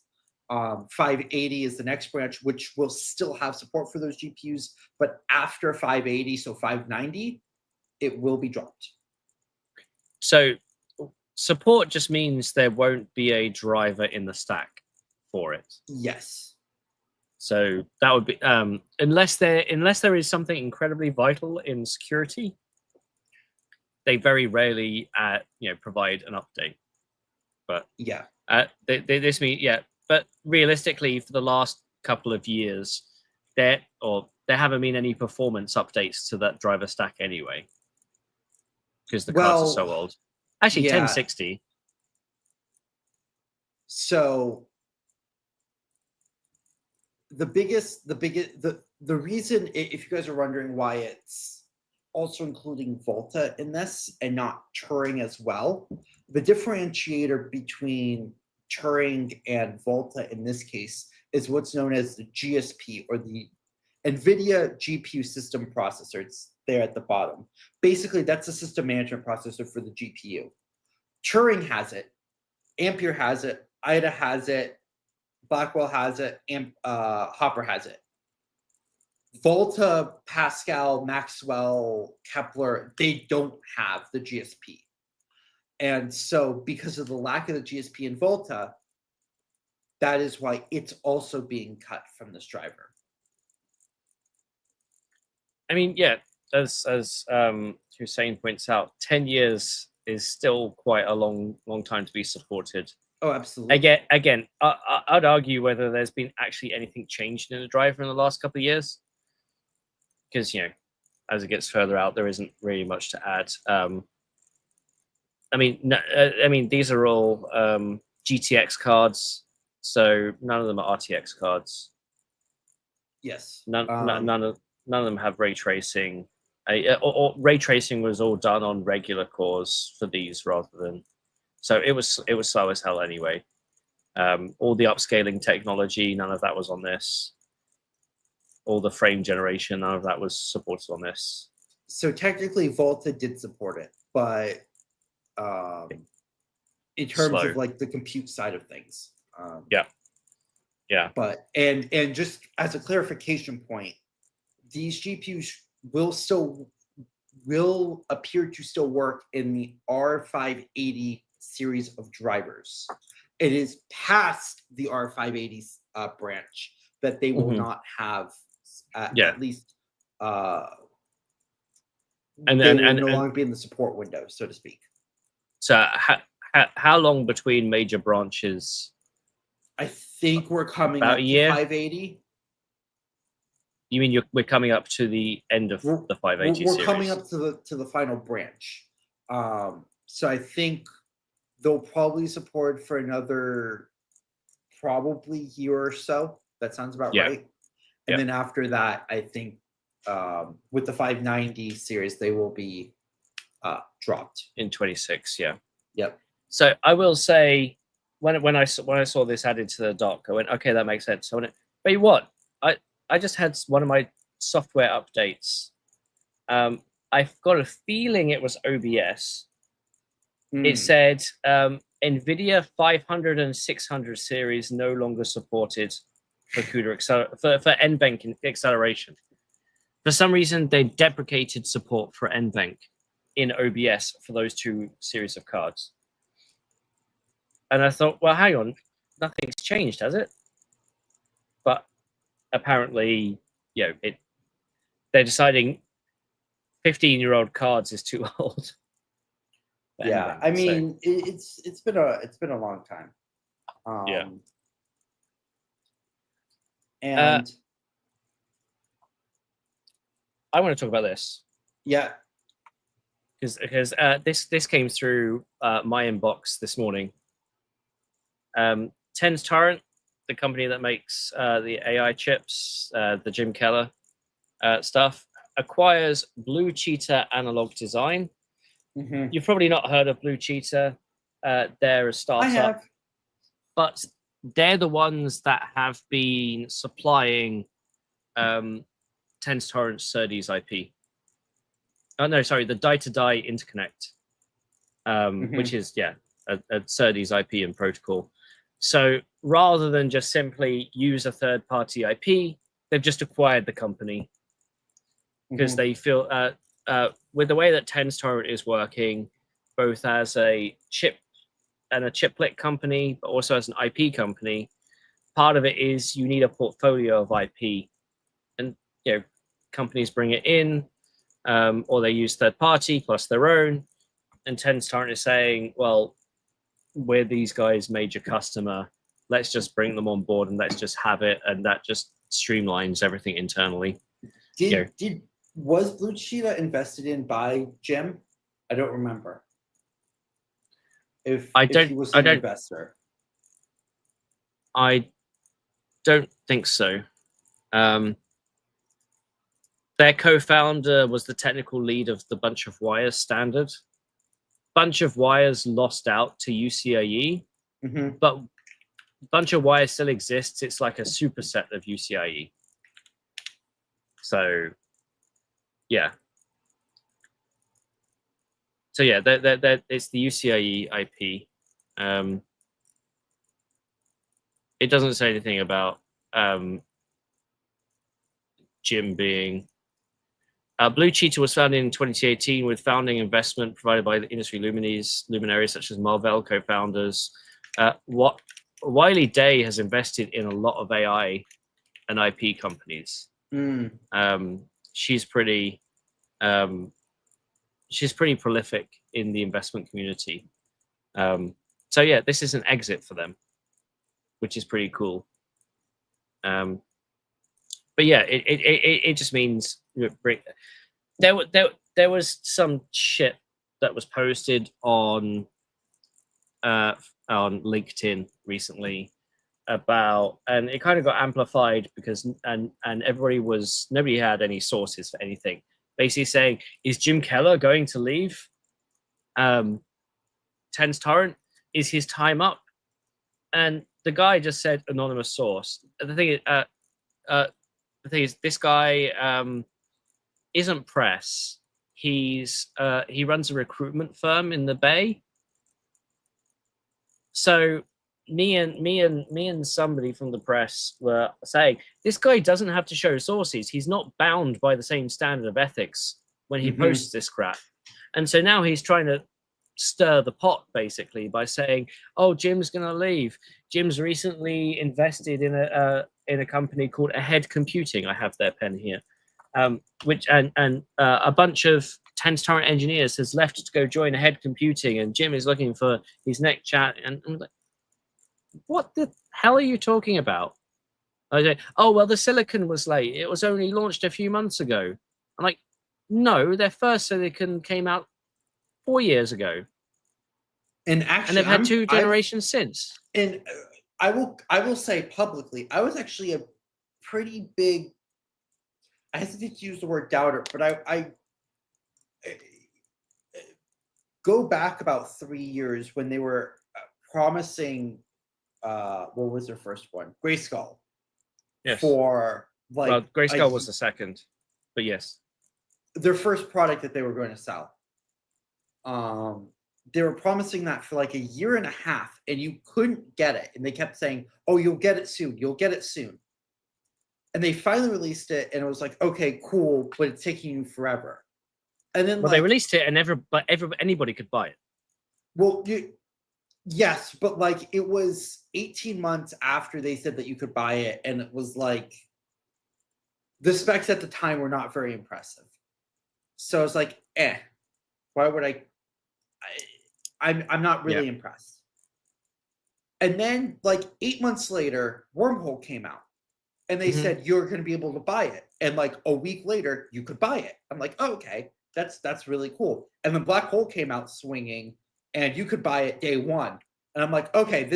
580 is the next branch, which will still have support for those GPUs, but after 580, so 590, it will be dropped. So support just means there won't be a driver in the stack for it. Yes. So that would be unless there is something incredibly vital in security, they very rarely provide an update. But yeah, this means But realistically, for the last couple of years, there haven't been any performance updates to that driver stack anyway, because the cards are so old. Actually, 1060. So the reason, if you guys are wondering why it's also including Volta in this and not Turing as well, the differentiator between Turing and Volta in this case is what's known as the GSP, or the NVIDIA GPU system processor. It's there at the bottom. Basically, that's a system management processor for the GPU. Turing has it, Ampere has it, IDA has it, Blackwell has it, and Hopper has it. Volta, Pascal, Maxwell, Kepler, they don't have the GSP. And so because of the lack of the GSP in Volta, that is why it's also being cut from this driver. I mean, yeah, as Hussain points out, 10 years is still quite a long time to be supported. Oh, absolutely. Again, I'd argue whether there's been actually anything changed in the driver in the last couple of years, because as it gets further out, there isn't really much to add. I mean, these are all GTX cards, so none of them are RTX cards. Yes. None of them have ray tracing. Or ray tracing was all done on regular cores for these rather than. So it was slow as hell anyway. All the upscaling technology, none of that was on this. All the frame generation, none of that was supported on this. So technically, Volta did support it, but in terms of like the compute side of things, yeah. But and just as a clarification point, these GPUs will appear to still work in the R580 series of drivers. It is past the R580 branch that they will not have branches. Yeah. At least And they then will and, no and longer be in the support window, so to speak. so how long between major branches? I think we're coming About up a to year? 580. You mean we're coming up to the end of the 580 We're series? coming up to the final branch. So I think they'll probably support for another probably year or so. That sounds about right. And then after that, I think with the 590 series, they will be dropped in 26. Yeah. Yep. So I will say, when I saw this added to the doc, I went, okay, that makes sense. I went, but what? I just had one of my software updates. I've got a feeling it was OBS. It said Nvidia 500 and 600 series no longer supported for CUDA for NVENC acceleration. For some reason, they deprecated support for NVENC in OBS for those two series of cards. And I thought, well, hang on, nothing's changed, has it? But apparently, you know, they're deciding 15-year-old cards is too old. Yeah, I mean, it's been a long time. Yeah. And I want to talk about this. Yeah. Because this came through my inbox this morning. Tenstorrent, the company that makes the AI chips, the Jim Keller stuff, acquires Blue Cheetah Analog Design. You've probably not heard of Blue Cheetah. They're a startup. I have. But they're the ones that have been supplying Tenstorrent SerDes IP. Oh, no, sorry, the die-to-die interconnect, which is, a SerDes IP and protocol. So rather than just simply use a third-party IP, they've just acquired the company because they feel, with the way that Tenstorrent is working, both as a chip and a chiplet company, but also as an IP company, part of it is you need a portfolio of IP. And, you know, companies bring it in, or they use third party plus their own. And Tenstorrent is saying, well, we're these guys' major customer. Let's just bring them on board and let's just have it. And that just streamlines everything internally. Was Blue Cheetah invested in by Jim? I don't remember. If he was an investor. I don't think so. Their co-founder was the technical lead of the Bunch of Wires standard. Bunch of Wires lost out to UCIe, but Bunch of Wires still exists. It's like a superset of UCIe. So, yeah. So yeah, it's the UCIe IP. It doesn't say anything about Jim being. Blue Cheetah was founded in 2018 with founding investment provided by the industry luminaries such as Marvell co-founders. Wiley Day has invested in a lot of AI and IP companies. She's pretty prolific in the investment community. So yeah, this is an exit for them, which is pretty cool. But yeah, it just means there was some shit that was posted on LinkedIn recently about, and it kind of got amplified because nobody had any sources for anything. Basically saying, is Jim Keller going to leave Tenstorrent? Is his time up? And the guy just said anonymous source. The thing is, this guy isn't press. He runs a recruitment firm in the Bay. So me and somebody from the press were saying this guy doesn't have to show sources. He's not bound by the same standard of ethics when he posts this crap. And so now he's trying to stir the pot basically by saying, oh, Jim's gonna leave. Jim's recently invested in in a company called Ahead Computing. I have their pen here, which a bunch of Tenstorrent engineers has left to go join Ahead Computing, and Jim is looking for his next chat. And I'm like, what the hell are you talking about? I say, oh well, the silicon was late. It was only launched a few months ago. I'm like, no, their first silicon came out 4 years ago, And actually, and they've had two generations since. And I will say publicly, I was actually a pretty big, I hesitate to use the word doubter, but I go back about 3 years when they were promising, what was their first one? Grayskull. Yes. For like, well, Grayskull was the second, but yes, their first product that they were going to sell. They were promising that for like a year and a half, and you couldn't get it. And they kept saying, "Oh, you'll get it soon. You'll get it soon." And they finally released it, and it was like, "Okay, cool," but it's taking you forever. And then, well, they released it, and anybody could buy it. Well, yes, but like it was 18 months after they said that you could buy it, and it was like the specs at the time were not very impressive. So it's like, why would I'm not really impressed. And then like 8 months later, Wormhole came out, and they said you're going to be able to buy it. And like a week later, you could buy it. I'm like, oh, okay, that's really cool. And then Black Hole came out swinging, and you could buy it day one. And I'm like, okay,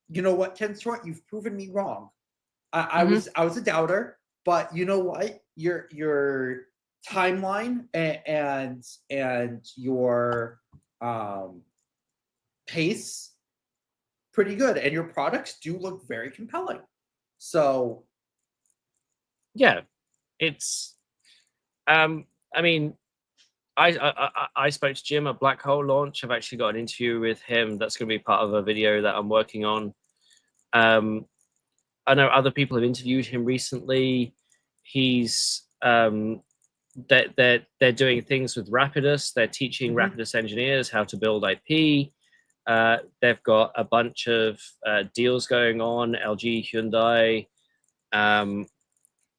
you know what, Tenstorrent, you've proven me wrong. I was a doubter, but you know what, your timeline and your pace pretty good, and your products do look very compelling. So yeah, it's I mean, I spoke to Jim at Black Hole launch. I've actually got an interview with him that's going to be part of a video that I'm working on. I know other people have interviewed him recently. He's they're doing things with Rapidus. They're teaching Rapidus engineers how to build IP. They've got a bunch of deals going on, LG, Hyundai, and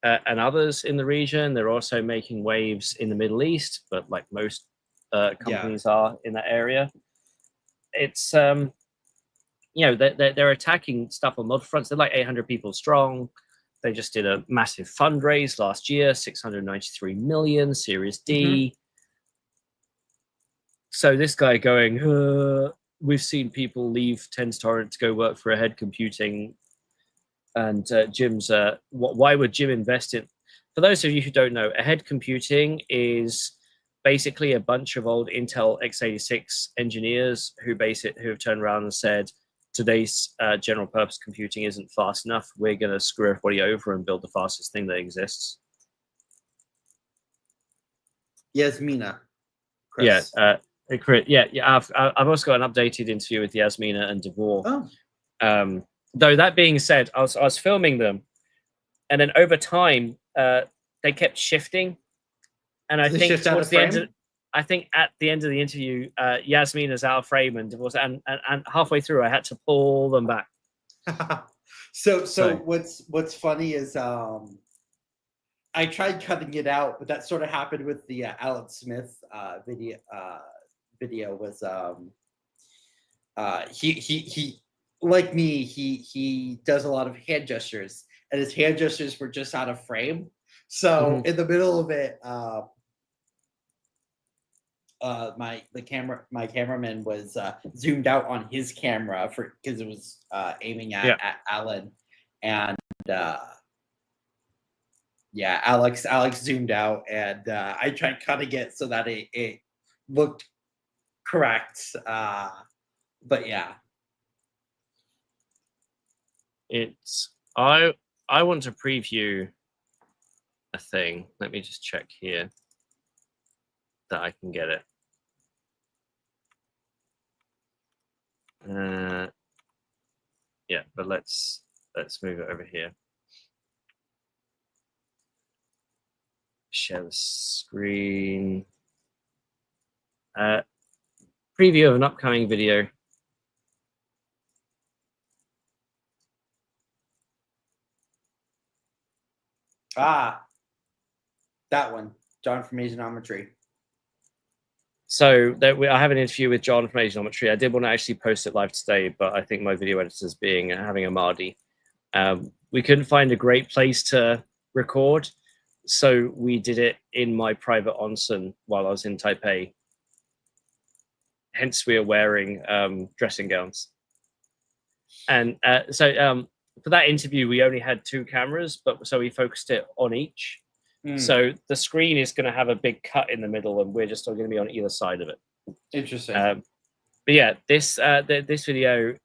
others in the region. They're also making waves in the Middle East, but like most companies are in that area. It's they're attacking stuff on multiple fronts. They're like 800 people strong. They just did a massive fundraise last year, 693 million, Series D. So this guy going, we've seen people leave Tenstorrent to go work for Ahead Computing. And Jim's, why would Jim invest in? For those of you who don't know, Ahead Computing is basically a bunch of old Intel x86 engineers who have turned around and said, today's general purpose computing isn't fast enough. We're going to screw everybody over and build the fastest thing that exists. Yasmina. Chris. I've also got an updated interview with Yasmina and Devor. Though that being said, I was filming them, and then over time they kept shifting, and I think towards the end, I think at the end of the interview, Yasmina's out of frame, and halfway through, I had to pull them back. So what's funny is I tried cutting it out, but that sort of happened with the Alex Smith video. Was he like me? He does a lot of hand gestures, and his hand gestures were just out of frame. So in the middle of it, my cameraman was zoomed out on his camera because it was aiming at Alan, and Alex zoomed out, and I tried cutting it so that it looked correct, but yeah, it's I want to preview a thing. Let me just check here that I can get it. But let's move it over here. Share the screen. Preview of an upcoming video. That one, John from Asianometry. So I have an interview with John from Asianometry. I did want to actually post it live today, but I think my video editor's having a Mardi. We couldn't find a great place to record, so we did it in my private onsen while I was in Taipei. Hence, we are wearing dressing gowns. And so for that interview, we only had 2 cameras, but so we focused it on each. So the screen is going to have a big cut in the middle, and we're just going to be on either side of it. Interesting. But yeah, this video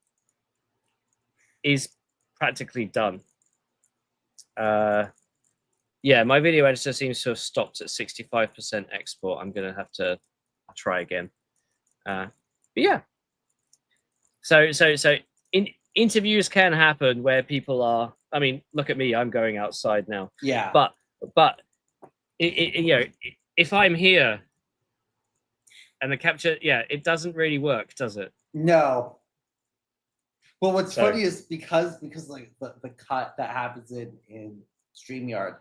is practically done. Yeah, my video editor seems to have stopped at 65% export. I'm going to have to try again. But yeah. So interviews can happen where people are. I mean, look at me. I'm going outside now. Yeah. But you know, if I'm here and the capture, yeah, it doesn't really work, does it? No. Well, what's funny is because like the cut that happens in StreamYard,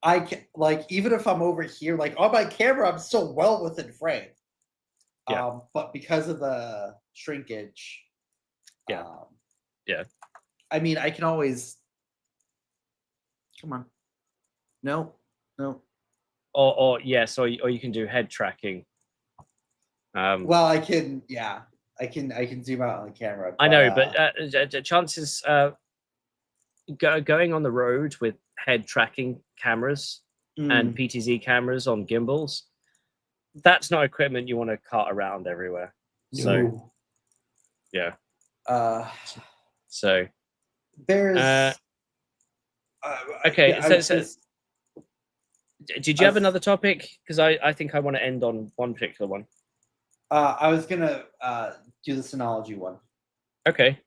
I can, like, even if I'm over here, like on my camera, I'm still well within frame. Yeah. But because of the shrinkage, yeah. I mean, I can always come on. No. Or yes, or you can do head tracking. Well, I can. Yeah, I can zoom out on the camera. I know, but chances going on the road with head tracking cameras and PTZ cameras on gimbals, that's not equipment you want to cart around everywhere. So, yeah. So there's okay. Yeah, so did you have another topic? Because I think I want to end on one particular one. I was gonna do the Synology one. Okay.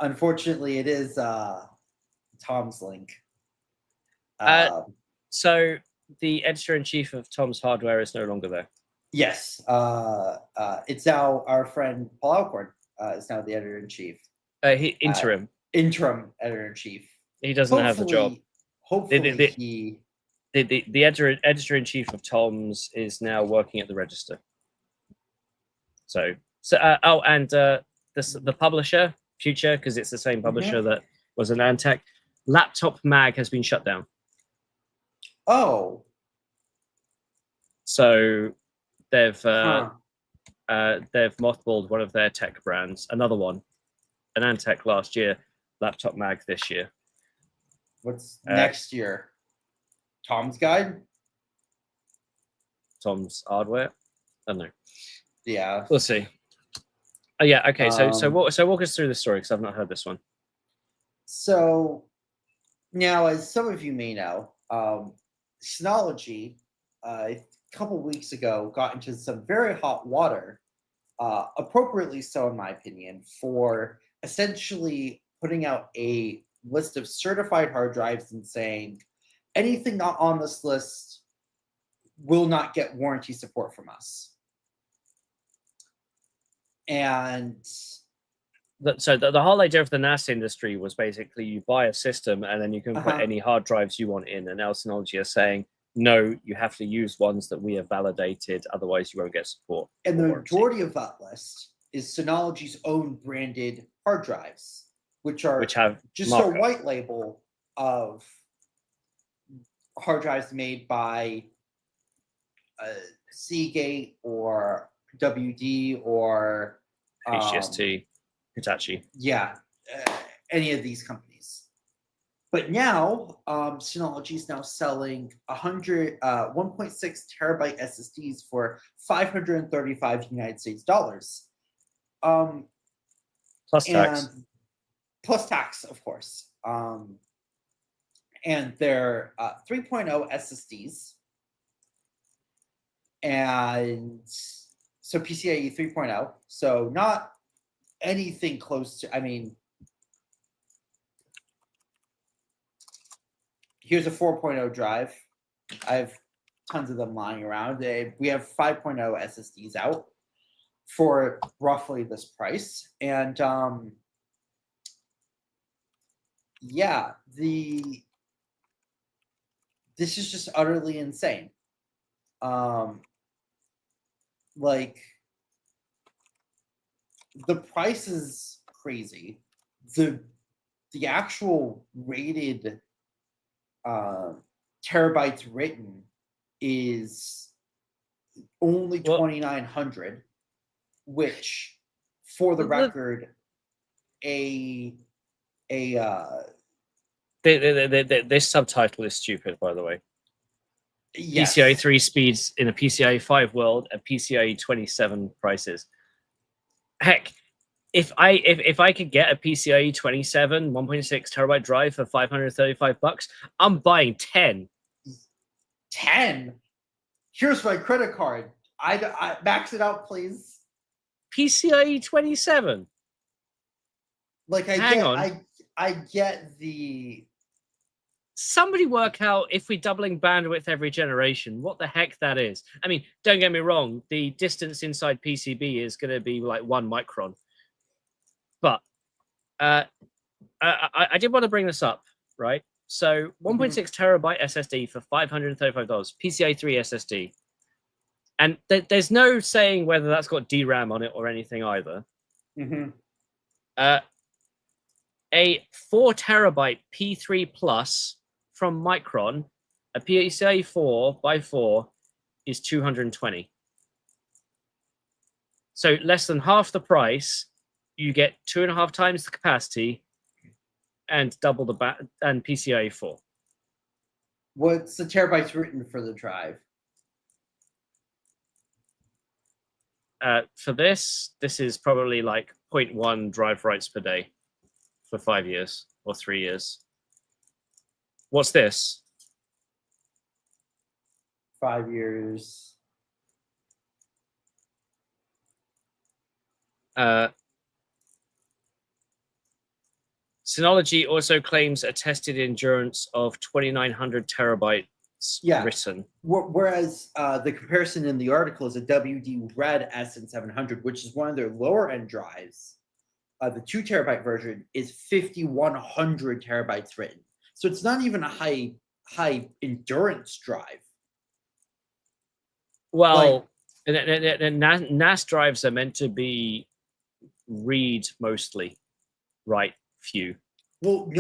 Unfortunately, it is Tom's link. So the editor-in-chief of Tom's Hardware is no longer there. Yes. It's now our friend Paul Alcorn is now the editor-in-chief. Interim editor-in-chief. He doesn't have the job. Hopefully the editor-in-chief of Tom's is now working at the Register. And the publisher, Future, because it's the same publisher that was an Antec, Laptop Mag has been shut down. Oh. So they've mothballed one of their tech brands, another one, an Antec last year, Laptop Mag this year. What's next year? Tom's Guide? Tom's Hardware? I don't know. Yeah. We'll see. Yeah, okay. So walk us through the story, because I've not heard this one. So now, as some of you may know, Synology a couple weeks ago got into some very hot water, appropriately so in my opinion, for essentially putting out a list of certified hard drives and saying anything not on this list will not get warranty support from us. And so the whole idea of the NAS industry was basically you buy a system and then you can put any hard drives you want in, and now Synology are saying, no, you have to use ones that we have validated, otherwise you won't get support. And the majority of that list is Synology's own branded hard drives, which have just markup. A white label of hard drives made by Seagate or WD or HGST, Hitachi. Yeah, any of these companies. But now, Synology is now selling 1.6 terabyte SSDs for $535 United States dollars. Plus tax. Plus tax, of course. And they're 3.0 SSDs. And so PCIe 3.0. So not anything close to, I mean, here's a 4.0 drive. I have tons of them lying around. We have 5.0 SSDs out for roughly this price. And yeah, this is just utterly insane. Like, the price is crazy. The actual rated terabytes written is only 2,900, which, for the record, this subtitle is stupid, by the way. Yes. PCIe 3 speeds in a PCIe 5 world at PCIe 27 prices. Heck, if I could get a PCIe 27 1.6 terabyte drive for $535, I'm buying 10. 10? Here's my credit card. I max it out, please. PCIe 27. Like, I get the... Somebody work out, if we're doubling bandwidth every generation, what the heck that is. I mean, don't get me wrong, the distance inside PCB is going to be like 1 micron. But I did want to bring this up, right? So 1.6 terabyte SSD for $535, PCIe 3 SSD. And there's no saying whether that's got DRAM on it or anything either. A 4 terabyte P3 Plus from Micron, a PCIe 4x4 is $220. So less than half the price, you get 2.5 times the capacity and double the and PCIe 4. What's the terabytes written for the drive? For this is probably like 0.1 drive writes per day for 5 years or 3 years. What's this? 5 years. Synology also claims a tested endurance of 2,900 terabytes written. Whereas the comparison in the article is a WD Red SN700, which is one of their lower end drives. The 2 terabyte version is 5,100 terabytes written. So it's not even a high endurance drive. Well, NAS drives are meant to be read mostly, write few. Well,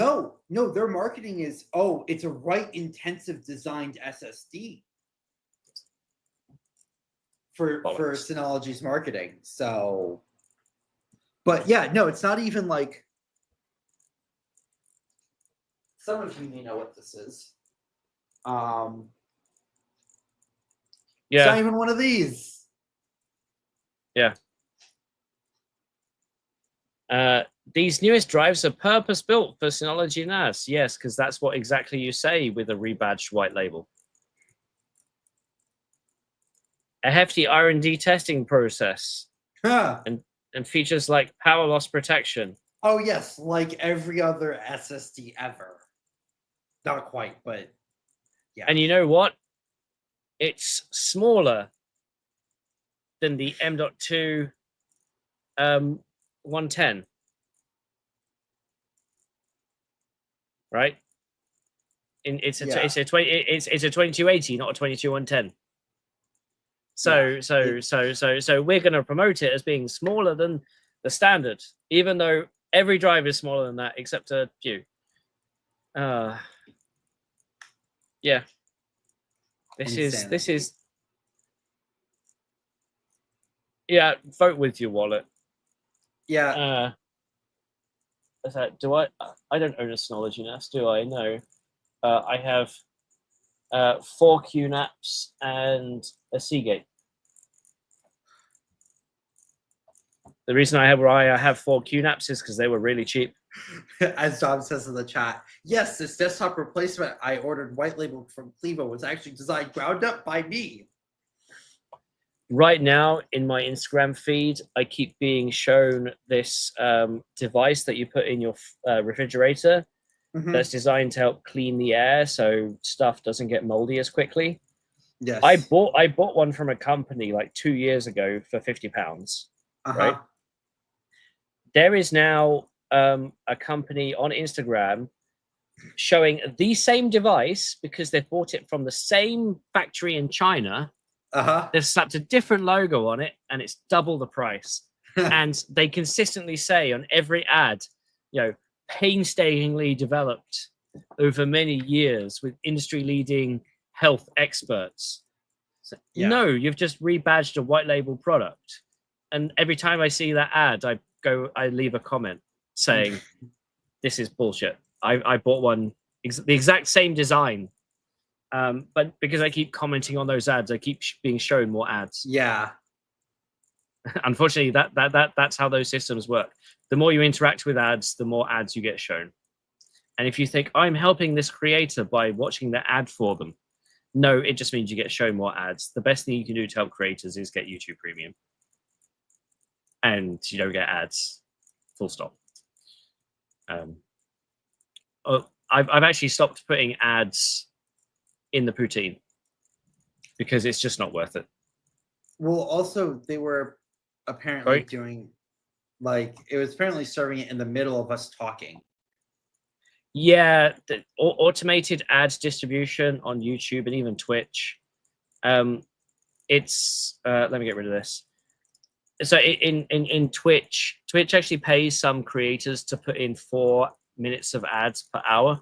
no, their marketing is, it's a write intensive designed SSD for Synology's marketing. So, but yeah, no, it's not even like, some of you may know what this is. Yeah. It's not even one of these. Yeah. These newest drives are purpose-built for Synology NAS. Yes, because that's what exactly you say with a rebadged white label. A hefty R&D testing process. And features like power loss protection. Oh, yes, like every other SSD ever. Not quite, but yeah. And you know what? It's smaller than the M.2 110. Right? It's a 2280, not a 22110. So we're going to promote it as being smaller than the standard, even though every drive is smaller than that except a few. Yeah. This is yeah, vote with your wallet. Yeah. I don't own a Synology NAS, do I? No. I have 4 QNAPs and a Seagate. The reason I have 4 QNAPs is because they were really cheap. As Dom says in the chat, yes, this desktop replacement I ordered white labeled from Clevo was actually designed ground up by me. Right now in my Instagram feed, I keep being shown this device that you put in your refrigerator that's designed to help clean the air so stuff doesn't get moldy as quickly. Yes. I bought one from a company like 2 years ago for £50. Right? There is now a company on Instagram showing the same device because they've bought it from the same factory in China. They've slapped a different logo on it, and it's double the price. And they consistently say on every ad, you know, painstakingly developed over many years with industry-leading health experts. So, no, you've just rebadged a white label product. And every time I see that ad, I leave a comment saying, "This is bullshit. I bought one the exact same design." But because I keep commenting on those ads, I keep being shown more ads. Yeah. Unfortunately, that's how those systems work. The more you interact with ads, the more ads you get shown. And if you think, I'm helping this creator by watching the ad for them, no, it just means you get shown more ads. The best thing you can do to help creators is get YouTube Premium. And you don't get ads. Full stop. I've actually stopped putting ads in the Poutine because it's just not worth it. Well, also they were apparently doing, like, it was apparently serving it in the middle of us talking. Yeah, the automated ads distribution on YouTube and even Twitch. It's let me get rid of this. So in Twitch actually pays some creators to put in 4 minutes of ads per hour.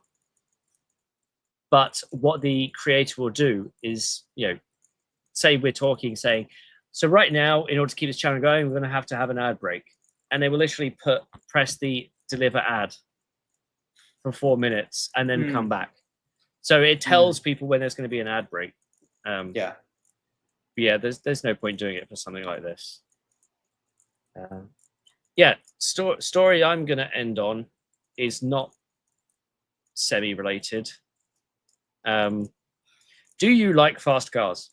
But what the creator will do is, you know, say we're talking, saying, so right now, in order to keep this channel going, we're going to have an ad break. And they will literally press the deliver ad for 4 minutes and then come back. So it tells people when there's going to be an ad break. Yeah, there's no point doing it for something like this. Story I'm going to end on is not semi-related. Do you like fast cars?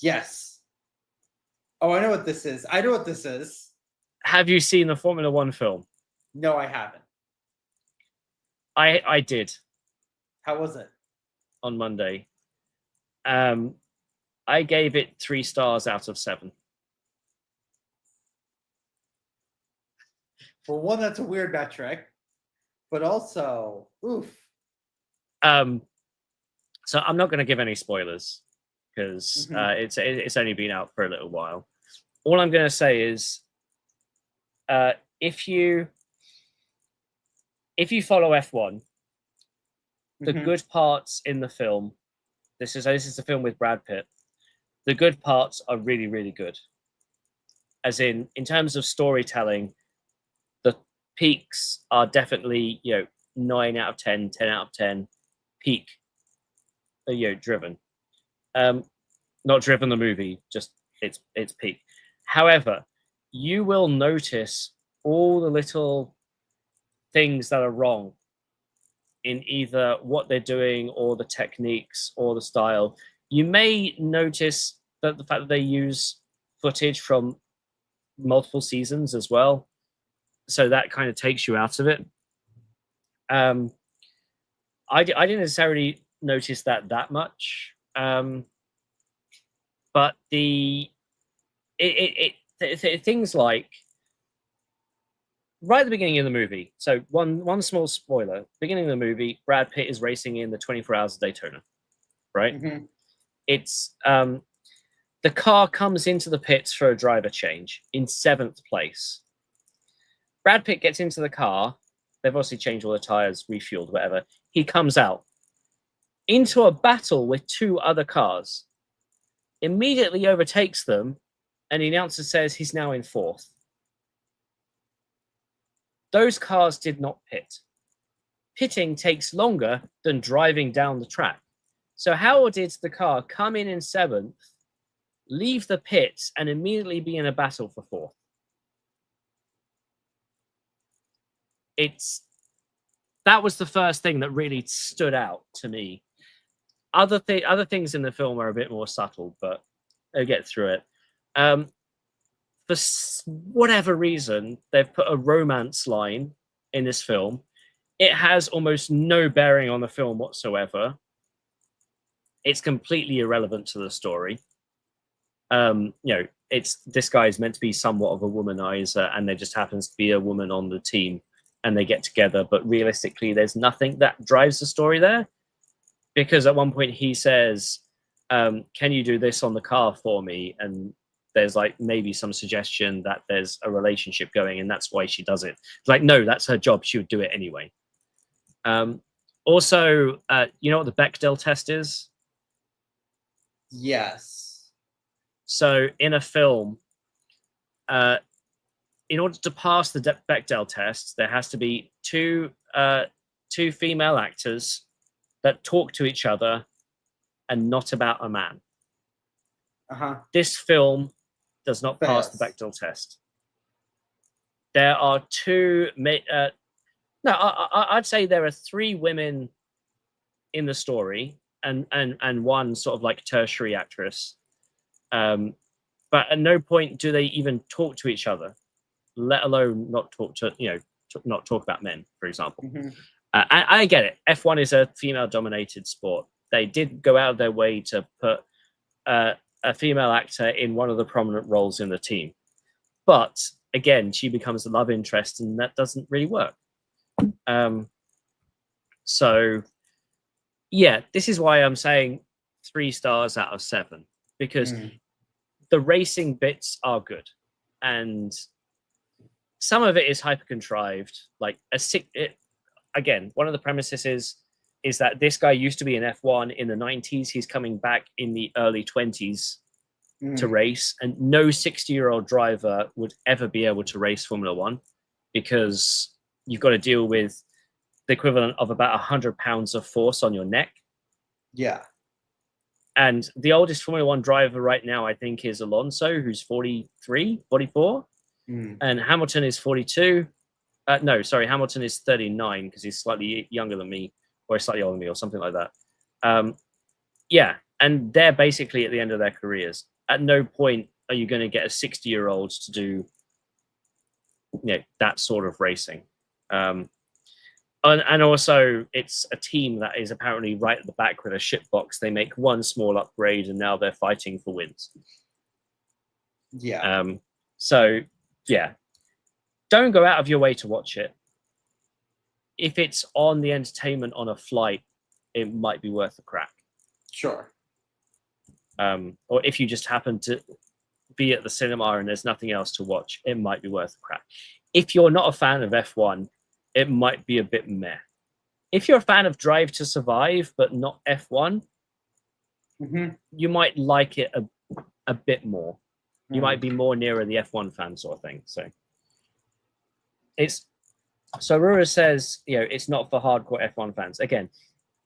Yes. Oh, I know what this is. I know what this is. Have you seen the Formula One film? No, I haven't. I did. How was it? On Monday. I gave it 3 stars out of 7. For one, that's a weird metric, but also, oof. So I'm not going to give any spoilers because it's only been out for a little while. All I'm going to say is, if you follow F1, the good parts in the film, this is a film with Brad Pitt. The good parts are really, really good. As in terms of storytelling, the peaks are definitely, you know, 9 out of 10, 10 out of 10 peak, you know, driven. Not driven the movie, just it's peak. However, you will notice all the little things that are wrong in either what they're doing or the techniques or the style. You may notice that the fact that they use footage from multiple seasons as well. So that kind of takes you out of it. I didn't necessarily notice that much. But things like right at the beginning of the movie. So one small spoiler: beginning of the movie, Brad Pitt is racing in the 24 Hours of Daytona, right? It's the car comes into the pits for a driver change in 7th place. Brad Pitt gets into the car. They've obviously changed all the tires, refueled, whatever. He comes out into a battle with 2 other cars, immediately overtakes them, and the announcer says he's now in 4th. Those cars did not pit. Pitting takes longer than driving down the track. So how did the car come in 7th, leave the pits, and immediately be in a battle for 4th? That was the first thing that really stood out to me. Other things in the film are a bit more subtle, but they'll get through it. For whatever reason, they've put a romance line in this film. It has almost no bearing on the film whatsoever. It's completely irrelevant to the story. You know, this guy is meant to be somewhat of a womanizer, and there just happens to be a woman on the team and they get together. But realistically, there's nothing that drives the story there, because at one point he says, can you do this on the car for me? And there's like maybe some suggestion that there's a relationship going, and that's why she does it. It's like, no, that's her job. She would do it anyway. Also, you know what the Bechdel test is? Yes. So in a film, in order to pass the Bechdel test, there has to be two female actors that talk to each other and not about a man. This film does not pass the Bechdel test. There are I'd say there are 3 women in the story and one sort of like tertiary actress. But at no point do they even talk to each other, let alone not talk to, not talk about men, for example. I get it. F1 is a female-dominated sport. They did go out of their way to put a female actor in one of the prominent roles in the team. But again, she becomes the love interest, and that doesn't really work. So, yeah, this is why I'm saying 3 stars out of 7, because the racing bits are good, and some of it is hyper contrived. Like again, one of the premises is that this guy used to be an F1 in the 90s. He's coming back in the early 20s to race, and no 60-year-old driver would ever be able to race Formula 1, because you've got to deal with the equivalent of about 100 pounds of force on your neck. Yeah. And the oldest Formula 1 driver right now, I think, is Alonso, who's 43, 44. And Hamilton is 42. No, sorry, Hamilton is 39, because he's slightly younger than me, or slightly older than me, or something like that. Yeah, and they're basically at the end of their careers. At no point are you going to get a 60-year-old to do that sort of racing. And also, it's a team that is apparently right at the back with a shitbox. They make one small upgrade, and now they're fighting for wins. Yeah. So, yeah. Don't go out of your way to watch it. If it's on the entertainment on a flight, it might be worth a crack. Sure. Or if you just happen to be at the cinema and there's nothing else to watch, it might be worth a crack. If you're not a fan of F1, it might be a bit meh. If you're a fan of Drive to Survive, but not F1, you might like it a bit more. You might be more nearer the F1 fan sort of thing. So Rura says, it's not for hardcore F1 fans. Again,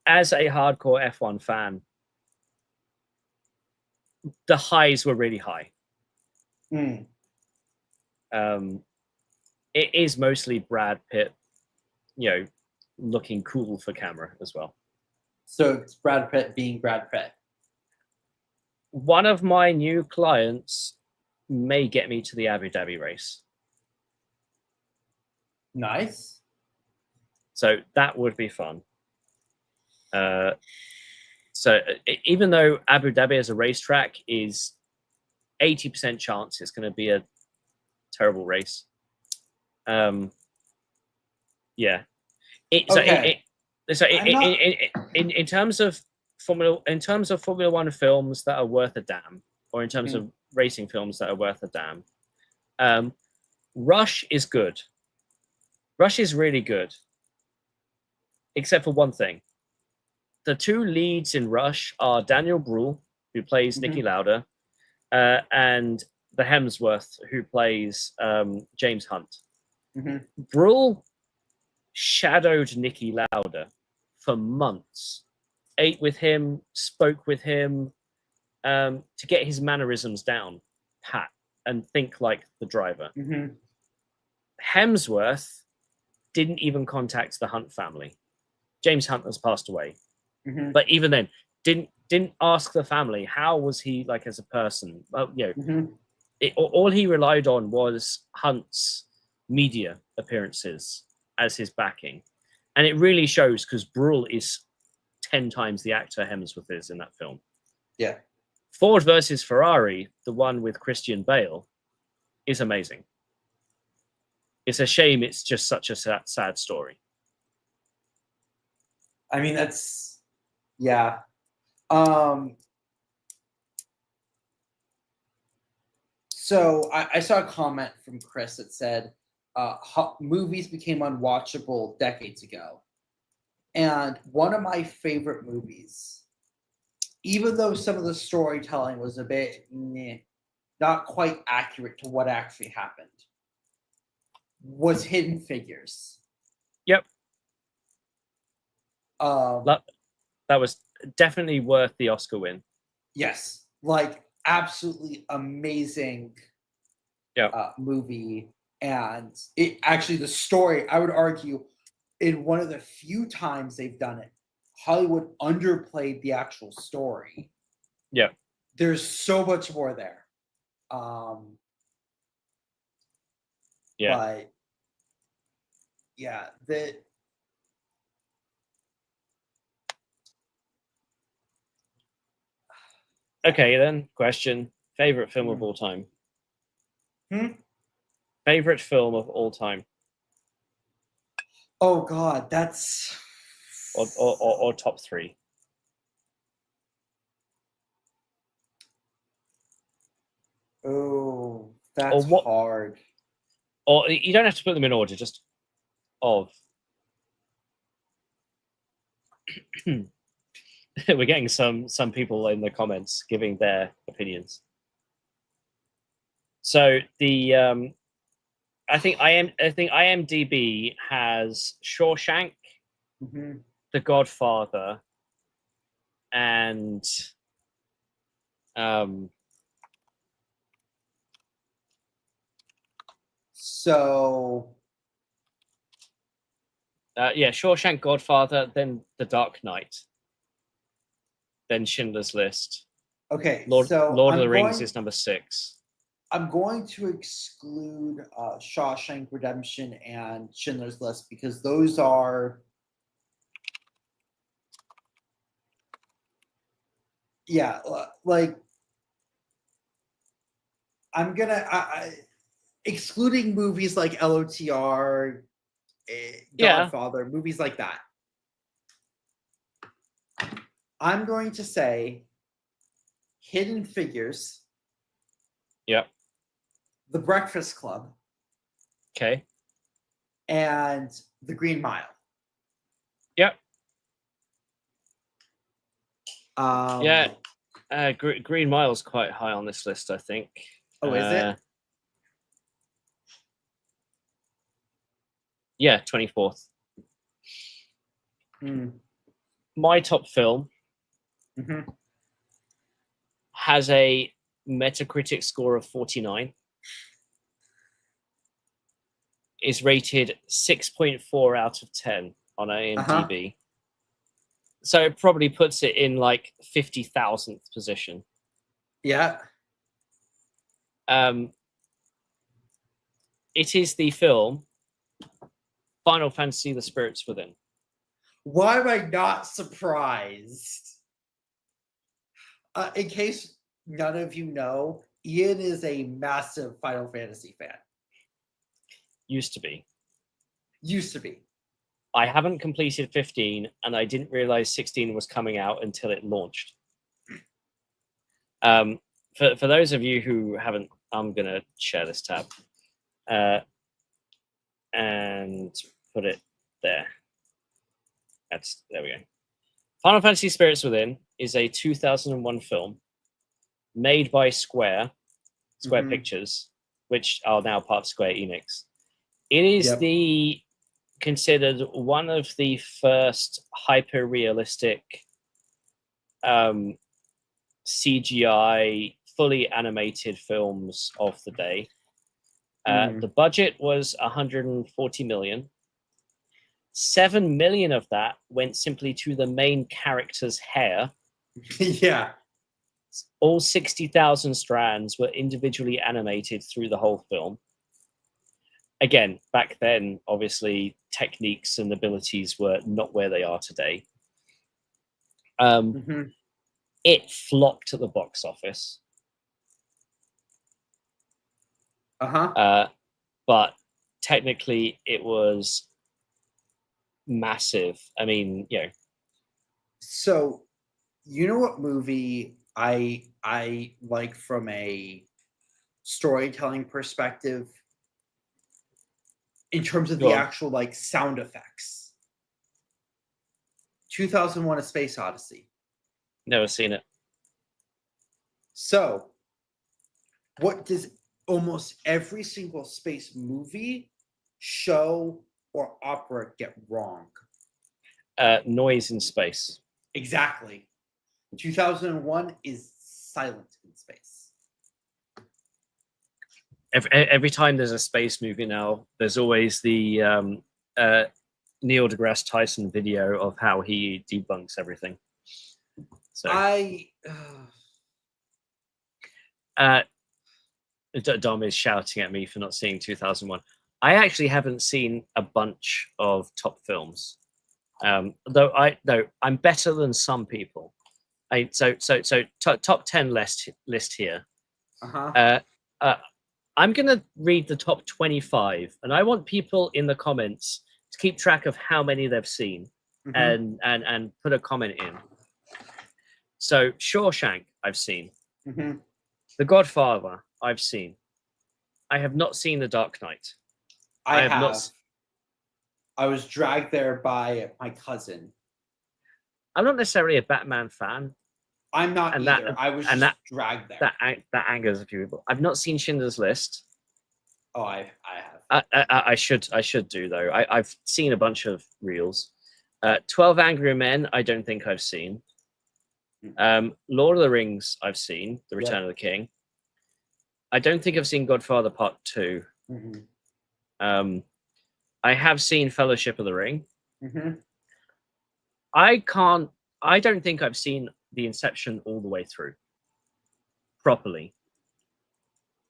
as a hardcore F1 fan, the highs were really high. It is mostly Brad Pitt, looking cool for camera as well. So it's Brad Pitt being Brad Pitt. One of my new clients may get me to the Abu Dhabi race. Nice. So that would be fun. So even though Abu Dhabi as a racetrack is 80% chance it's going to be a terrible race. Yeah. In terms of Formula 1 films that are worth a damn, or in terms of racing films that are worth a damn, Rush is good. Rush is really good, except for one thing. The 2 leads in Rush are Daniel Bruhl, who plays Niki Lauda, and the Hemsworth, who plays James Hunt. Bruhl shadowed Niki Lauda for months, ate with him, spoke with him, to get his mannerisms down pat and think like the driver. Hemsworth didn't even contact the Hunt family. James Hunt has passed away, but even then, didn't ask the family how was he like as a person. Well, all he relied on was Hunt's media appearances as his backing, and it really shows because Bruhl is 10 times the actor Hemsworth is in that film. Yeah. Ford versus Ferrari, the one with Christian Bale, is amazing. It's a shame. It's just such a sad story. I mean, that's, yeah. So I saw a comment from Chris that said, movies became unwatchable decades ago. And one of my favorite movies, even though some of the storytelling was a bit not quite accurate to what actually happened, was Hidden Figures. Yep. That was definitely worth the Oscar win. Yes, like absolutely amazing movie. And it actually, the story, I would argue, in one of the few times they've done it, Hollywood underplayed the actual story. Yeah. There's so much more there. Yeah. But yeah, Okay, then question. Favorite film of all time? Favorite film of all time? Oh God, that's or top 3. Oh, that's hard. Or you don't have to put them in order, just of. We're getting some people in the comments giving their opinions. So the I think IMDb has Shawshank, The Godfather, and yeah, Shawshank, Godfather, then The Dark Knight, then Schindler's List. Okay, Lord of the Rings going, is number 6. I'm going to exclude Shawshank Redemption and Schindler's List because those are, yeah, like I'm gonna excluding movies like LOTR, Godfather, movies like that. I'm going to say Hidden Figures. Yep. The Breakfast Club. Okay. And The Green Mile. Yep. Yeah. Green Mile is quite high on this list, I think. Oh, is it? Yeah, 24th. My top film has a Metacritic score of 49. Is rated 6.4 out of 10 on IMDb. So it probably puts it in like 50,000th position. Yeah. It is the film Final Fantasy: The Spirits Within. Why am I not surprised? In case none of you know, Ian is a massive Final Fantasy fan. Used to be. I haven't completed 15, and I didn't realize 16 was coming out until it launched. For those of you who haven't, I'm going to share this tab and put it there. There we go. Final Fantasy Spirits Within is a 2001 film made by Square Pictures, which are now part of Square Enix. It is considered one of the first hyper-realistic CGI, fully animated films of the day. The budget was 140 million. 7 million of that went simply to the main character's hair. Yeah. All 60,000 strands were individually animated through the whole film. Again, back then, obviously, techniques and abilities were not where they are today. It flopped at the box office. But technically it was massive. I mean, you know. So, you know what movie I like from a storytelling perspective in terms of Go the on. actual like sound effects? 2001: A Space Odyssey. Never seen it. So, what does almost every single space movie, show, or opera get wrong? Noise in space. Exactly. 2001 is silent in space. Every time there's a space movie now, there's always the Neil deGrasse Tyson video of how he debunks everything. So Dom is shouting at me for not seeing 2001. I actually haven't seen a bunch of top films, though I'm better than some people. Top 10 list here. I'm gonna read the top 25, and I want people in the comments to keep track of how many they've seen, and put a comment in. So Shawshank, I've seen. The Godfather, I've seen. I have not seen The Dark Knight. I have. Not... I was dragged there by my cousin. I'm not necessarily a Batman fan. I'm not either. I was just dragged there. That angers a few people. I've not seen Schindler's List. Oh, I have. I should do though. I've seen a bunch of reels. 12 Angry Men, I don't think I've seen. Lord of the Rings, I've seen. The Return of the King. I don't think I've seen Godfather Part 2. I have seen Fellowship of the Ring. I don't think I've seen the Inception all the way through properly.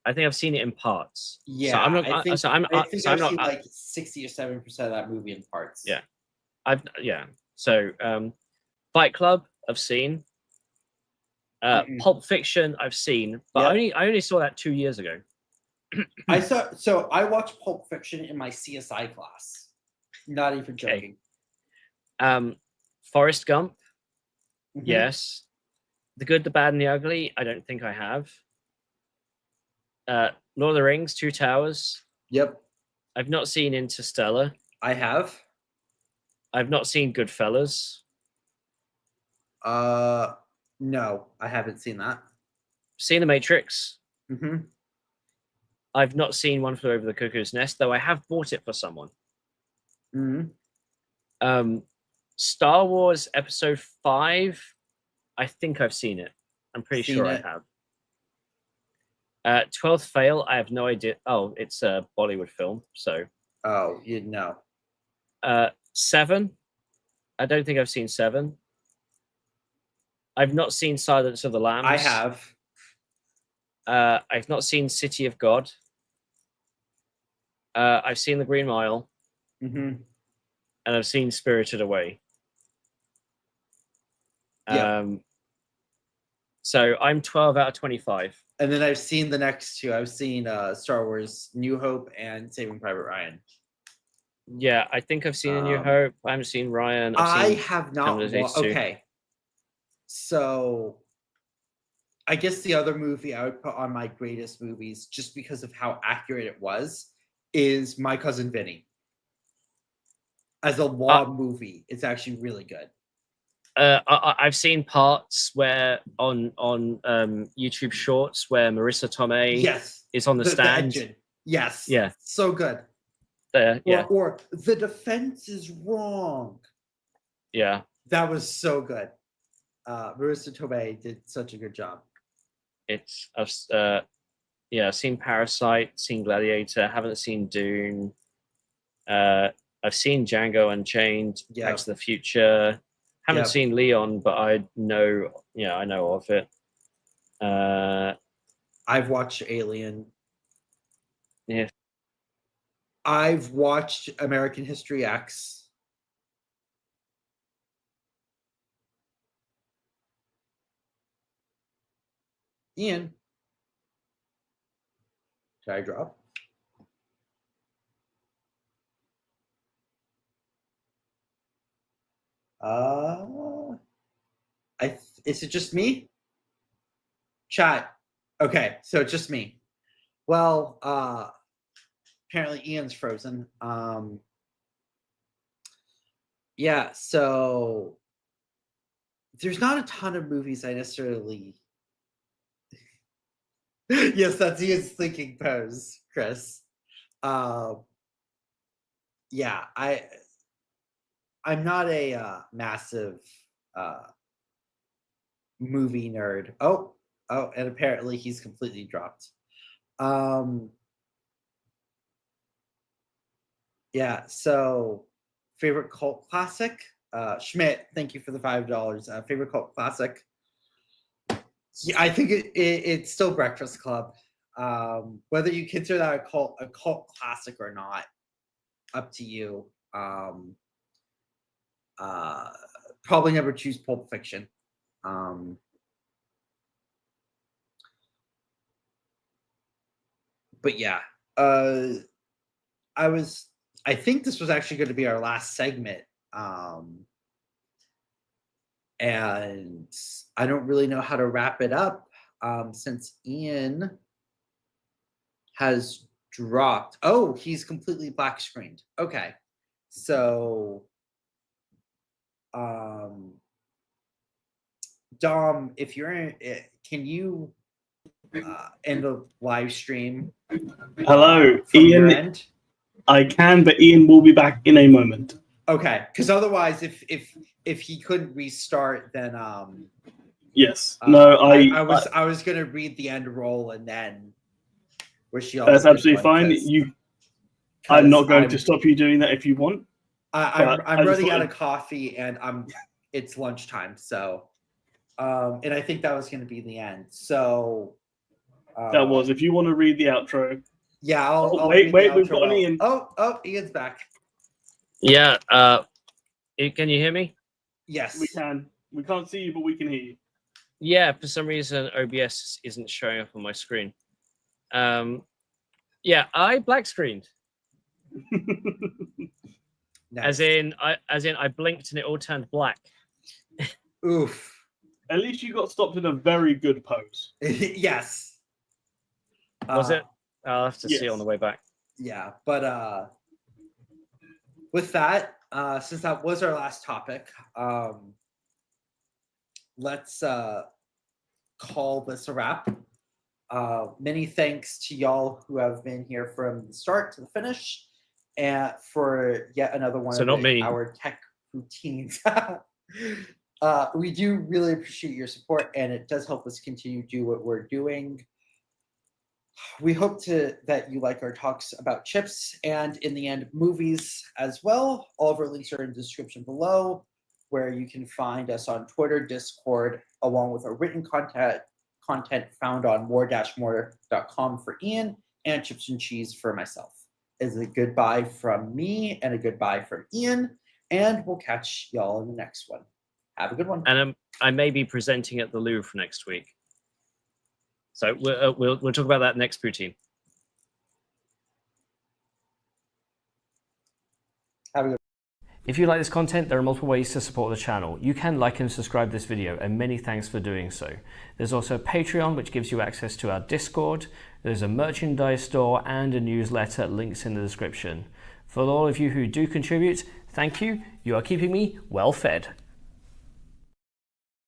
I think I've seen it in parts. Yeah, so I'm not. I think, so I'm, I think so I've I'm seen not, like 60 or 7% of that movie in parts. Yeah, So Fight Club, I've seen. Pulp Fiction, I've seen, but I only saw that 2 years ago. I watched Pulp Fiction in my CSI class. Not even joking. Forrest Gump, yes. The Good, the Bad, and the Ugly, I don't think I have. Lord of the Rings, Two Towers. Yep. I've not seen Interstellar. I have. I've not seen Goodfellas. No, I haven't seen that. Seen The Matrix. I've not seen One Flew Over the Cuckoo's Nest, though I have bought it for someone. Star Wars Episode 5, I think I've seen it. I'm pretty sure I have. 12th Fail, I have no idea. Oh, it's a Bollywood film, so. Oh, you'd know. 7, I don't think I've seen 7. I've not seen Silence of the Lambs. I have. I've not seen City of God. I've seen The Green Mile. And I've seen Spirited Away. So I'm 12 out of 25. And then I've seen the next two. I've seen Star Wars New Hope and Saving Private Ryan. Yeah, I think I've seen A New Hope. I haven't seen Ryan. I have not. Okay. So I guess the other movie I would put on my greatest movies, just because of how accurate it was, is My Cousin Vinny. As a law movie, it's actually really good. I've seen parts where on YouTube Shorts where Marissa Tomei is on the stand. The engine. Yes. Yeah. So good. Or the defense is wrong. Yeah. That was so good. Marissa Tomei did such a good job. I've seen Parasite, seen Gladiator, haven't seen Dune. I've seen Django Unchained, Back to the Future. Haven't seen Leon, but I know of it. I've watched Alien. Yeah. I've watched American History X. Ian. Did I drop? Is it just me? Chat. Okay, so it's just me. Well, apparently Ian's frozen. Yeah, so there's not a ton of movies I necessarily. Yes, that's Ian's thinking pose, Chris. Yeah, I'm not a massive movie nerd. Oh, and apparently he's completely dropped. Yeah, so favorite cult classic? Schmidt, thank you for the $5. Favorite cult classic? Yeah, I think it's still Breakfast Club. Whether you consider that a cult classic or not, up to you. Probably never choose Pulp Fiction. But yeah, I think this was actually going to be our last segment. And I don't really know how to wrap it up since Ian has dropped. Oh, he's completely black screened. Okay. So Dom, if you're in, can you end the live stream? Hello, from Ian. your end? I can, but Ian will be back in a moment. Okay, because otherwise, if he couldn't restart, then Yes. No, I was gonna read the end roll and then wish you all. That's absolutely fine. I'm not going to stop you doing that if you want. I'm running out of coffee and it's lunchtime, so and I think that was gonna be the end. So that was. If you want to read the outro. Yeah, I'll wait. We've got an Ian. Oh, Ian's back. Yeah. Can you hear me? Yes, we can. We can't see you, but we can hear you. Yeah, for some reason OBS isn't showing up on my screen. Yeah, I black screened. Nice. As in I blinked and it all turned black. Oof. At least you got stopped in a very good pose. Yes. Was it? I'll have to see on the way back. Yeah, but with that, since that was our last topic, let's call this a wrap. Many thanks to y'all who have been here from the start to the finish, and for yet another one of our tech routines. We do really appreciate your support, and it does help us continue to do what we're doing. We hope that you like our talks about chips and, in the end, movies as well. All of our links are in the description below, where you can find us on Twitter, Discord, along with our written content found on more-more.com for Ian and Chips and Cheese for myself. Is a goodbye from me and a goodbye from Ian, and we'll catch y'all in the next one. Have a good one. And I may be presenting at the Louvre next week. So we'll talk about that next Poutine. Have a good. If you like this content, there are multiple ways to support the channel. You can like and subscribe this video, and many thanks for doing so. There's also a Patreon, which gives you access to our Discord. There's a merchandise store and a newsletter, links in the description. For all of you who do contribute, thank you. You are keeping me well fed.